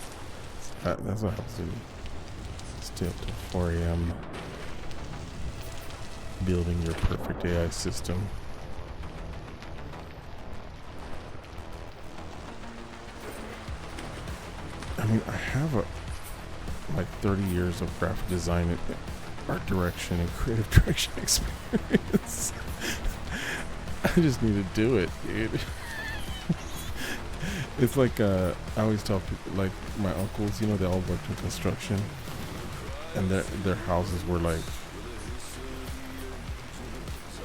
That's what happens to me. Stay up till 4 a.m. building your perfect AI system. I mean, I have like 30 years of graphic design and art direction and creative direction experience. I just need to do it, dude. It's like I always tell people, like my uncles, you know, they all worked in construction, and their houses were like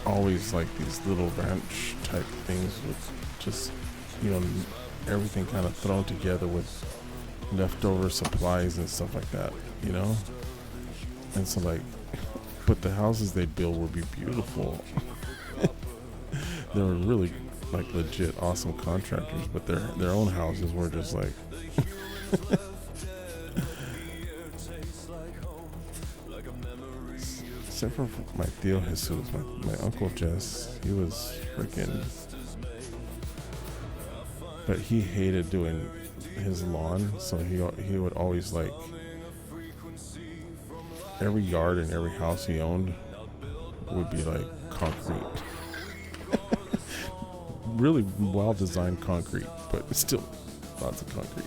always like these little ranch type things with just, you know, everything kind of thrown together with leftover supplies and stuff like that, you know. And so like, but the houses they build would be beautiful. They were really like legit awesome contractors, but their own houses were just like except for my Theo Jesus, my Uncle Jess, he was freaking, but he hated doing his lawn, so he would always like every yard and every house he owned would be like concrete. Really well designed concrete, but still lots of concrete.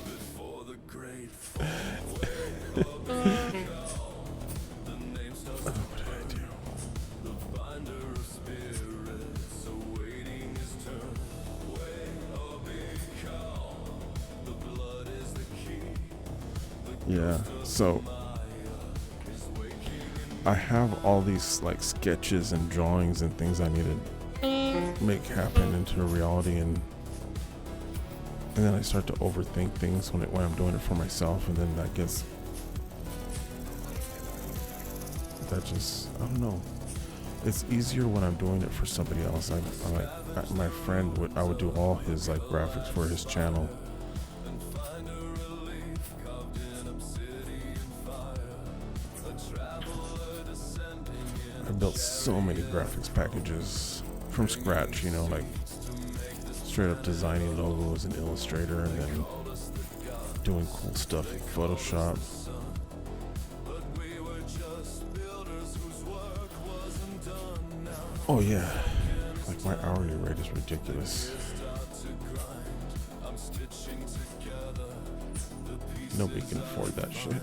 What did I do? Yeah, so I have all these like sketches and drawings and things I need to make happen into a reality, and then I start to overthink things when I'm doing it for myself, and then that just, I don't know. It's easier when I'm doing it for somebody else. I like my friend I would do all his like graphics for his channel. I built so many graphics packages from scratch, you know, like straight up designing logos in Illustrator and then doing cool stuff in Photoshop. Oh yeah, like my hourly rate is ridiculous. Nobody can afford that shit.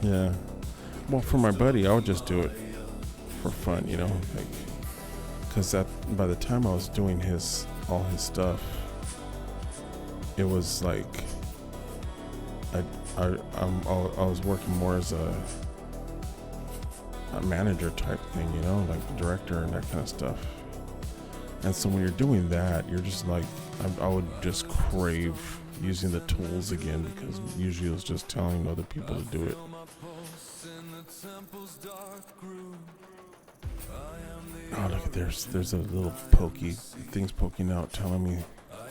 Yeah. Well, for my buddy, I would just do it for fun, you know, like, because by the time I was doing all his stuff, it was like I was working more as a manager type thing, you know, like director and that kind of stuff. And so when you're doing that, you're just like, I would just crave using the tools again, because usually it was just telling other people to do it. Oh, look, there's a little pokey things poking out telling me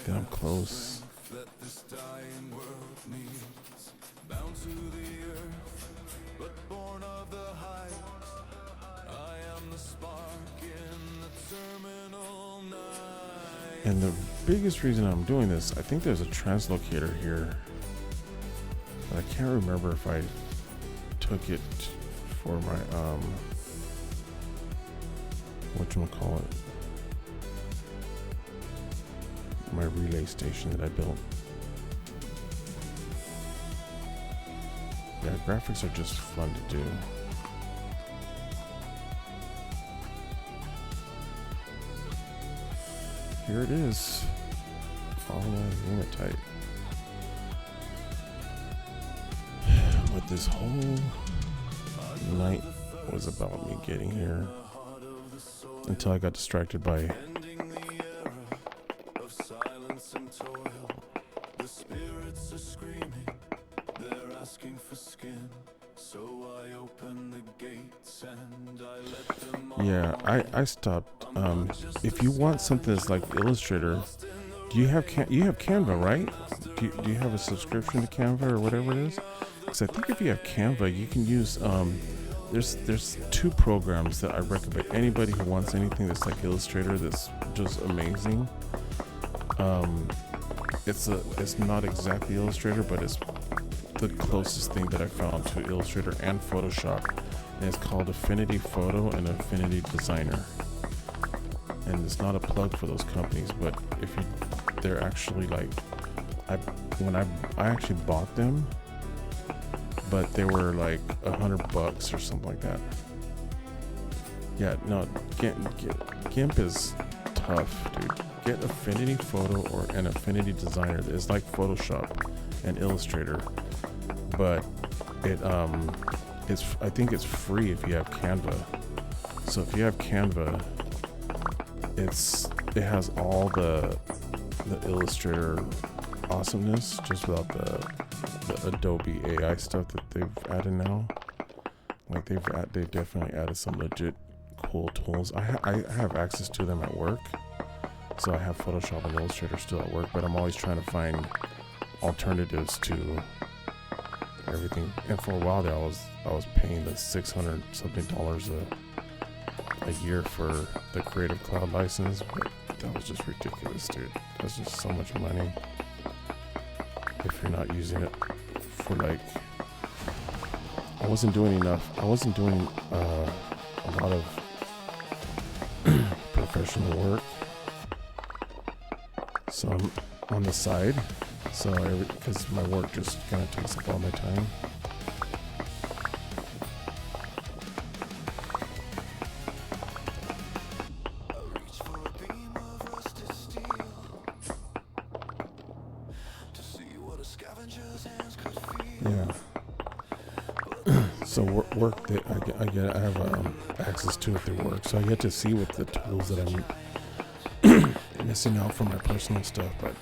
that I'm close. And the biggest reason I'm doing this, I think there's a translocator here, but I can't remember if I took it for my whatchamacallit, my relay station that I built. Yeah, graphics are just fun to do. Here it is, all my unitite. What this whole night was about me getting here, until I got distracted by I stopped. If you want something that's like Illustrator, do you have Canva, right? Do you have a subscription to Canva or whatever it is? Because I think if you have Canva, you can use there's two programs that I recommend anybody who wants anything that's like Illustrator that's just amazing. It's not exactly Illustrator, but it's the closest thing that I found to Illustrator and Photoshop. And it's called Affinity Photo and Affinity Designer. And it's not a plug for those companies, but they're actually like, I actually bought them, but they were like $100 or something like that. Yeah, no, GIMP is tough, dude. Get Affinity Photo or an Affinity Designer. It's like Photoshop and Illustrator, but I think it's free if you have Canva. So if you have Canva, it has all the Illustrator awesomeness, just without the Adobe AI stuff that they've added now. Like they've definitely added some legit cool tools. I have access to them at work, so I have Photoshop and Illustrator still at work, but I'm always trying to find alternatives to everything. And for a while there, I was paying the $600 something a year for the Creative Cloud license, but that was just ridiculous, dude. That's just so much money if you're not using it for like. I wasn't doing enough. I wasn't doing a lot of professional work, so I'm on the side. So because my work just kind of takes up all my time. Yeah. So work that I have access to it through work, so I get to see what the tools that I'm missing out from my personal stuff. But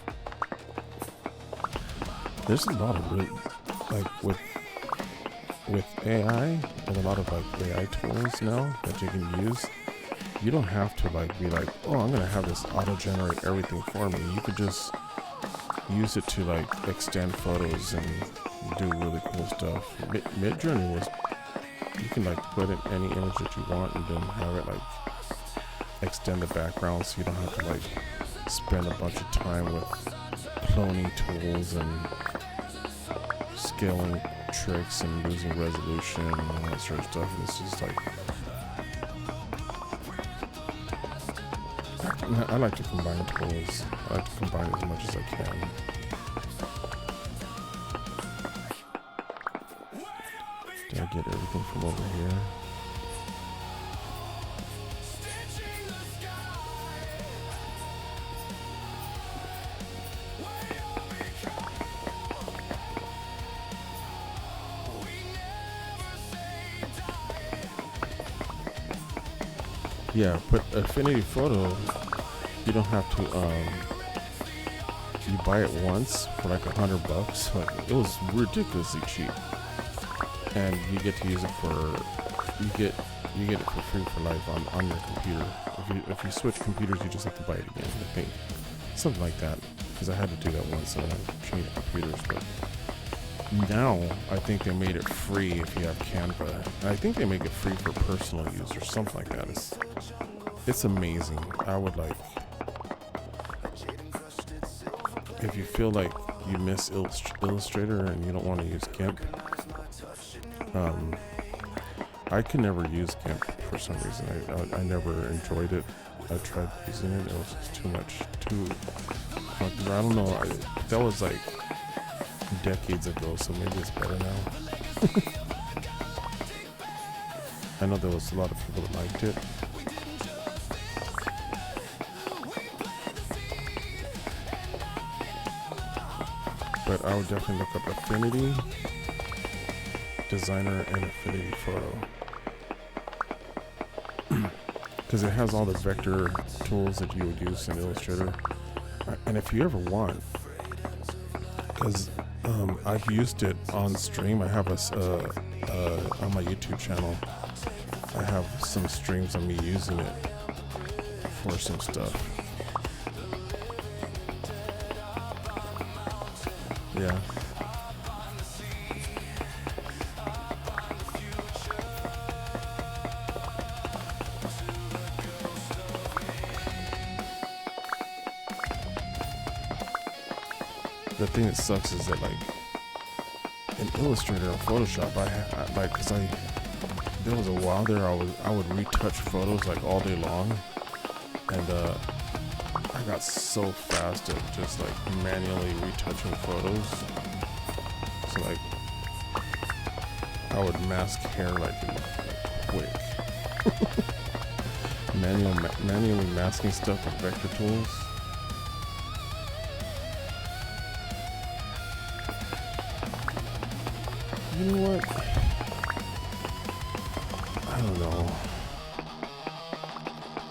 there's a lot of really, like with AI, and a lot of like AI tools now that you can use. you don't have to like be like, oh, I'm gonna have this auto-generate everything for me. You could just use it to like extend photos and do really cool stuff. Midjourney was, you can like put in any image that you want and then have it like extend the background, so you don't have to like spend a bunch of time with cloning tools and scaling tricks and losing resolution and all that sort of stuff. And it's just like, I like to combine tools. I like to combine as much as I can. Did I get everything from over here? Yeah, but Affinity Photo, you don't have to, you buy it once for like $100. Like, it was ridiculously cheap. And you get to use it for, you get it for free for life on your computer. If you switch computers, you just have to buy it again, I think. Something like that. Because I had to do that once and I changed computers, but now I think they made it free if you have Canva. And I think they make it free for personal use or something like that. It's amazing. I would like, if you feel like you miss Illustrator and you don't want to use GIMP, I could never use GIMP for some reason. I never enjoyed it. I tried using it. It was just too much. I don't know. That was like decades ago, so maybe it's better now. I know there was a lot of people that liked it. But I would definitely look up Affinity Designer and Affinity Photo. Because it has all the vector tools that you would use in Illustrator. And if you ever want, because I've used it on stream. I have on my YouTube channel, I have some streams of me using it for some stuff. Yeah. The thing that sucks is that like in Illustrator or Photoshop, I like, cause there was a while there I would retouch photos like all day long, and I got so fast at just like manually retouching photos. So like I would mask hair like quick. Manually masking stuff with vector tools. You know what? I don't know.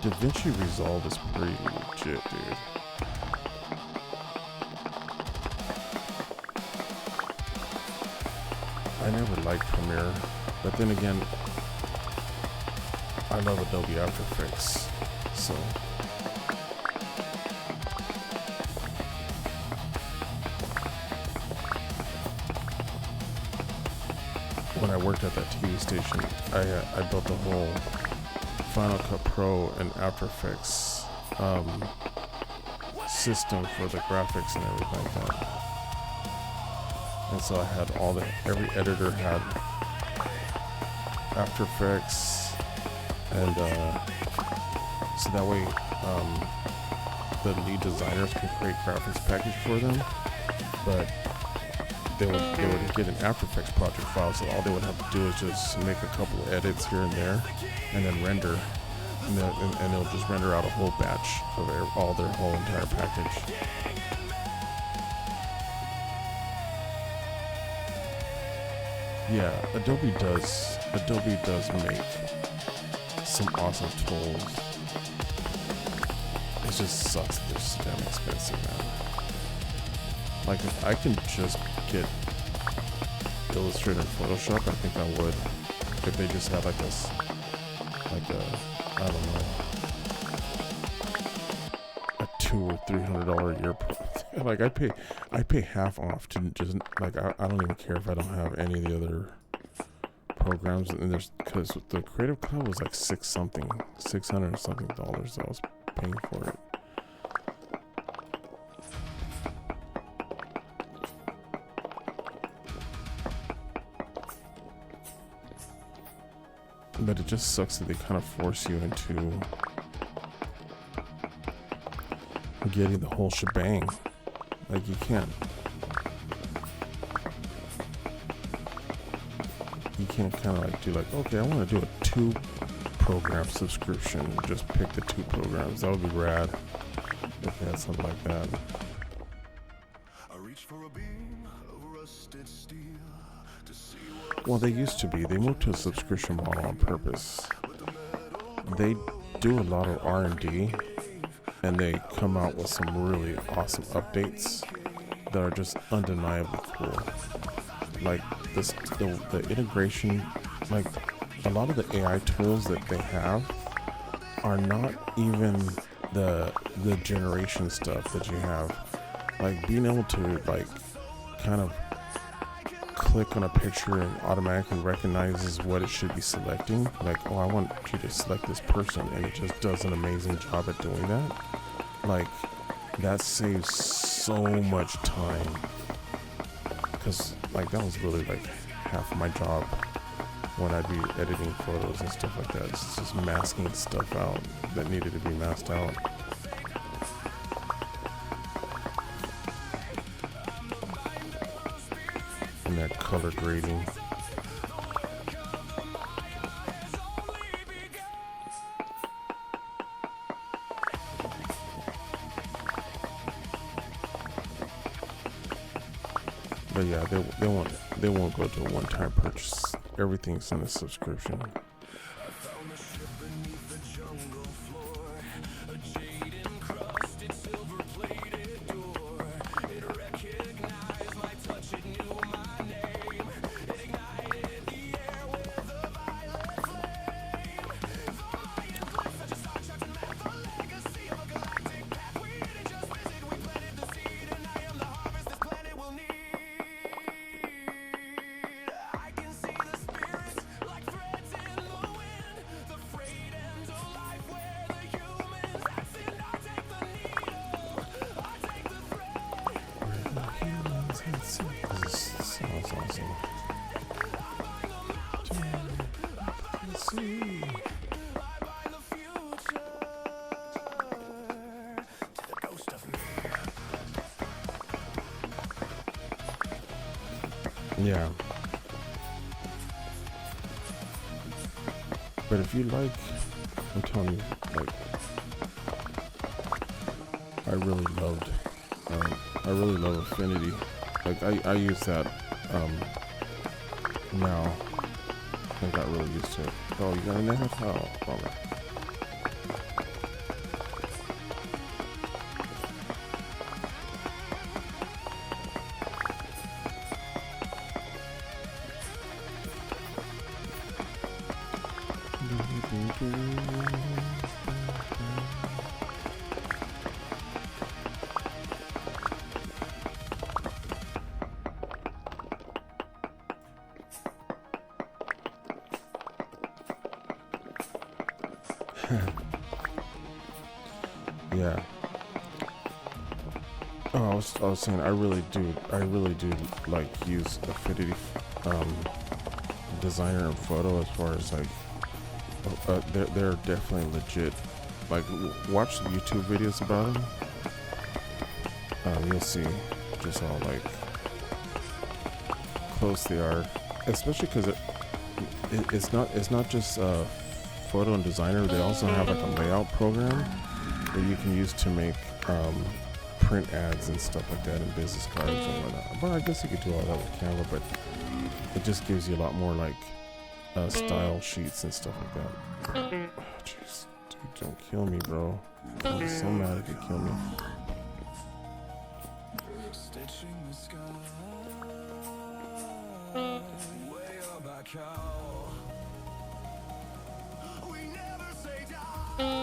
DaVinci Resolve is pretty legit, dude. I never liked Premiere, but then again, I love Adobe After Effects, so. When I worked at that TV station, I built the whole Final Cut Pro and After Effects system for the graphics and everything like that. And so I had every editor had After Effects, and so that way the lead designers can create graphics package for them, but they would get an After Effects project file, so all they would have to do is just make a couple of edits here and there, and then render, and it'll just render out a whole batch of all their whole entire package. Yeah, Adobe does make some awesome tools. It just sucks that they're so damn expensive, man. Like, if I can just get Illustrator and Photoshop, I think I would. If they just had like a, I don't know, $200 or $300 a year. Like I pay half off to just like I don't even care if I don't have any of the other programs. And there's because the Creative Cloud was like $600 and something dollars that I was paying for it. But it just sucks that they kind of force you into getting the whole shebang. Like you can't kind of like do like, okay, I want to do a 2 program subscription. Just pick the 2 programs. That would be rad if they had something like that. Well, they used to be. They moved to a subscription model on purpose. They do a lot of R&D, and they come out with some really awesome updates that are just undeniably cool. Like the integration, like a lot of the AI tools that they have are not even the generation stuff that you have. Like being able to like kind of click on a picture and automatically recognizes what it should be selecting. Like, oh, I want you to select this person, and it just does an amazing job at doing that. Like, that saves so much time. Because, like, that was really like half of my job when I'd be editing photos and stuff like that. It's just masking stuff out that needed to be masked out. And that color grading. But yeah, they won't go to a one-time purchase. Everything's in a subscription. This sounds awesome. Let's see. Yeah. But if you like, I'm telling you, like, I really love Affinity. Like I use that now. I got really used to it. Oh, you got a negative? Oh, bummer. Yeah. Oh, I was saying I really do like use Affinity Designer and Photo as far as like they're definitely legit. Like watch the YouTube videos about them. You'll see just how like close they are, especially because it's not just Photo and Designer. They also have like a layout program that you can use to make print ads and stuff like that, and business cards and whatnot. Well, I guess you could do all that with Canva, but it just gives you a lot more like style sheets and stuff like that. Oh, jeez, dude, don't kill me, bro. I'm so mad if you kill me. Stitching the sky, WayobiKal. We never say die.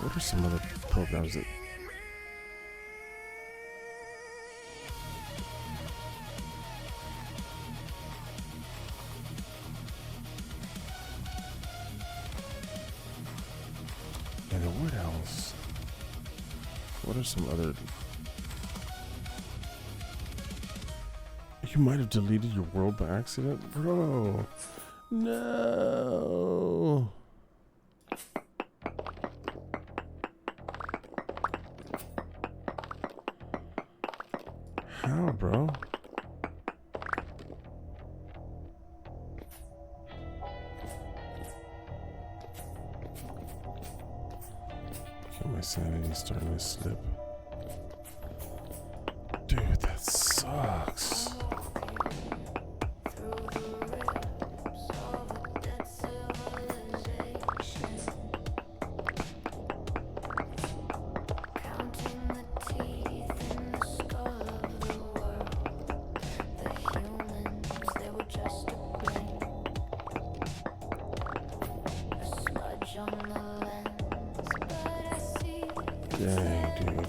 What are some other programs that... And then what else? What are some other... You might have deleted your world by accident? Bro! No! How, bro? Okay, my sanity's starting to slip. Dude, that sucks. Dang, dude.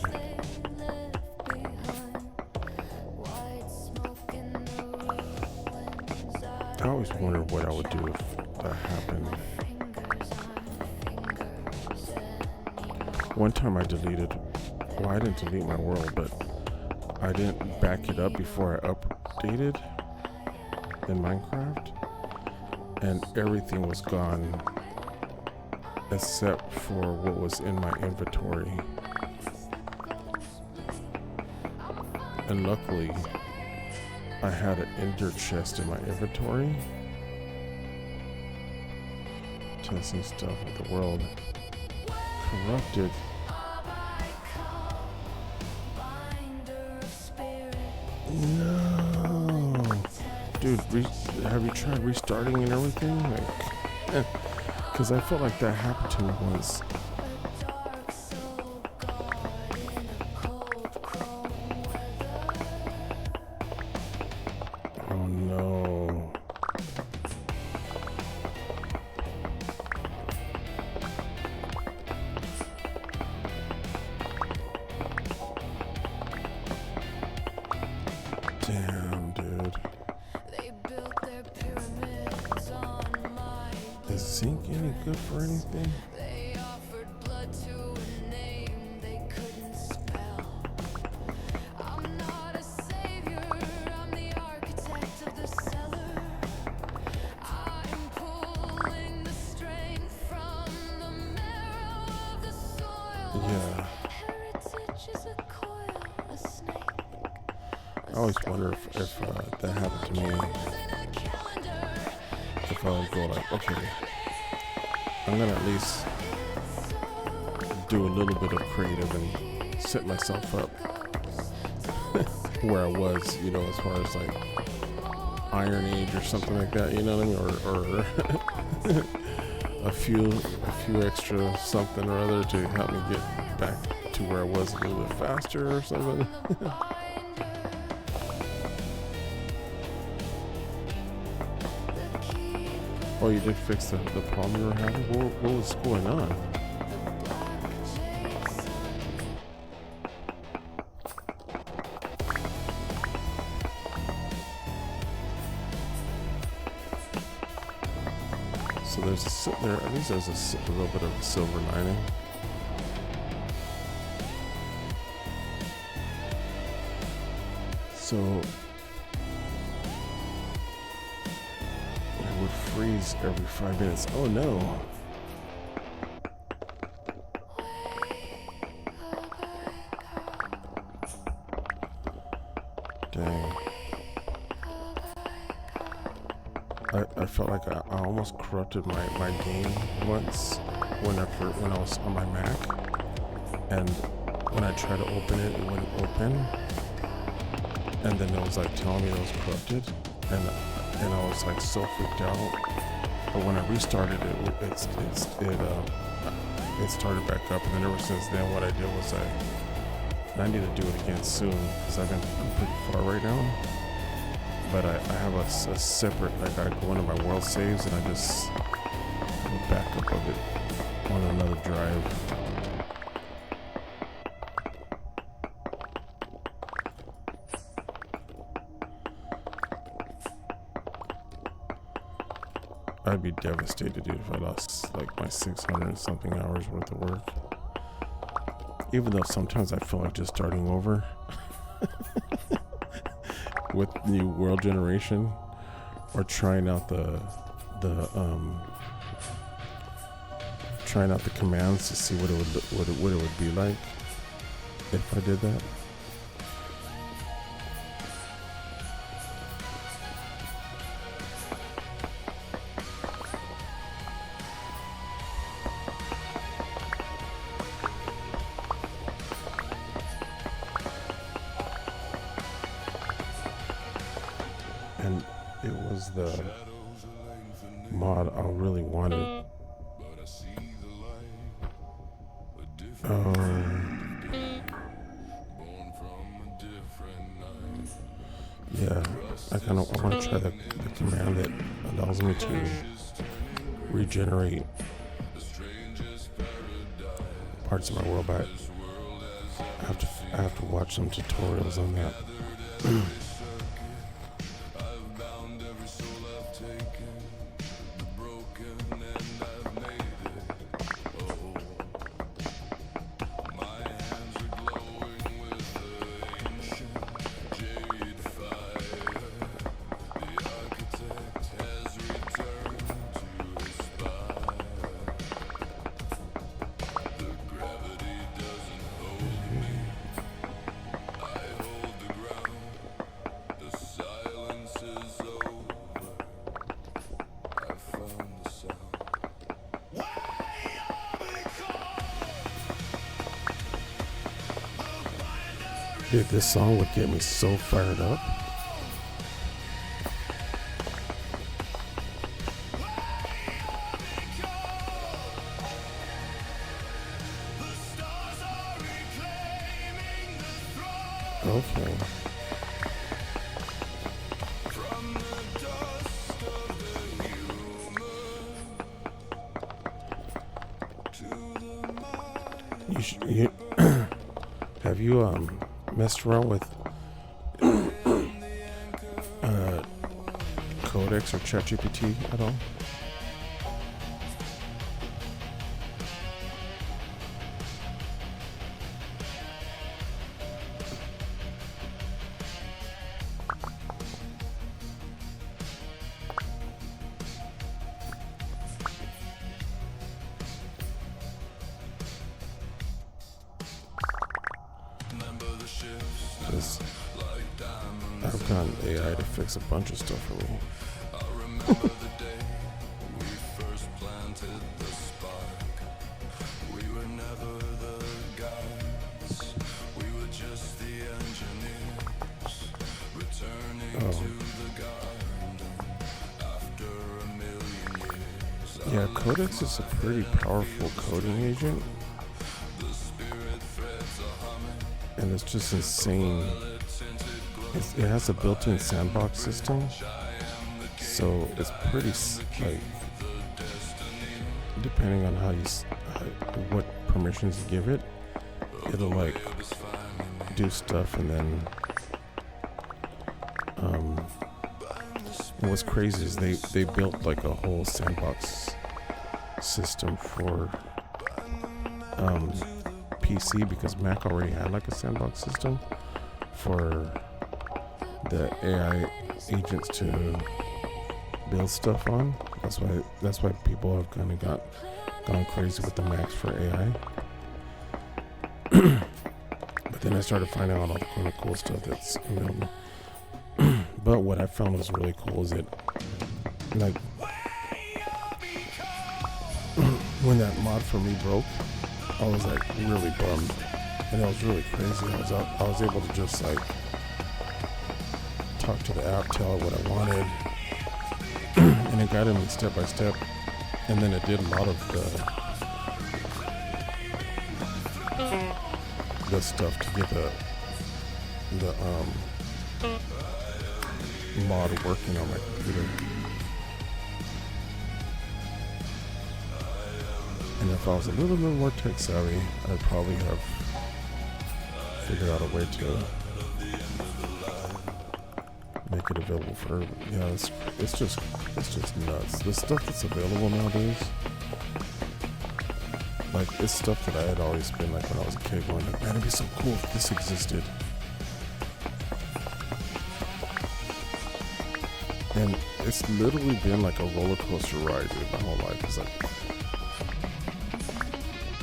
I always wondered what I would do if that happened. One time I deleted, well, I didn't delete my world, but I didn't back it up before I updated in Minecraft, and everything was gone except for what was in my inventory. And luckily, I had an ender chest in my inventory. Testing stuff with the world. Corrupted. No. Dude, have you tried restarting and everything? Like, because I felt like that happened to me once. Oh no. Damn, dude. Is zinc any good for anything? Yeah. I always wonder if that happened to me. If I would go like, okay, I'm gonna at least do a little bit of creative and set myself up where I was, you know, as far as like Iron Age or something like that, you know what I mean, or a few extra something or other to help me get back to where I was a little bit faster or something. Oh, you did fix the problem you were having? What was going on? So there's at least there's a little bit of a silver lining. So it would freeze every 5 minutes. Oh no. Dang. I felt like I almost corrupted my game once when I was on my Mac, and when I tried to open it, it wouldn't open, and then it was like telling me it was corrupted, and I was like so freaked out. But when I restarted it started back up, and then ever since then, what I did was I need to do it again soon because I'm pretty far right now. But I have a separate, like I go into my world saves and I just have a backup of it on another drive. I'd be devastated, dude, if I lost like my 600 something hours worth of work. Even though sometimes I feel like just starting over with new world generation, or trying out the commands to see what it would be like if I did that. And it was the mod I really wanted. Yeah, I want to try the command that allows me to regenerate parts of my world back. I have to watch some tutorials on that. Dude, this song would get me so fired up. Okay. Have you messed around with Codex or ChatGPT at all? I've gotten AI to fix a bunch of stuff for me. Yeah, Codex is a pretty powerful coding agent. And it's just insane. It has a built-in sandbox system, so it's pretty, like, depending on what permissions you give it, it'll like do stuff. And then what's crazy is they built like a whole sandbox system for PC, because Mac already had like a sandbox system for the AI agents to build stuff on. That's why people have kind of gone crazy with the Macs for AI. But then I started finding out all the kind of cool stuff that's available. But what I found was really cool is that, like, when that mod for me broke, I was like really bummed, and it was really crazy. I was able to just like talk to the app, tell it what I wanted, and it guided me step by step. And then it did a lot of the stuff to get the mod working on my computer. And if I was a little bit more tech savvy, I'd probably have figured out a way make it available for everybody. Yeah, it's just nuts. The stuff that's available nowadays, like it's stuff that I had always been like when I was a kid going like, man, it'd be so cool if this existed. And it's literally been like a roller coaster ride dude, my whole life. It's like,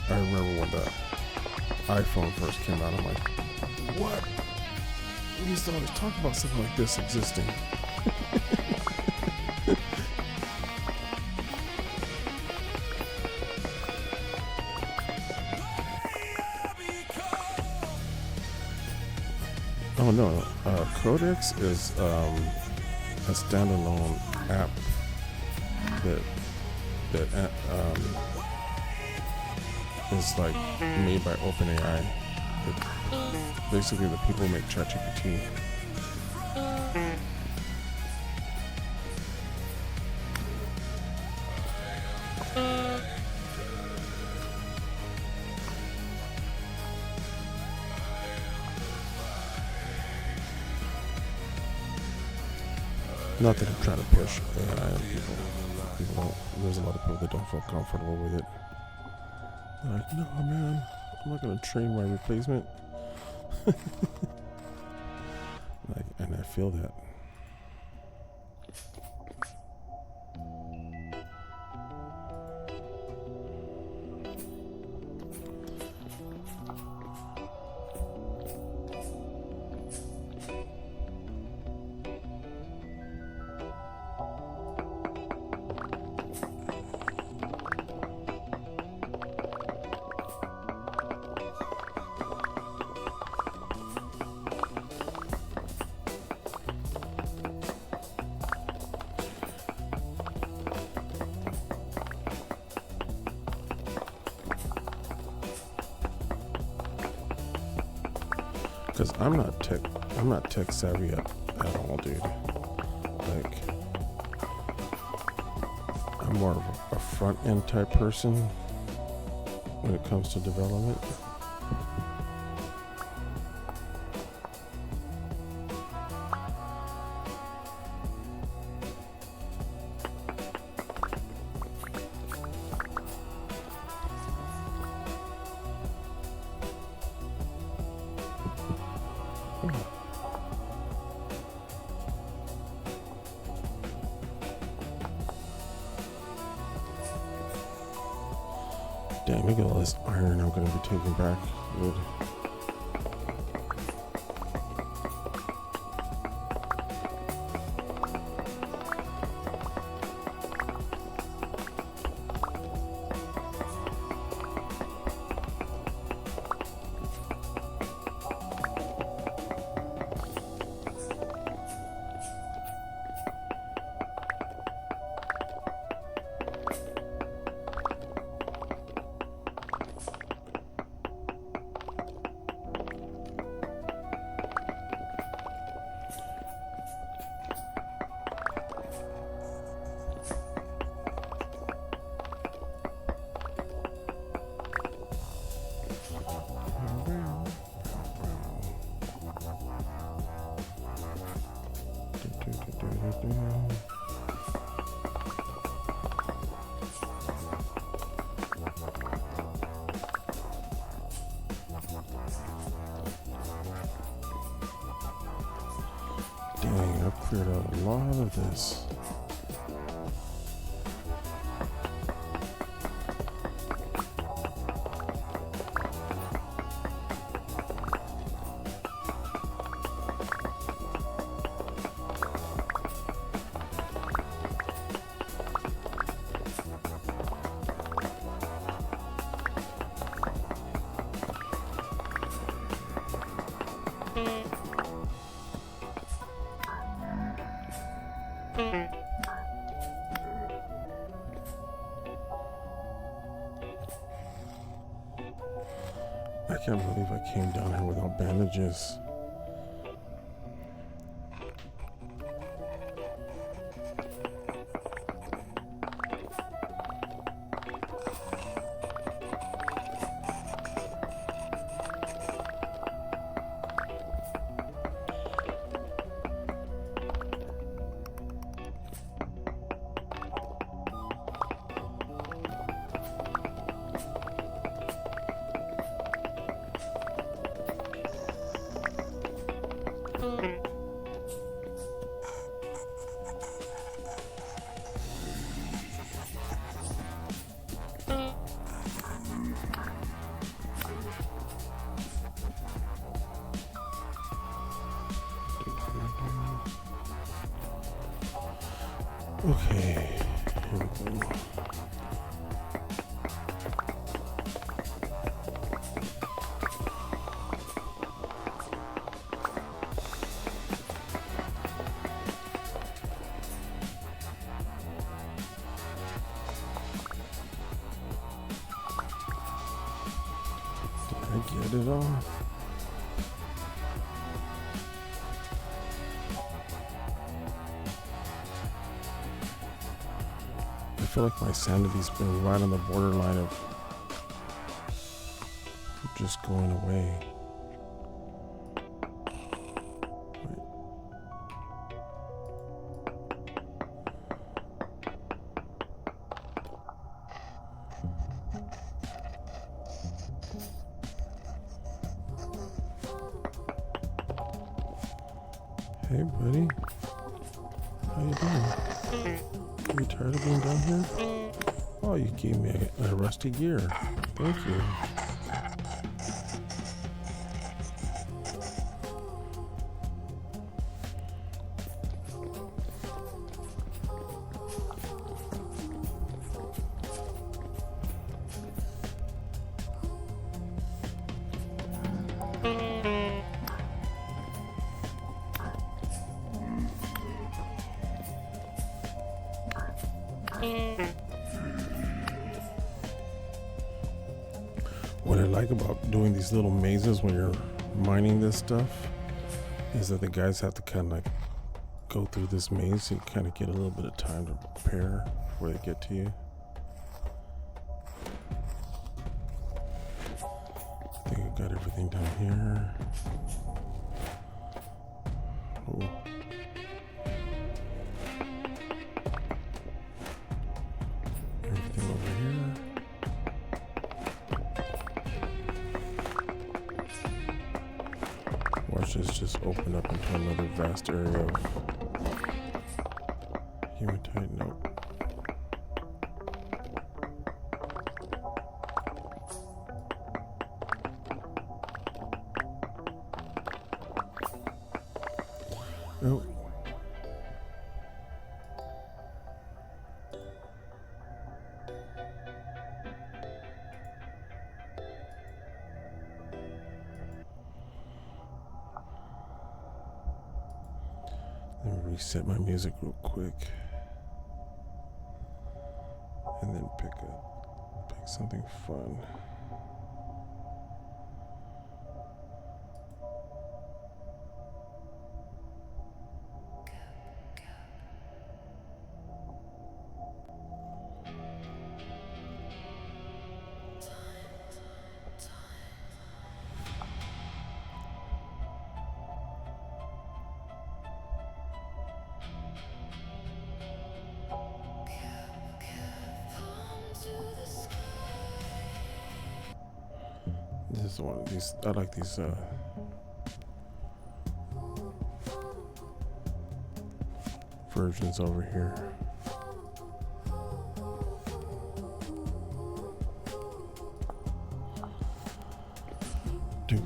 I remember when the iPhone first came out, I'm like, what? We used to always talk about something like this existing. Oh no, Codex is a standalone app that is like made by OpenAI. Basically, the people make ChatGPT. Not that I'm trying to push AI on people. There's a lot of people that don't feel comfortable with it. They're like, no, man, I'm not going to train my replacement. And I feel that. Because I'm not tech savvy at all, dude. Like, I'm more of a front end type person when it comes to development. Damn, look at all this iron I'm going to be taking back. Good. Dang, I've cleared out a lot of this. I can't believe I came down here without bandages. Okay. Here we go. Did I get it all? I feel like my sanity's been right on the borderline of just going away. Hey, buddy. How you doing? Are you tired of being down here? Oh, you gave me a rusty gear. Thank you. What I like about doing these little mazes when you're mining this stuff is that the guys have to kind of like go through this maze and kind of get a little bit of time to prepare before they get to you. I think I got everything down here. Ooh. Everything over here. Watch this just open up into another vast area of hematite. Nope. Nope. Let me reset my music real quick. And then pick something fun. This is one of these. I like these versions over here. Dude.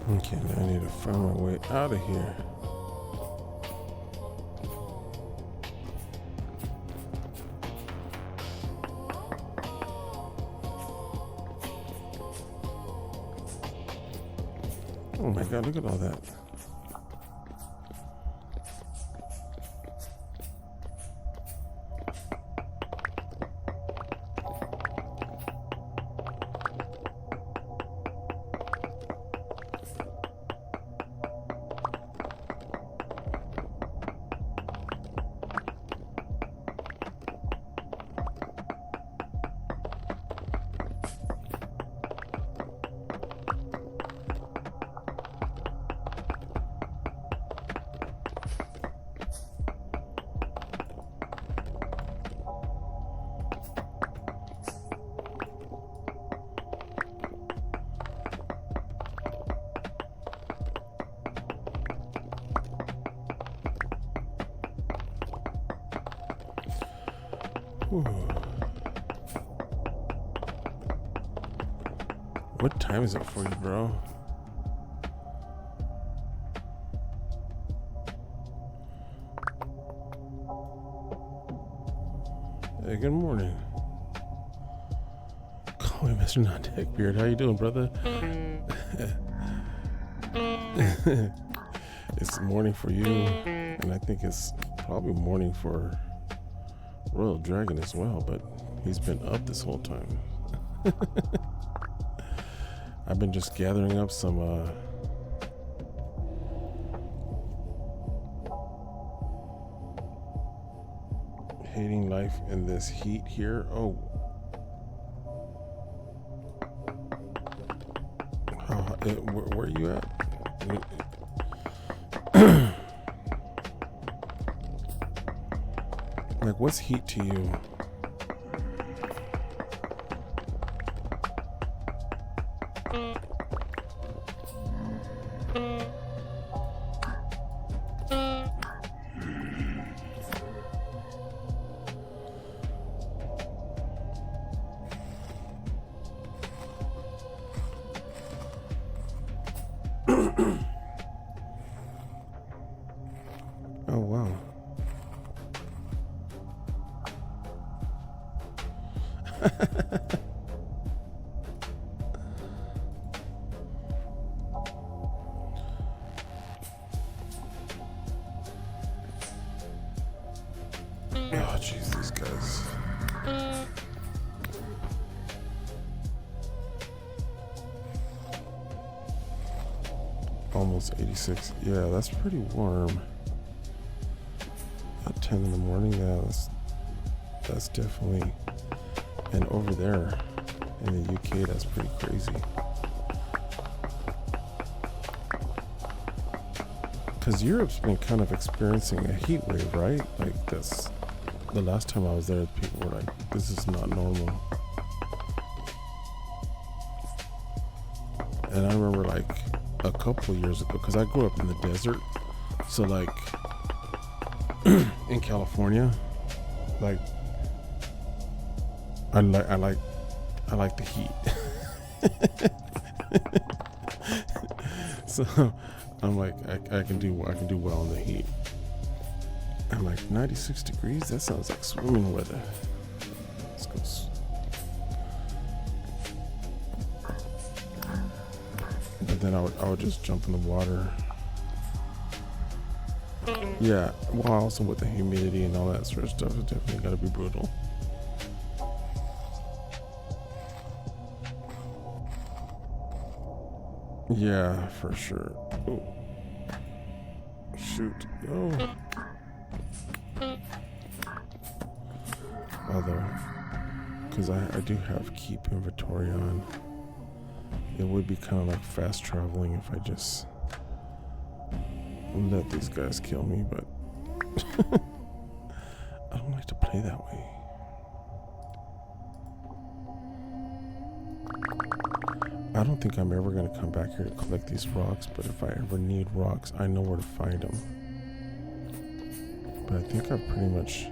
Okay, now I need to find my way out of here. Oh my god, look at all that. Ooh. What time is it for you, bro? Hey, good morning. Call me Mr. Non-Tech Beard. How you doing, brother? It's morning for you, and I think it's probably morning for Royal Dragon as well, but he's been up this whole time. I've been just gathering up some hating life in this heat here. Oh, where are you at? Like, what's heat to you? Oh, wow. Oh, jeez, these guys. Almost 86. Yeah, that's pretty warm. At 10 in the morning, yeah, that's definitely. And over there in the UK, that's pretty crazy. Because Europe's been kind of experiencing a heat wave, right? Like, that's the last time I was there, people were like, this is not normal. And I remember like a couple of years ago, because I grew up in the desert, so like in California, like I like the heat. So I'm like, I can do well in the heat. I'm like, 96 degrees? That sounds like swimming weather. Let's go. But then I would just jump in the water. Yeah, well, also with the humidity and all that sort of stuff, it's definitely gotta be brutal. Yeah, for sure. Oh. Shoot. Oh. Although, because I do have keep inventory on, it would be kind of like fast traveling if I just let these guys kill me, but I don't like to play that way. I don't think I'm ever going to come back here to collect these rocks, but if I ever need rocks, I know where to find them. But I think I've pretty much...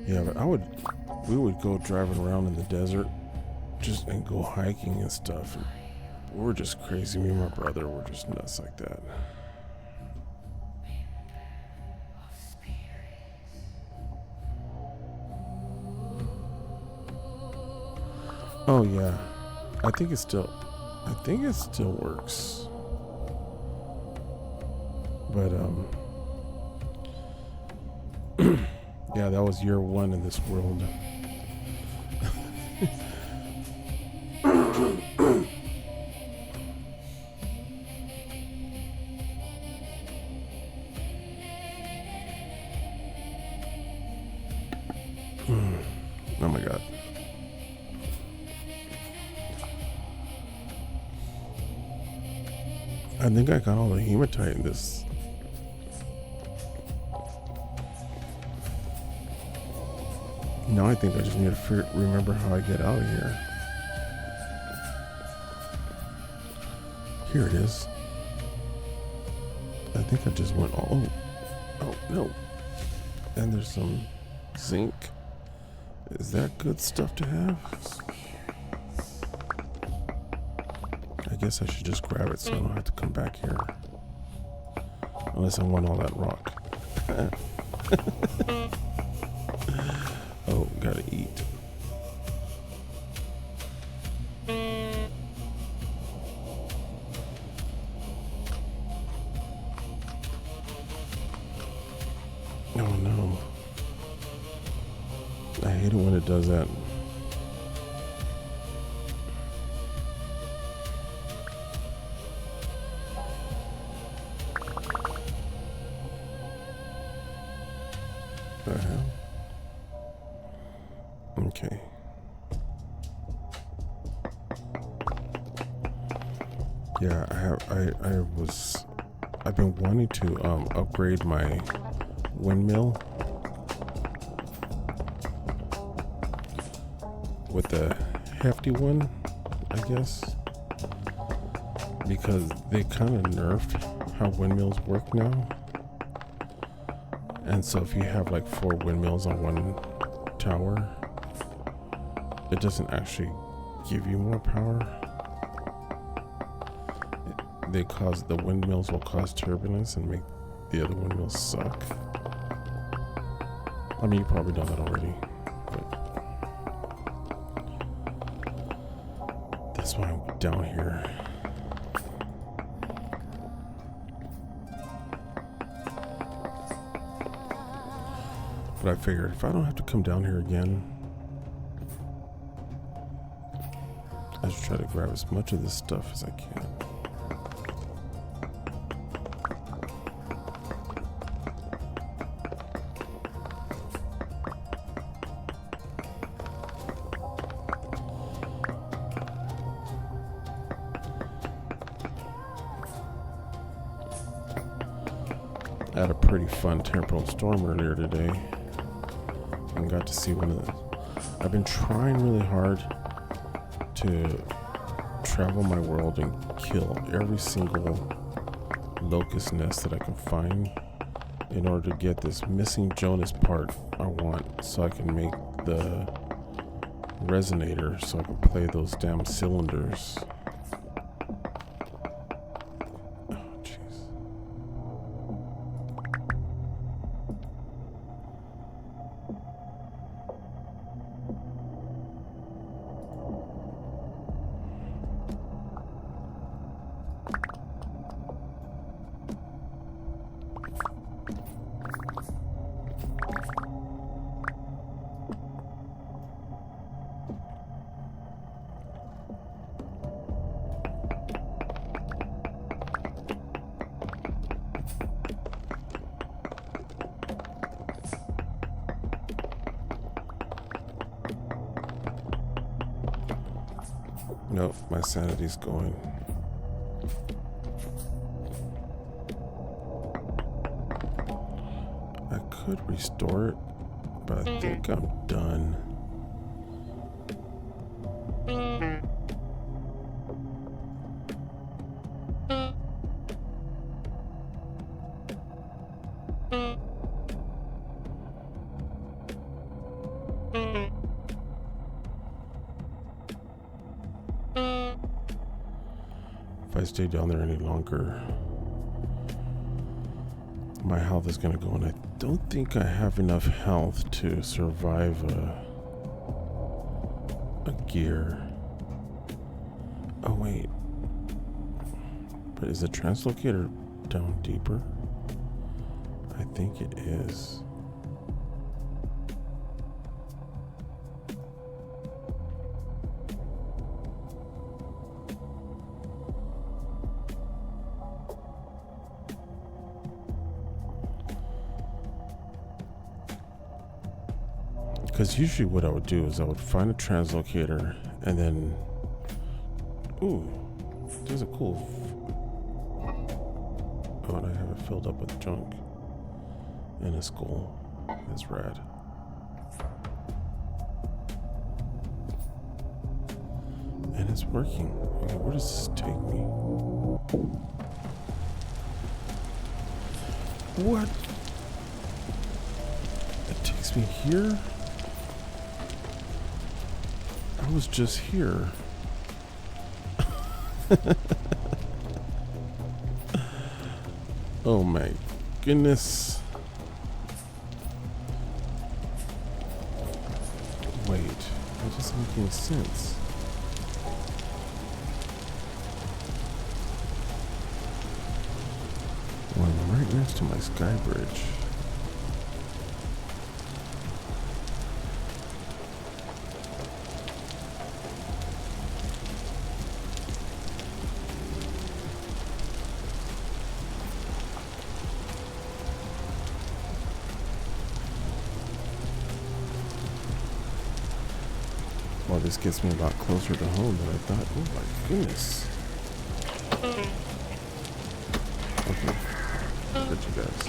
Yeah, but we would go driving around in the desert just and go hiking and stuff. And we're just crazy. Me and my brother were just nuts like that. Oh yeah, I think it still works. But yeah, that was year one in this world. Oh my god. I think I got all the hematite in this. Now I think I just need to remember how I get out of here. Here it is. I think I just went all... Oh, no. And there's some zinc. Is that good stuff to have? I guess I should just grab it so I don't have to come back here. Unless I want all that rock. Oh, gotta eat. Oh no. I hate it when it does that. The hell? Okay. Yeah, I've been wanting to upgrade my windmill with the hefty one, I guess, because they kind of nerfed how windmills work now. And so if you have like 4 windmills on one tower, it doesn't actually give you more power. The windmills will cause turbulence and make the other windmills suck. I mean, you probably know that already, but that's why I'm down here. But I figured if I don't have to come down here again, I should try to grab as much of this stuff as I can. I had a pretty fun temporal storm earlier today and got to see one of the... I've been trying really hard to travel my world and kill every single locust nest that I can find in order to get this missing Jonas part I want, so I can make the resonator so I can play those damn cylinders. Nope, my sanity's going. I could restore it, but I think I'm done. If I stay down there any longer, my health is gonna go, and I don't think I have enough health to survive a gear. Oh wait, but is the translocator down deeper? I think it is. Because usually what I would do is I would find a translocator and then, ooh, there's a cool, oh, and I have it filled up with junk and a skull. That's rad. And it's working. Okay, where does this take me? What? It takes me here? I was just here. Oh my goodness. Wait, that doesn't make any sense. Well, I'm right next to my sky bridge. Well, this gets me a lot closer to home than I thought. Oh my goodness. Okay. But you guys.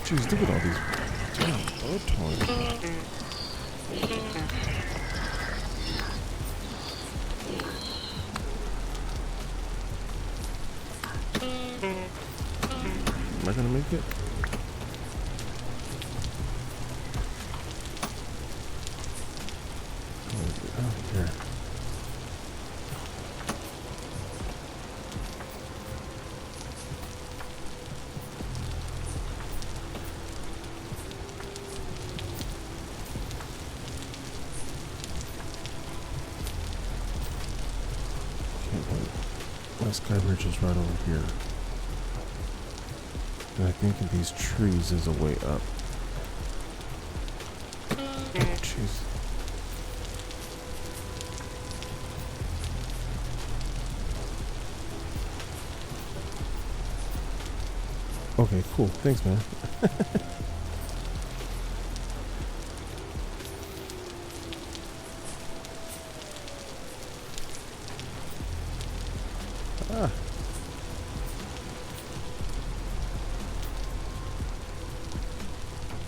Jeez, look at all these damn bow toys. Am I gonna make it? Oh, here. Can't wait. My sky bridge is right over here. And I think of these trees as a way up. Oh, jeez. Okay, cool. Thanks, man. Ah.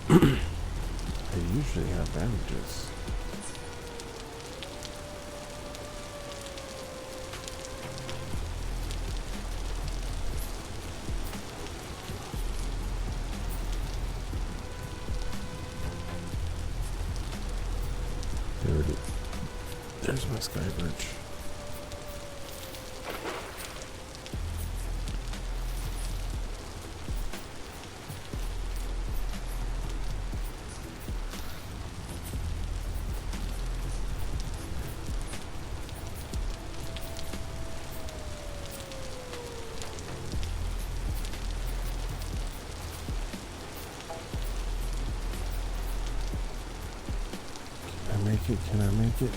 I usually have bandages. There it is. There's my sky bridge. Can I make it?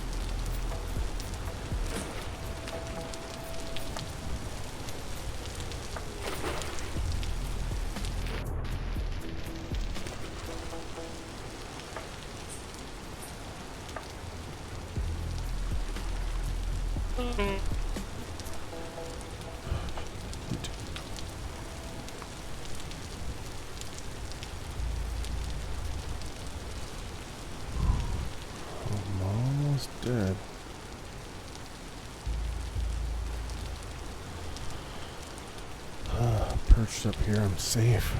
Dead. Perched up here, I'm safe.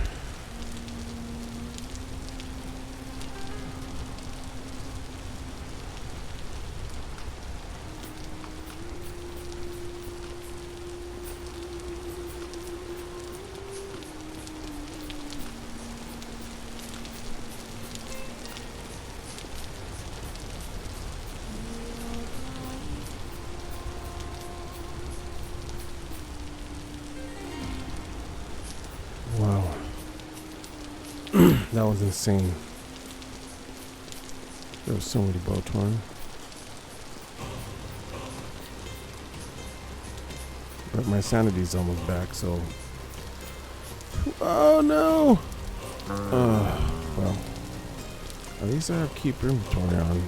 That was insane. There was so many bow twine. But my sanity's almost back, so. Oh no! Well, at least I have keep inventory on.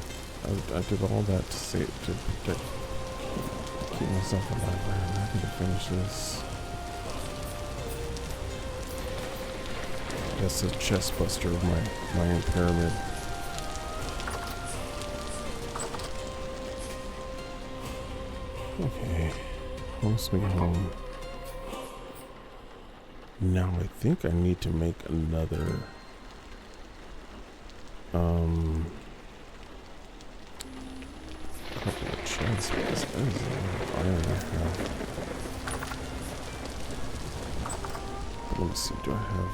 I did all that to save, to protect, keep myself alive. I'm happy to finish this. That's the chest buster of my pyramid. Okay, home sweet home. Now I think I need to make another couple of chests because that is a lot of iron I have. But let me see, do I have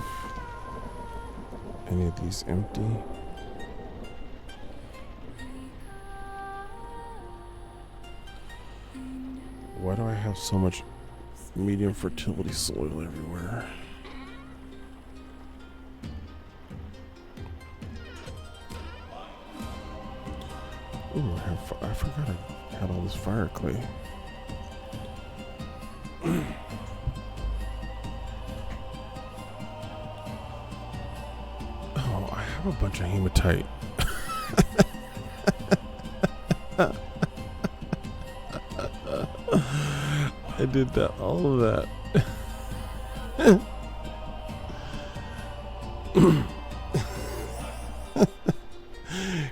any of these empty? Why do I have so much medium fertility soil everywhere? Ooh, I forgot I had all this fire clay. Oh, I have a bunch of hematite. I did that, all of that.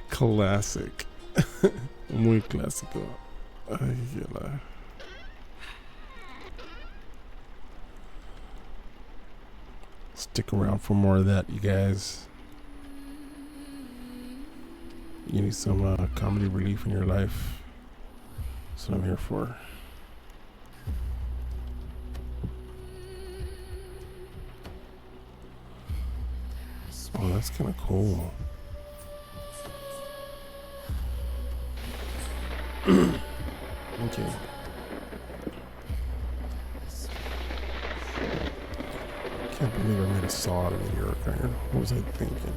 Classic. Muy clásico. Ay, yala. Stick around for more of that, you guys. You need some comedy relief in your life. That's what I'm here for. Oh, that's kind of cool. Okay. Can't believe I made a saw out of meteoric iron. What was I thinking?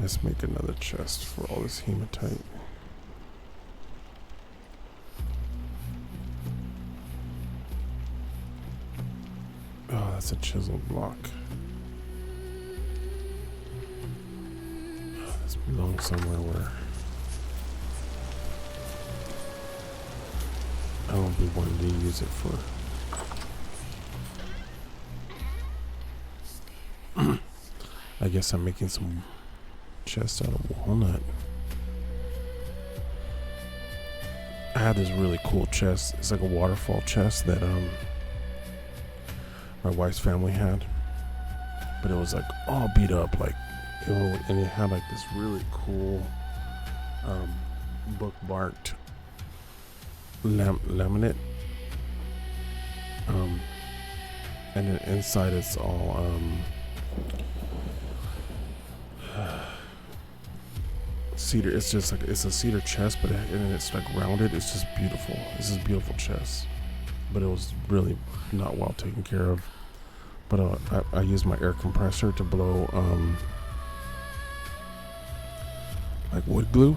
Let's make another chest for all this hematite. Oh, that's a chisel block. Oh, this belongs somewhere where I won't be wanting to use it for. I guess I'm making some chest out of walnut. I had this really cool chest. It's like a waterfall chest that my wife's family had, but it was like all beat up, like and it had like this really cool book-marked laminate, and then inside it's all cedar. It's just like, it's a cedar chest, but and it's like rounded. It's just beautiful. This is a beautiful chest, but it was really not well taken care of. But I used my air compressor to blow like wood glue,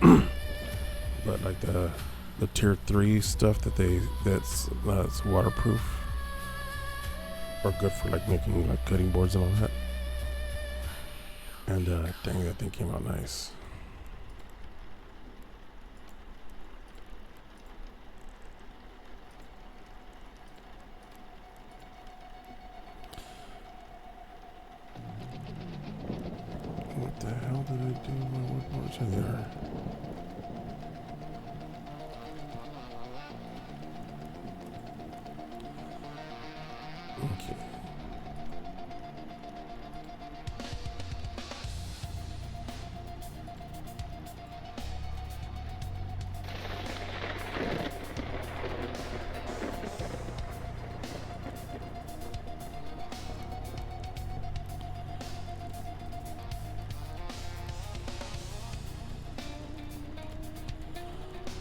but like the tier 3 stuff that's waterproof or good for like making like cutting boards and all that. And dang, that thing came out nice. What the hell did I do with my wood boards in there? Okay.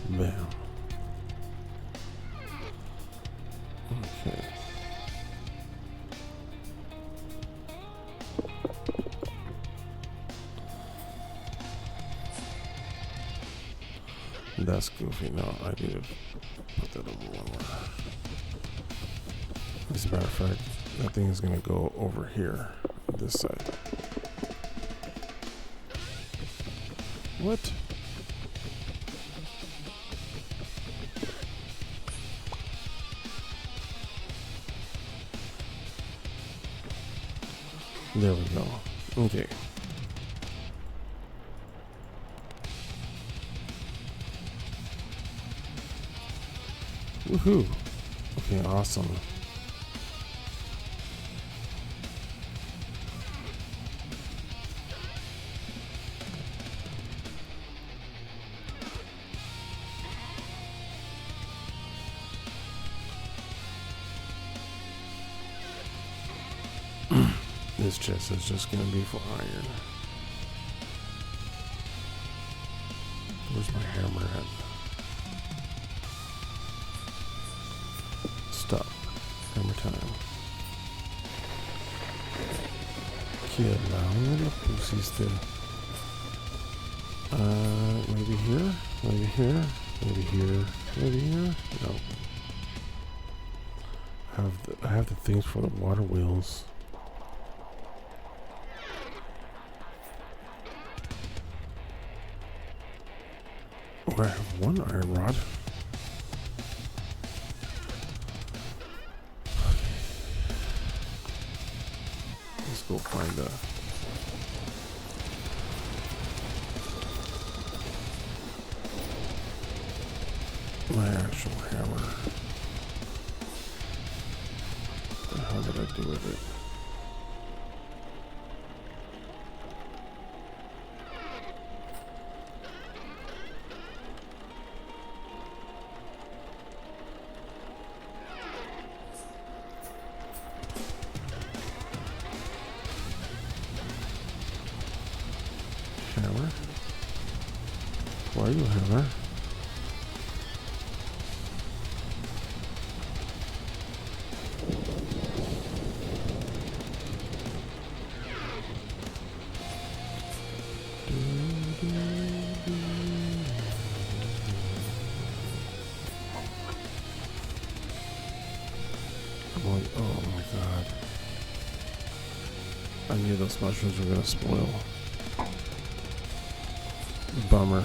Bam. Okay. That's goofy. No, I need to put that over one more. As a matter of fact, that thing is going to go over here, this side. What? There we go. Okay. Woohoo. Okay, awesome. This chest is just gonna be for iron. Where's my hammer at? Stop. Hammer time. Kid, now the pussies to. Maybe here? Maybe here? Maybe here? Maybe here? No. I have the things for the water wheels. Oh, I have one iron rod. Let's go find my actual hammer. What the hell did I do with it? Hammer? Why are you a hammer? Oh my god. I knew those mushrooms were gonna spoil. Bummer.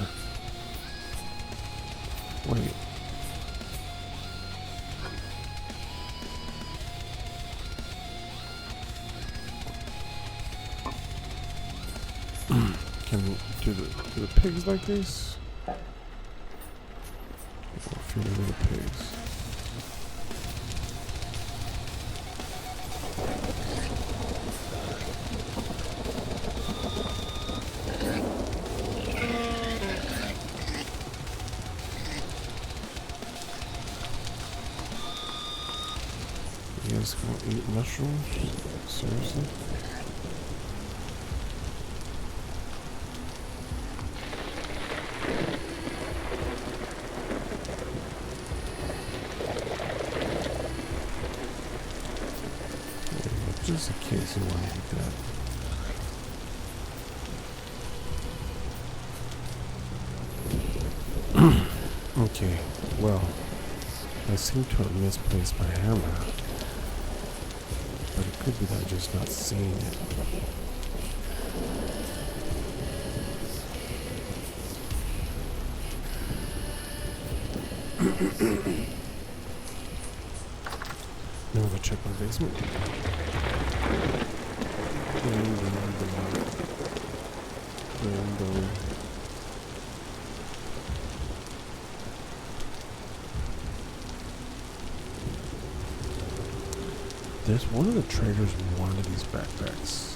Wait. Can do the pigs like this? A few little pigs. You guys gonna eat mushrooms? Seriously? Just in case you want to eat that. Okay, well, I seem to have misplaced my hammer. But it could be that I'm just not seeing it. Now we'll check my basement. There's one of the traders wanted these backpacks.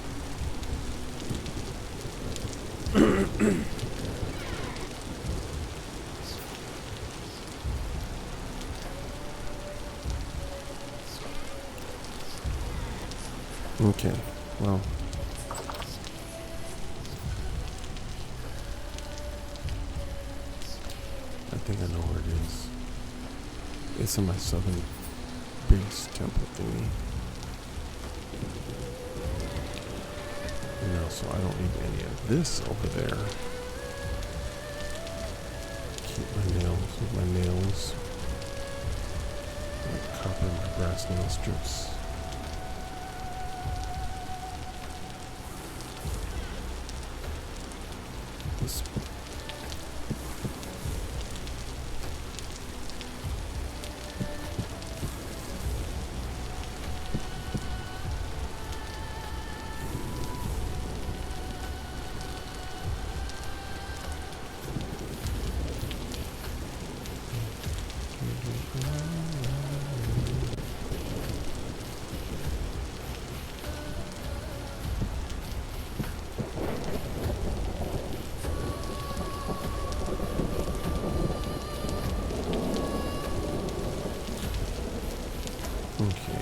Okay, well. I think I know where it is. It's in my southern base temple thingy. No, so I don't need any of this over there. Keep my nails with my nails. My copper, my brass nail strips. This. Okay.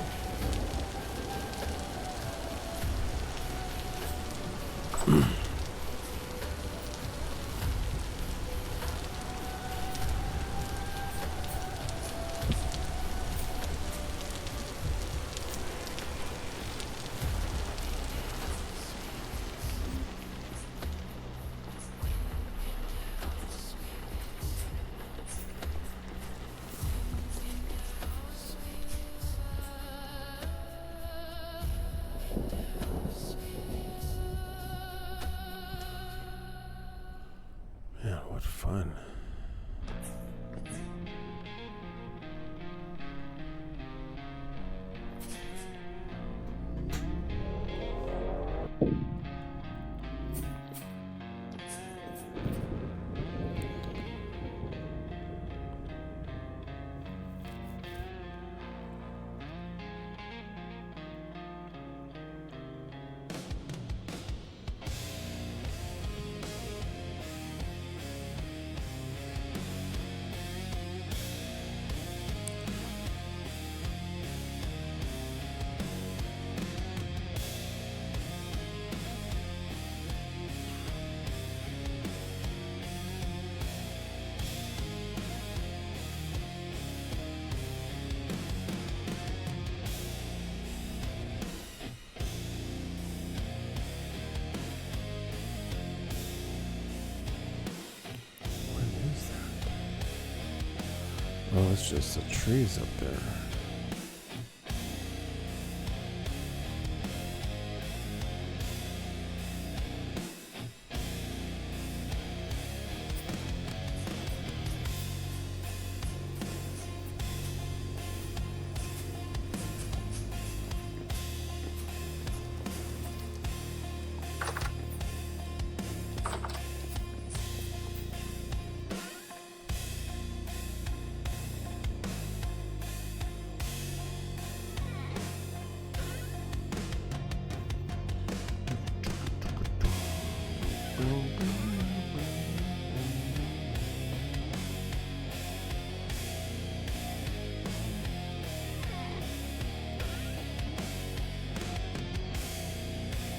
Man, what fun. Oh, it's just the trees up there.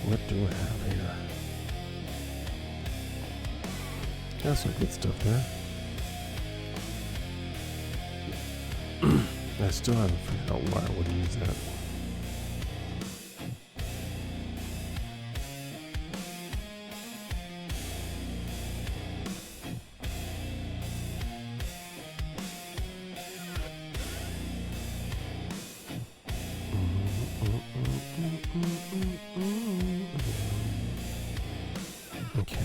What do I have here? Got some good stuff there. I still haven't figured out why I would use that. Okay.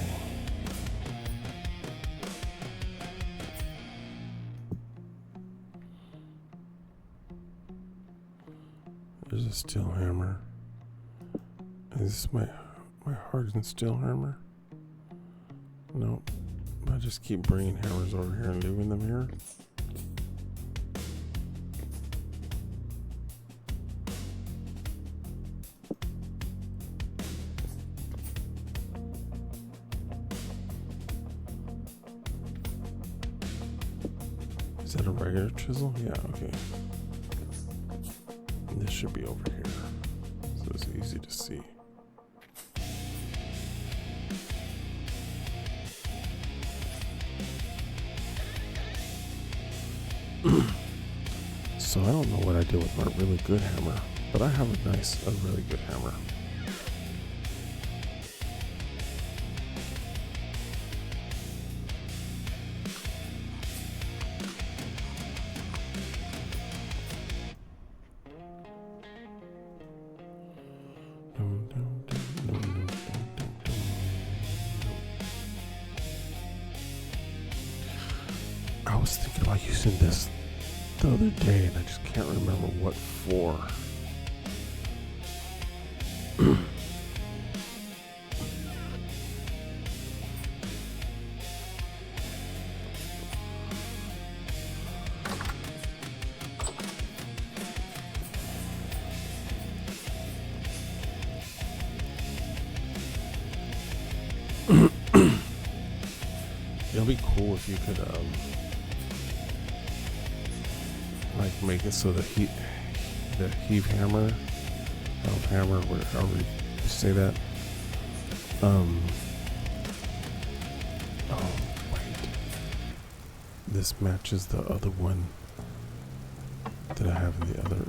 There's a steel hammer. Is this my hardened steel hammer? Nope. I just keep bringing hammers over here and leaving them here. Is that a regular chisel? Yeah, okay. And this should be over here. So it's easy to see. So I don't know what I did with my really good hammer, but I have a really good hammer. I was thinking about using this the other day and I just can't remember what for. It'll be cool if you could like make it so the heave hammer, hammer, however you say that. Oh wait, this matches the other one that I have in the other,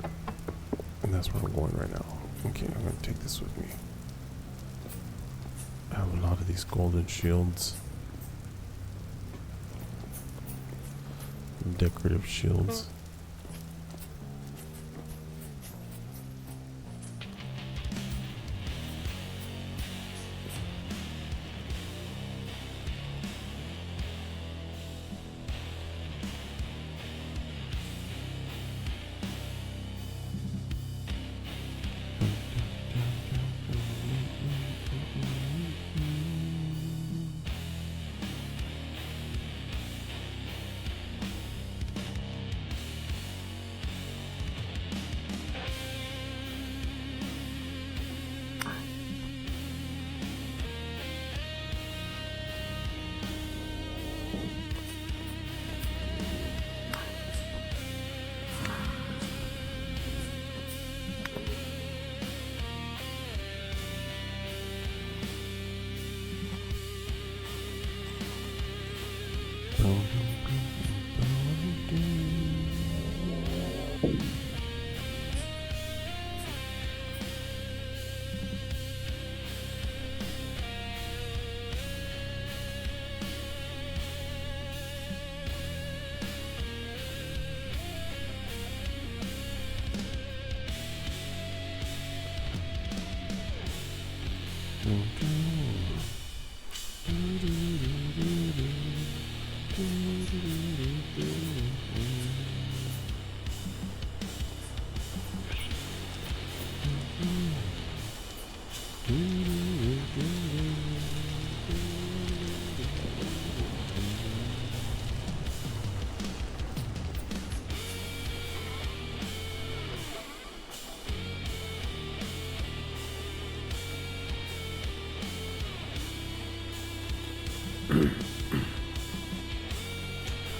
and that's where I'm going right now. Okay, I'm gonna take this with me. I have a lot of these golden shields, decorative shields.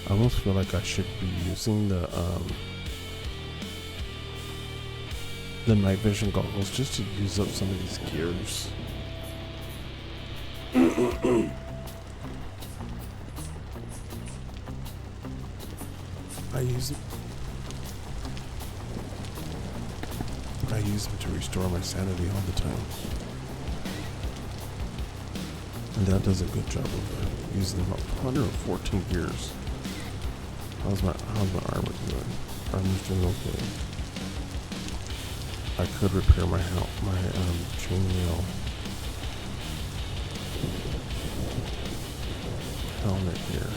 I almost feel like I should be using the night vision goggles just to use up some of these gears. I use them to restore my sanity all the time. And that does a good job of using them up. 114 gears. How's my armor doing? Armor's doing okay. I could repair my chainmail helmet here.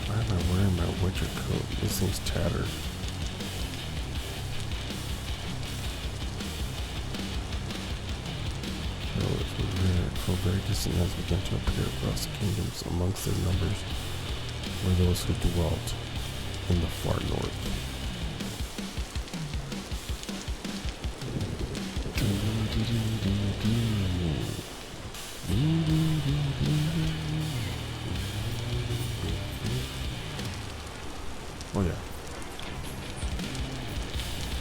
Why am I wearing my winter coat? This thing's tattered. From very distant lands began to appear across the kingdoms. Amongst their numbers were those who dwelt in the far north. Oh yeah.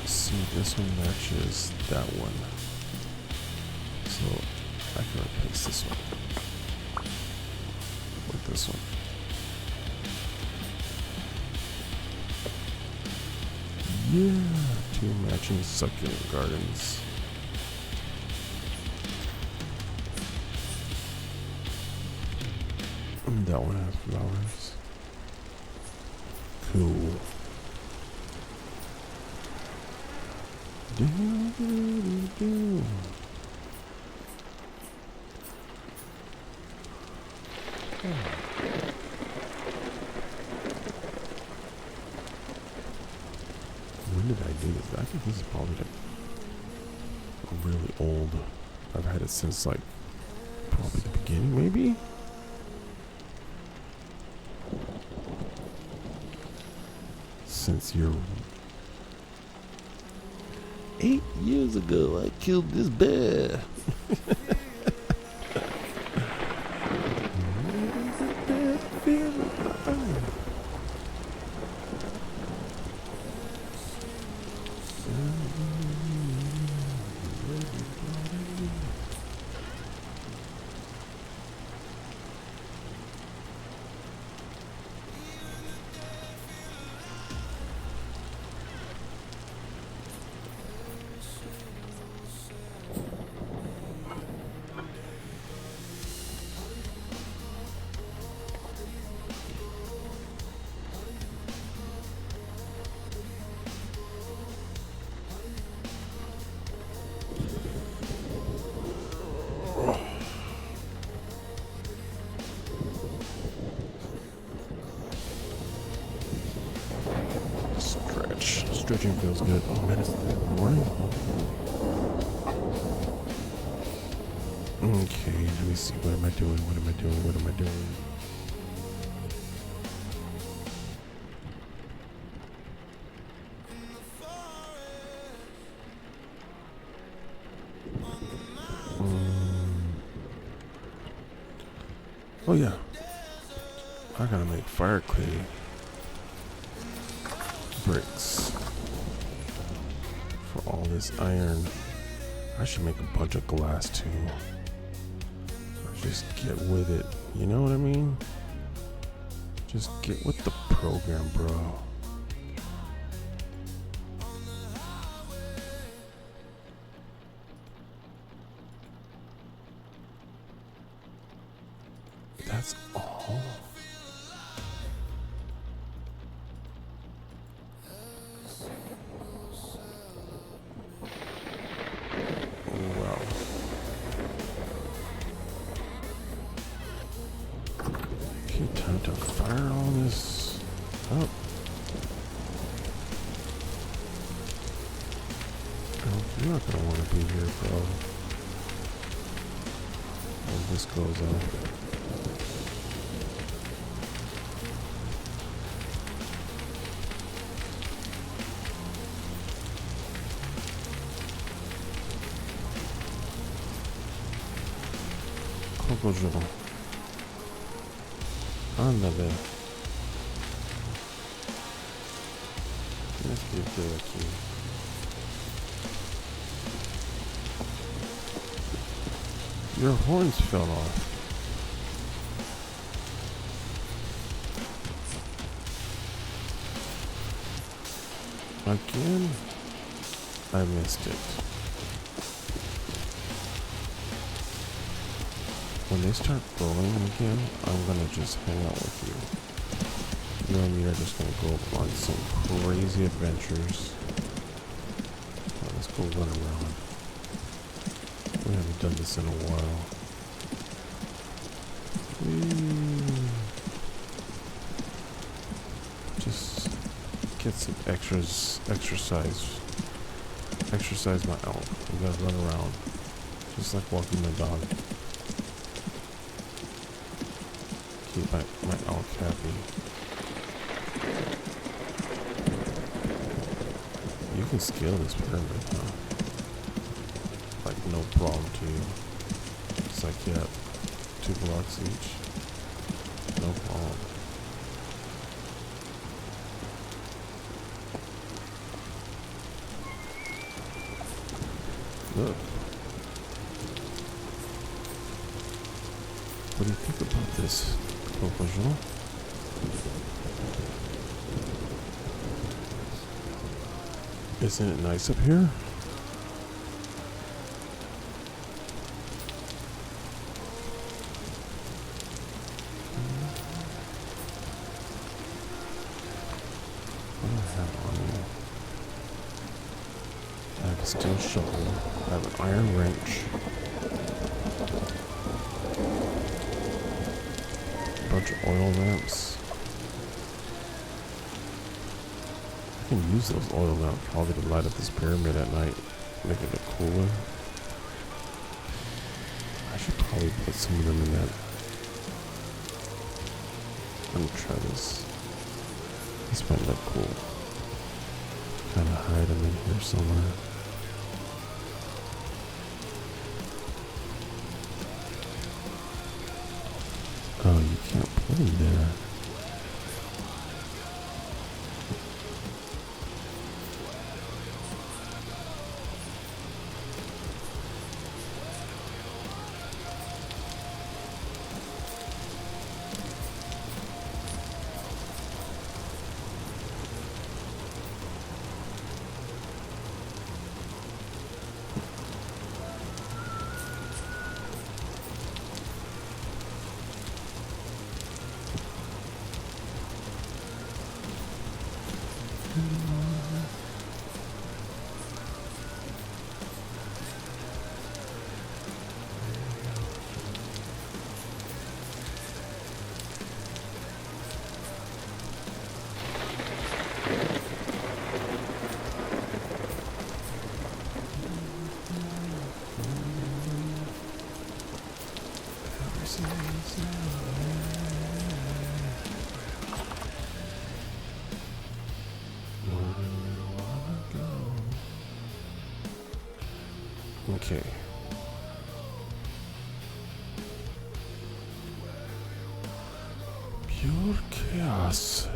See, this one matches that one. So I can replace this one. this one. Yeah, 2 matching succulent gardens. And that one has flowers. Cool. When did I do this? I think this is probably like really old. I've had it since like probably the beginning, maybe? Since you're 8 years ago, I killed this bear. Stretching feels good. Oh man, it's the morning. Okay, let me see. What am I doing? What am I doing? What am I doing? Oh yeah. I gotta make fire clay bricks. For all this iron. I should make a bunch of glass too. Just get with it. You know what I mean? Just get with the program, bro. That's all. Wow. Okay, time to fire all this up. Oh, you're not gonna want to be here, bro. When this goes on. Cocojo. Ándale. Tienes que irte de aquí. Your horns fell off. Again? I missed it. When they start growing again, I'm gonna just hang out with you. You and me are just gonna go on some crazy adventures. Let's go run around. We haven't done this in a while. Just get some exercise. Exercise my elk. We gotta run around. Just like walking my dog. Keep my elk happy. You can scale this pyramid, huh? Like no problem to you. It's like, yeah, 2 blocks each. No problem. Look. What do you think about this? Bonjour. Isn't it nice up here? What do I have on me? I have a steel shovel. I have an iron wrench. A bunch of oil lamps. I can use those oil lamps probably to light up this pyramid at night, make it look cooler. I should probably put some of them in that. I'm gonna try this. This might look cool. Kind of hide them in here somewhere. Oh, you can't put them there. Okay. Pure chaos.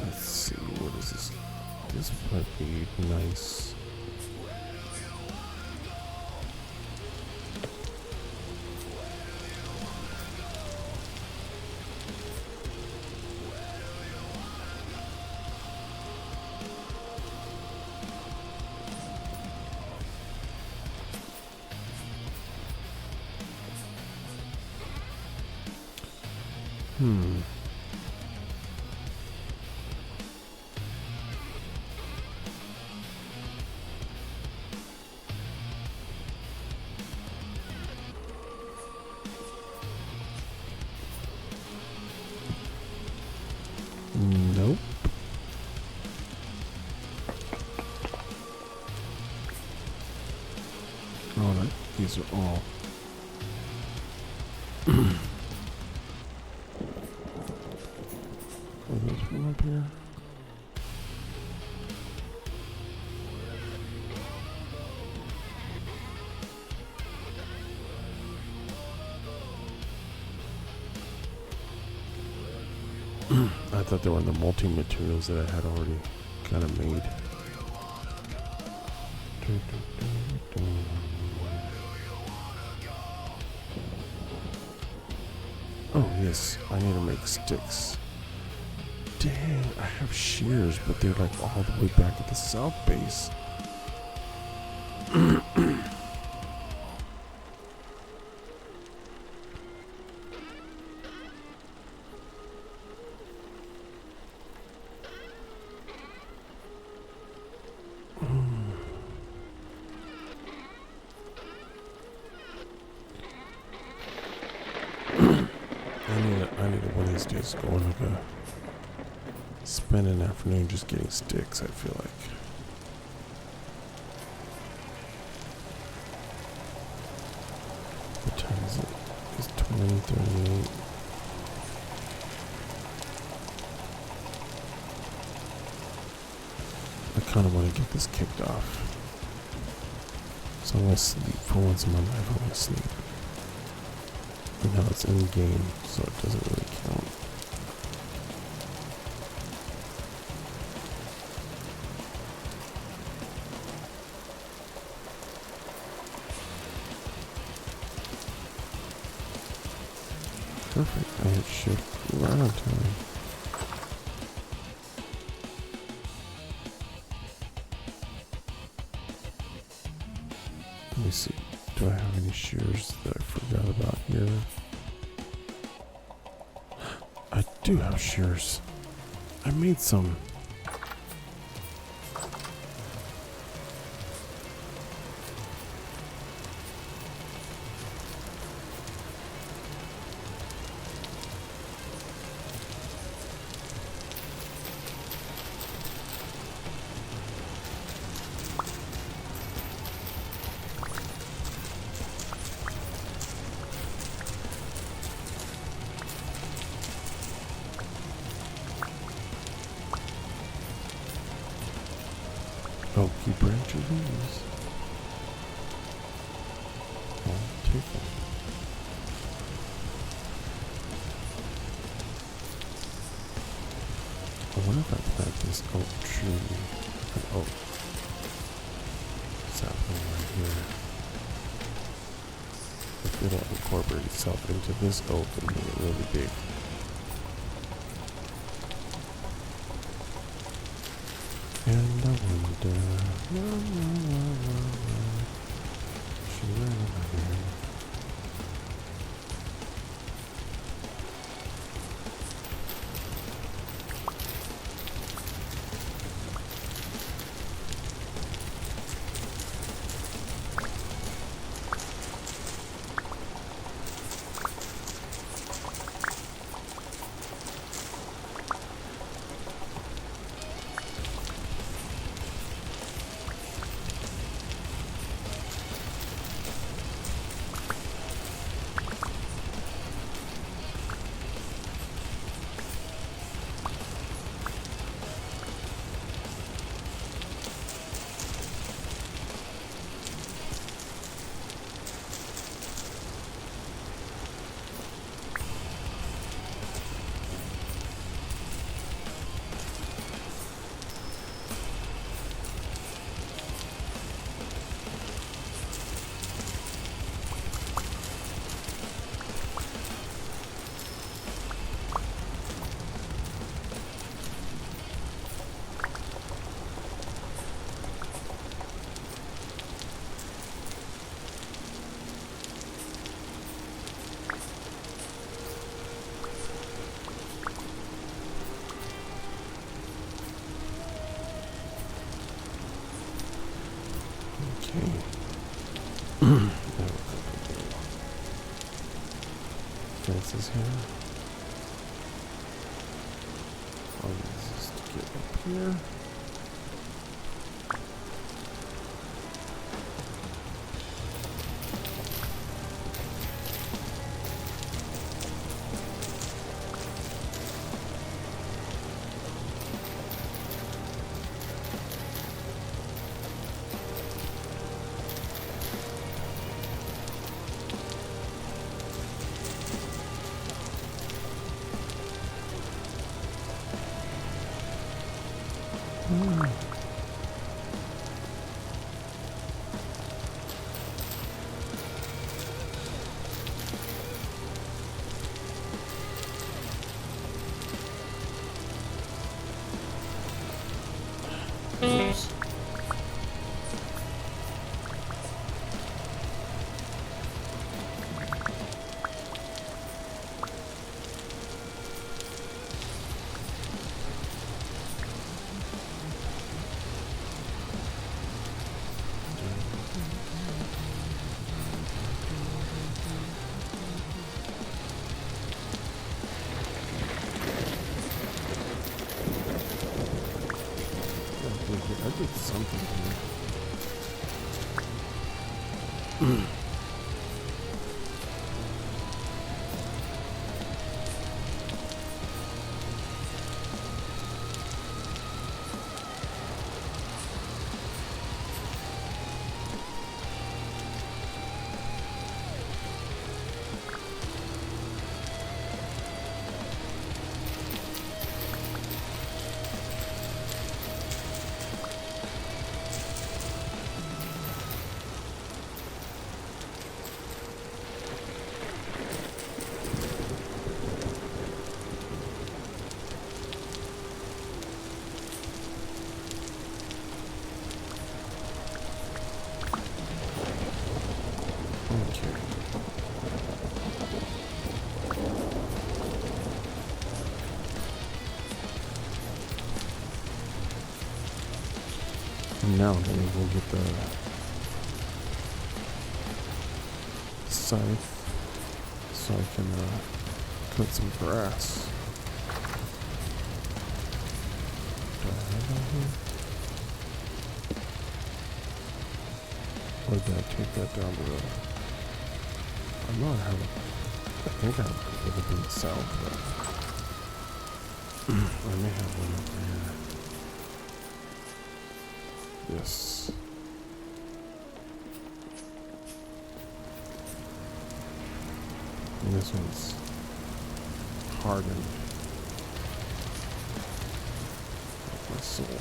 Let's see, what is this? This might be nice. Nope. Oh, no, these are all. Are those from up here? I thought they were in the multi-materials that I had already kind of made. Oh yes, I need to make sticks. Dang, I have shears, but they're like all the way back at the south base. I need to one of these days go on like spend an afternoon just getting sticks, I feel like. What time is it? It's 20:38. I kind of want to get this kicked off. So I'm going to sleep for once in my life. I'm going to sleep. And now it's in game, so it doesn't really count. Perfect. I hit shift right on time. Let me see. Do I have any shears that I forgot about here? I do have shears. I made some. Oh, key branches these. I'll take them. I wonder if I plant this oak tree, an oak sapling right here, if it'll incorporate itself into this oak and make it really big. And I wonder, she ran over here. Fences here. I'll use this to get up here. Oops. I did something here. And now maybe we'll get the scythe so I can cut some grass. Do I have that here? Or did I take that down the road? I know I have it. I think I have it in the south, but I may have one over here. Yes. And this one's hardened. Like my soul.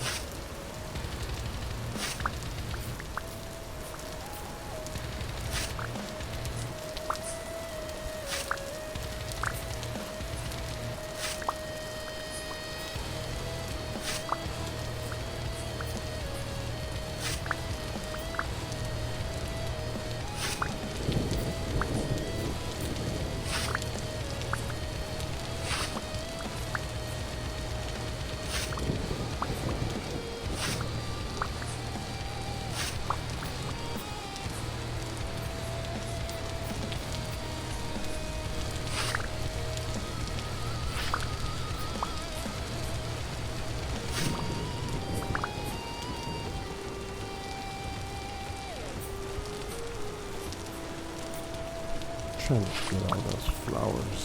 Trying to get all those flowers.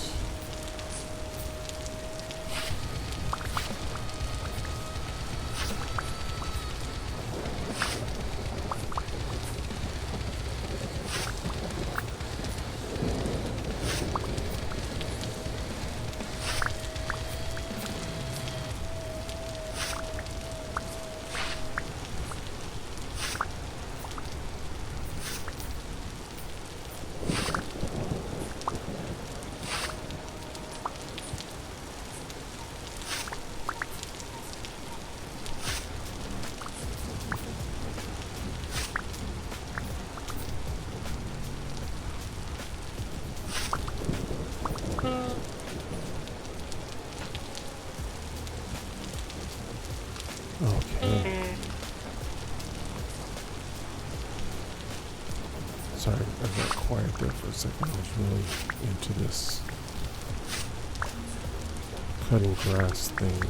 Okay. Sorry, I got quiet there for a second. I was really into this cutting grass thing.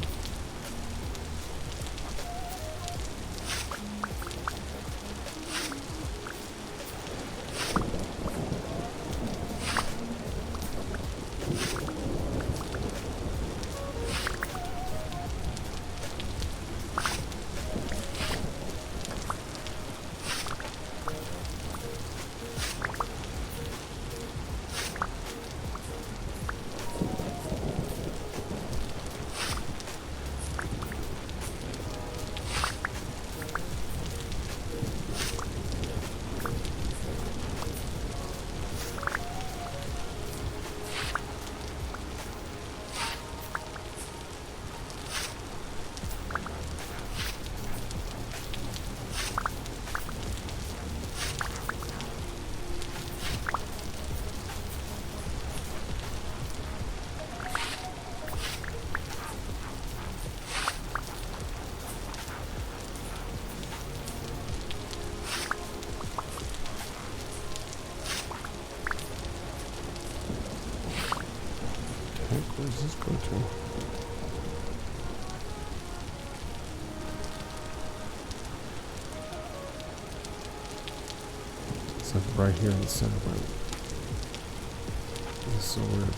Where's this go to? It's like right here in the center, but this is so weird.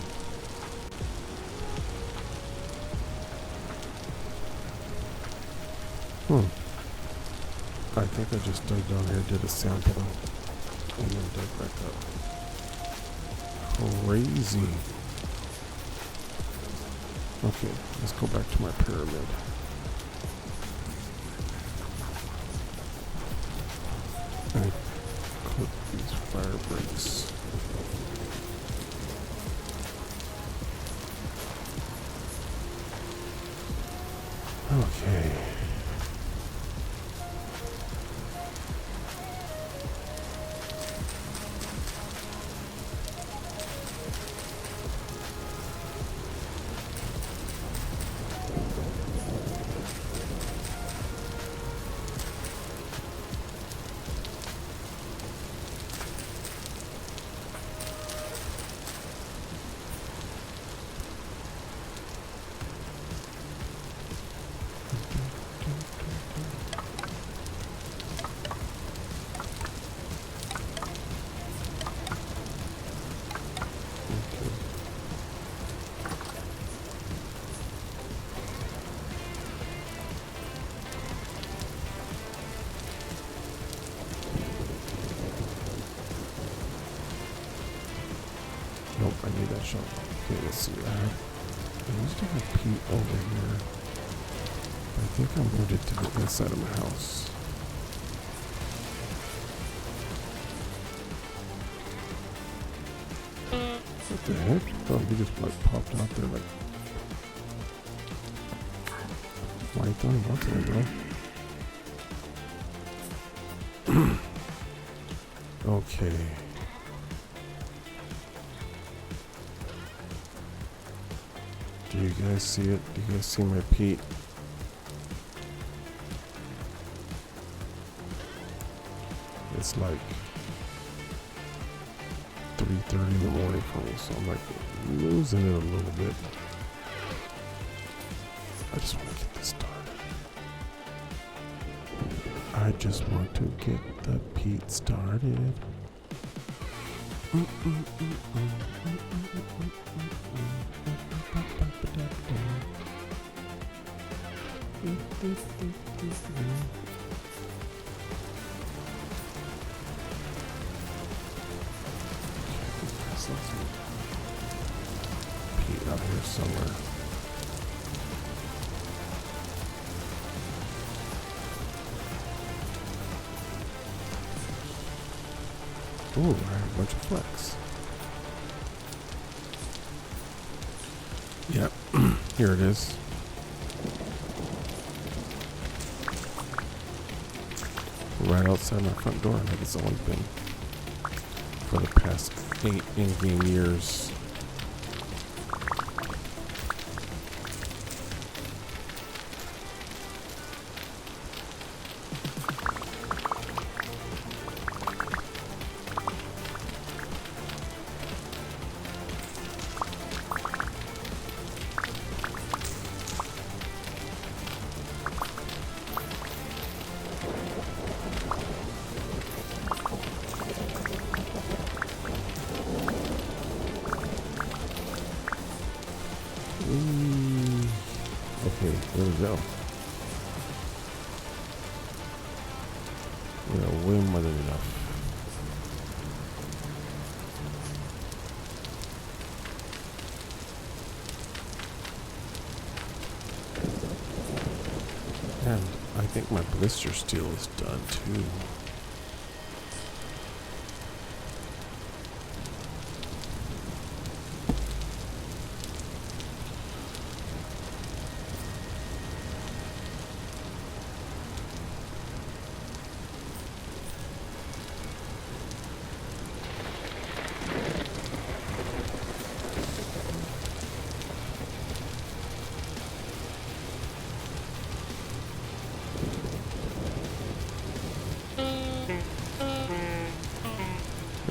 I think I just dug down here, did a sample, and then dug back up. Crazy. Okay, let's go back to my pyramid. I cook these fire bricks. Okay. let's see. I used to have peat over here. I think I moved it to the inside of my house. What the heck? Oh, he just like popped out there like. Why you throwing rocks at me, bro? Okay. Do you guys see it? Do you guys see my peat? It's like 3:30 in the morning for me, so I'm like losing it a little bit. I just want to get this started. I just want to get the peat started. Peat out here somewhere. Ooh, I have a bunch of flex. Yep, here it is. Right outside my front door, like it's always been for the past 8 in-game years. Okay, there we go. Yeah, way more than enough. And I think my blister steel is done too.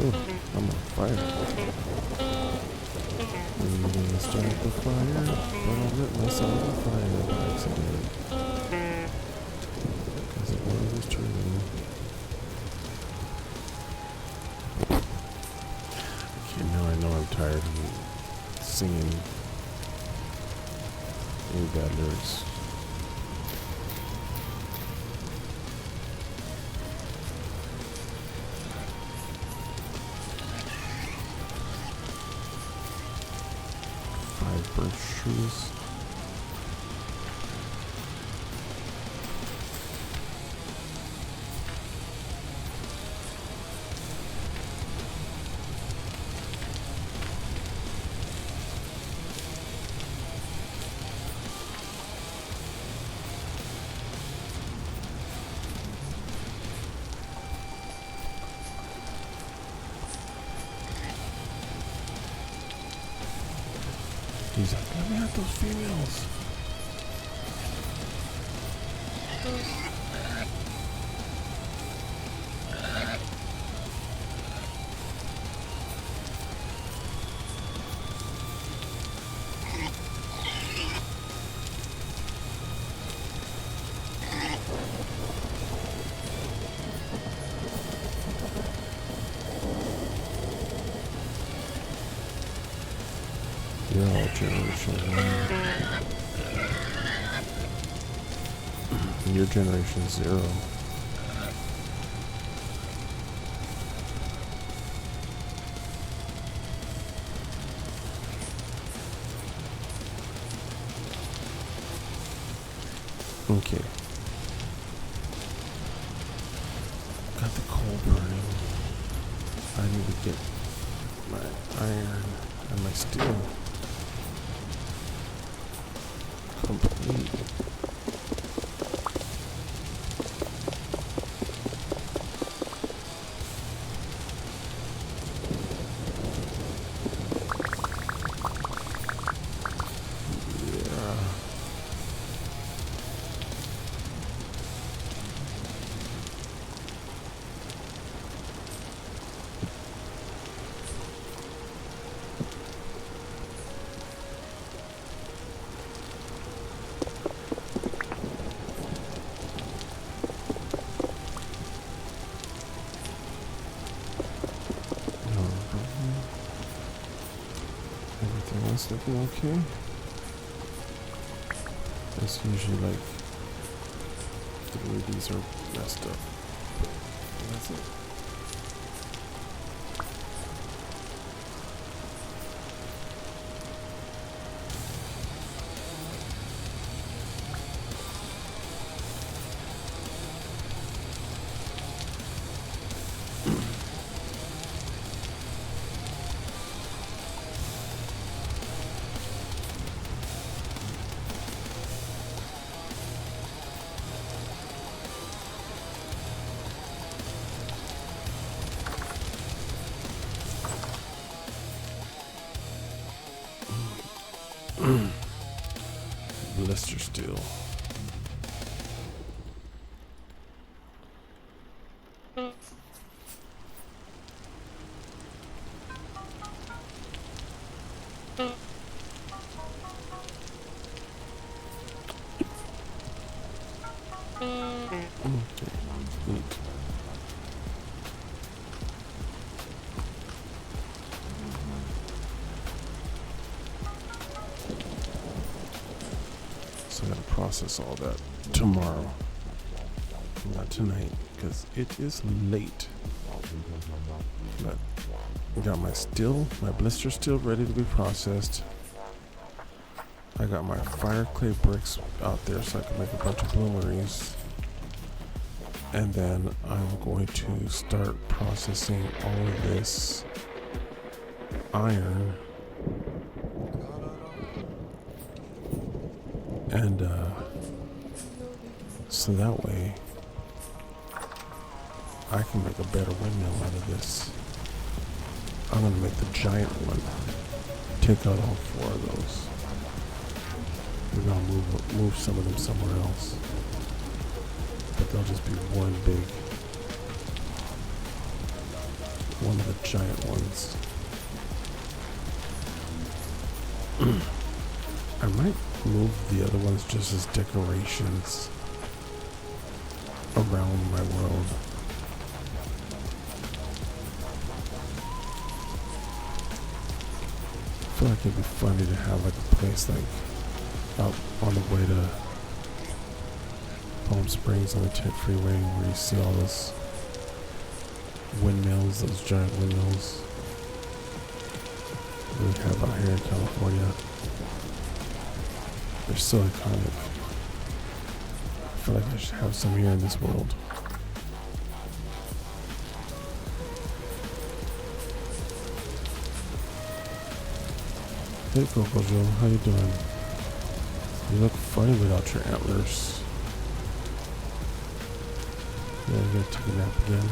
Oh, I'm on fire. I'm gonna start the fire, but I'll lit myself on fire by accident. Because it was true. Okay, now I know I'm tired of singing any bad lyrics. Birch trees. He's like, let me have those females. You're all generation 1. Your generation 0. Okay. Got the coal burning. I need to get my iron and my steel complete. Everything else looking okay? That's usually like 3 of these are messed up. And that's it. Blister steel. Neat. So I gotta process all that tomorrow, not tonight, because it is late. But I got my steel, my blister steel ready to be processed. I got my fire clay bricks out there so I can make a bunch of bloomeries. And then I'm going to start processing all of this iron. And so that way I can make a better windmill out of this. I'm gonna make the giant one. Take out all 4 of those. We're gonna move some of them somewhere else. But they'll just be one of the giant ones. I might move the other ones just as decorations around my world. I feel like it'd be funny to have like a place like out on the way to Palm Springs on the 10th freeway where you see all those windmills, those giant windmills we have out here in California. They're so iconic. I feel like I should have some here in this world. Hey Coco Joe, how you doing? You look funny without your antlers. Yeah, you gotta take a nap again.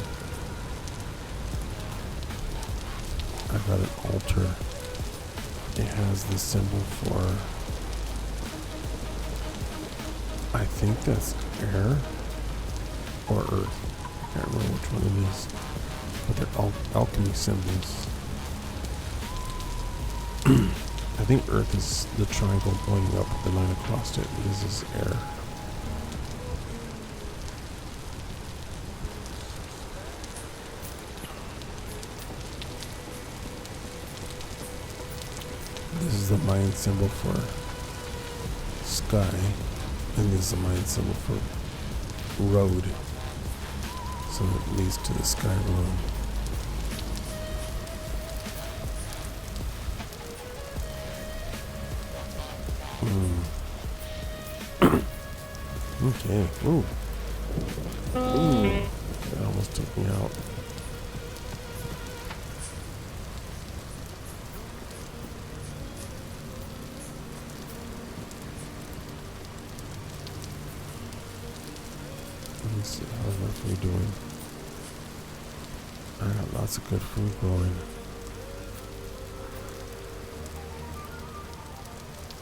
I got an altar. It has the symbol for, I think that's air or earth. I can't remember which one it is. But they're alchemy symbols. I think earth is the triangle going up with the line across it. This is air. This is the Mayan symbol for sky, and this is the Mayan symbol for road. So it leads to the sky road. Okay. Ooh. Ooh. That almost took me out. Let me see. How's my food doing? I got lots of good food growing.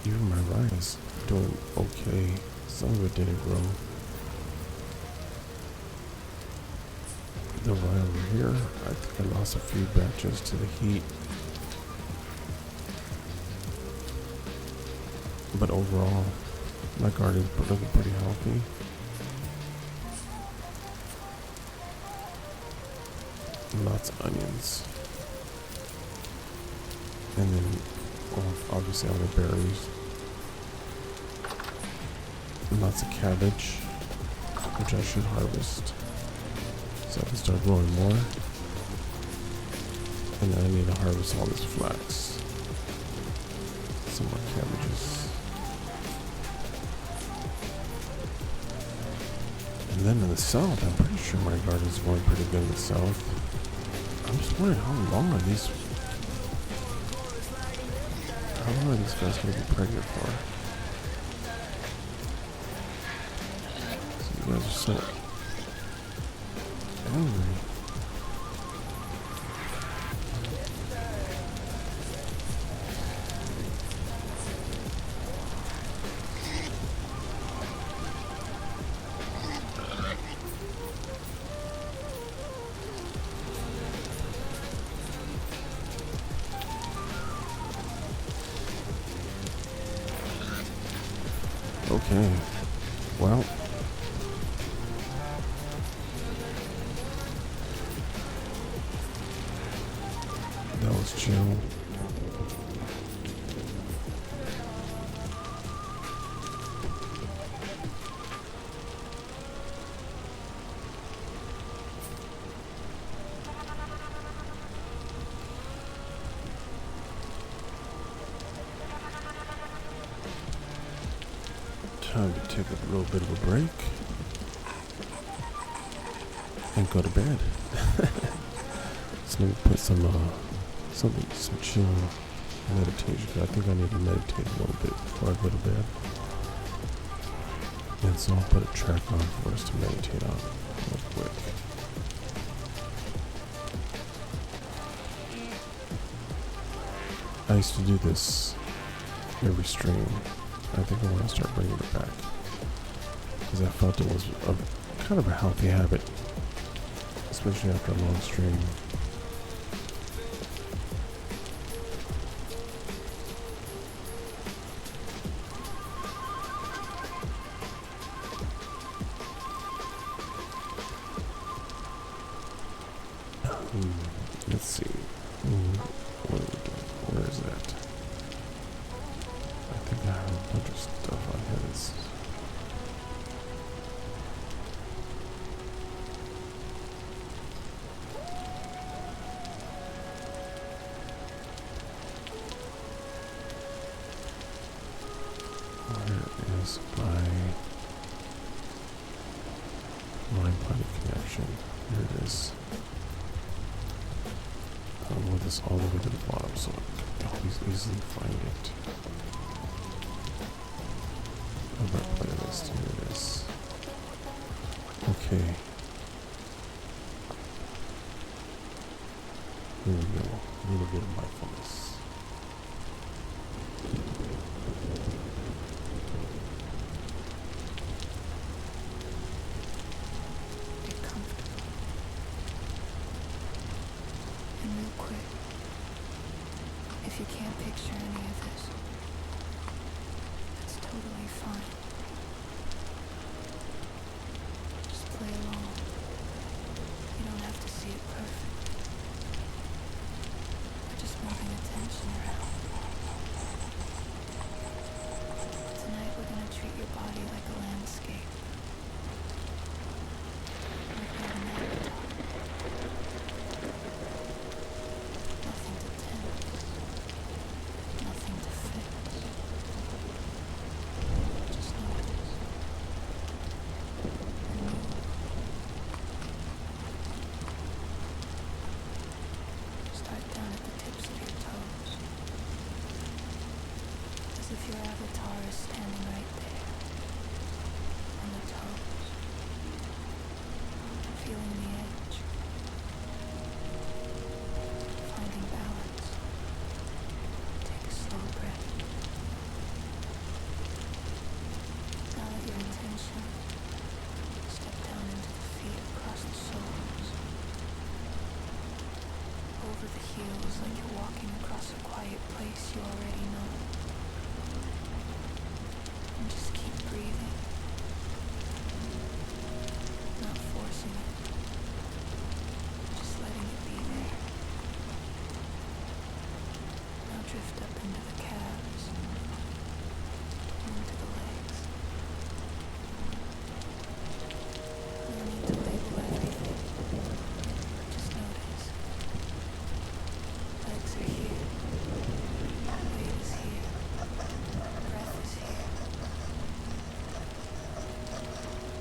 Even my rice is doing okay. Some of it didn't grow. The rye over here, I think I lost some feedback just to the heat. But overall, my garden's looking pretty healthy. Lots of onions. And then, well, obviously all the berries. Lots of cabbage, which I should harvest. So I can start growing more. And then I need to harvest all this flax. Some more cabbages. And then in the south, I'm pretty sure my garden's going pretty good in the south. I'm just wondering how long are these guys gonna be pregnant for? So you guys are so angry. Okay, well, that was chill. Time to take a little bit of a break and go to bed. So let me put some chill meditation. I think I need to meditate a little bit before I go to bed. And so I'll put a track on for us to meditate on real quick. I used to do this every stream. I think I want to start bringing it back because I felt it was kind of a healthy habit, especially after a long stream. Let's see. What are we doing? Where is that? I think I have a bunch of stuff on here that's... Where is my mind-body connection? Here it is. I'll move this all the way to the bottom so I can always easily find it. Over playlist, here it is. Okay. Here we go. A little bit of mindfulness. Get comfortable. And real quick, if you can't picture any of this, that's totally fine. Just play along. You don't have to see it perfect. But just moving attention around. Tonight we're gonna treat your body like a landscape. Like you have an avatar. Nothing to tend. Nothing to fix. Just notice. if your avatar is standing right there, on the toes, feeling the edge, finding balance. Take a slow breath. Now let your attention step down into the feet across the soles, over the heels like you're walking across a quiet place you already know. And just keep breathing, not forcing it, just letting it be there. Now drift up into the calves, and into the legs. You don't need to label everything, just notice. Legs are here, weight is here, breath is here.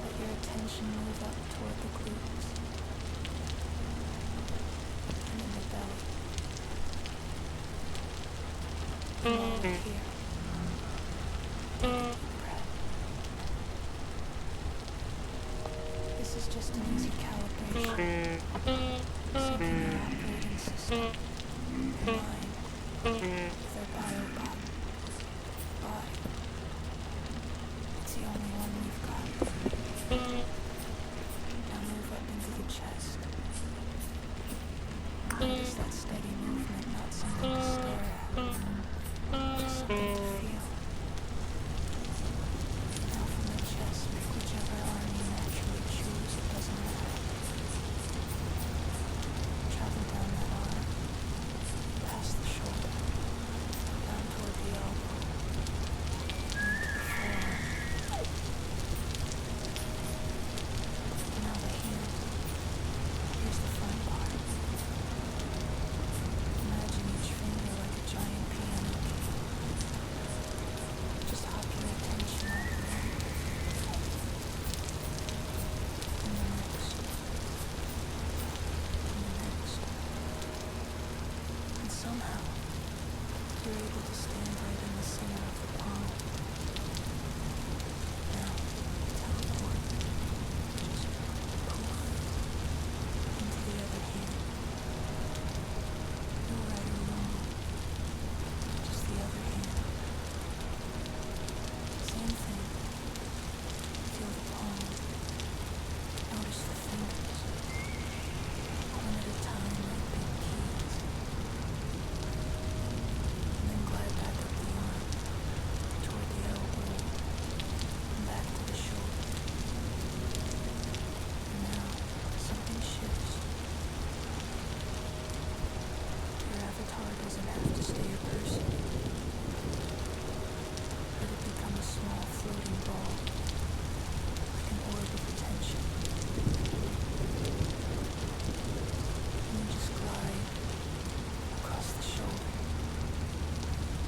Let your attention move up toward the glutes and in the belly. And while we're here, take a deep breath. This is just an easy calibration, syncing your operating system, your mind, with our WayobiKal body. It's the only one we've got. Now move up into the chest. Notice that steady movement, not something to stare at, just something to feel. Now from the chest, pick whichever arm you naturally choose, it doesn't matter. Travel down that arm, past the shoulder, down toward the elbow, and into the forearm. Now the hand. Here's the front part. Imagine each finger like a giant piano key. Just hop your attention over there. And the next. And the next. And somehow, you're able to stand right in the center of the palm. Now, teleport. Just poof. Into the other hand. No right or wrong. Just the other hand. Same thing. Feel the palm. Notice the fingers. One at a time like big keys. And then glide back up the arm, toward the elbow, and back to the shoulder. And now, something shifts. Your avatar doesn't have to stay a person. Let it become a small floating ball, like an orb of attention. And you just glide across the shoulder,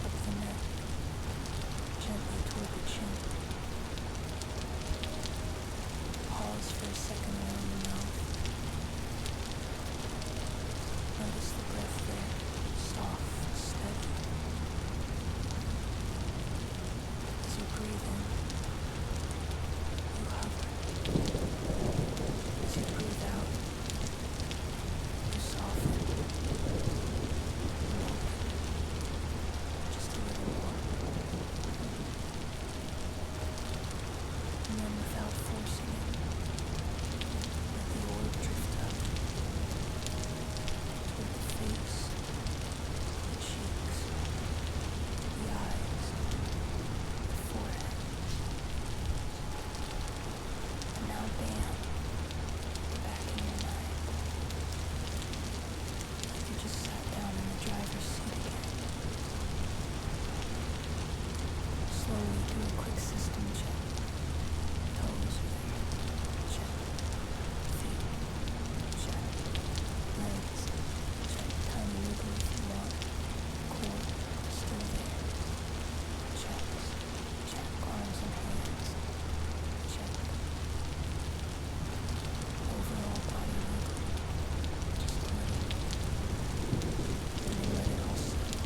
up the neck, gently toward the chin. Pause for a second around the mouth. Notice the breath there, soft, steady. As you breathe in, you hover. As you breathe out, you soften. And open. Just a little more. And then without forcing it, let the orb drift up. Toward the face, the cheeks, the eyes, the forehead. And now bam, you're back in your mind. Like you just sat down in the driver's seat again. Slowly do a quick system check. Toes are there. Check. Feet. Check. Legs. Check. Tiny wiggle if you want. Core. Still there. Checks. Check. Arms and hands. Check. Overall body wiggle. Just a little. And then let it all settle.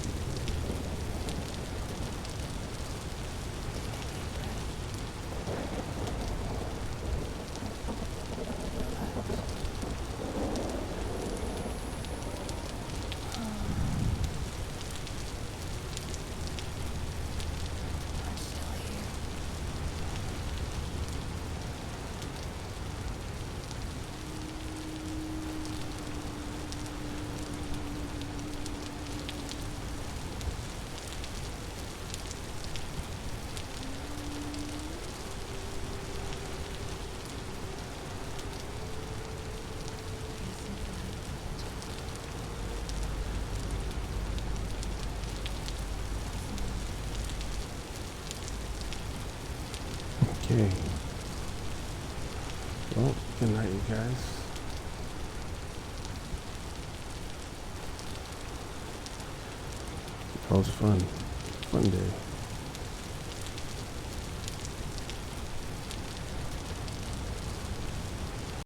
Okay. Well, good night, you guys. That was fun. Fun day.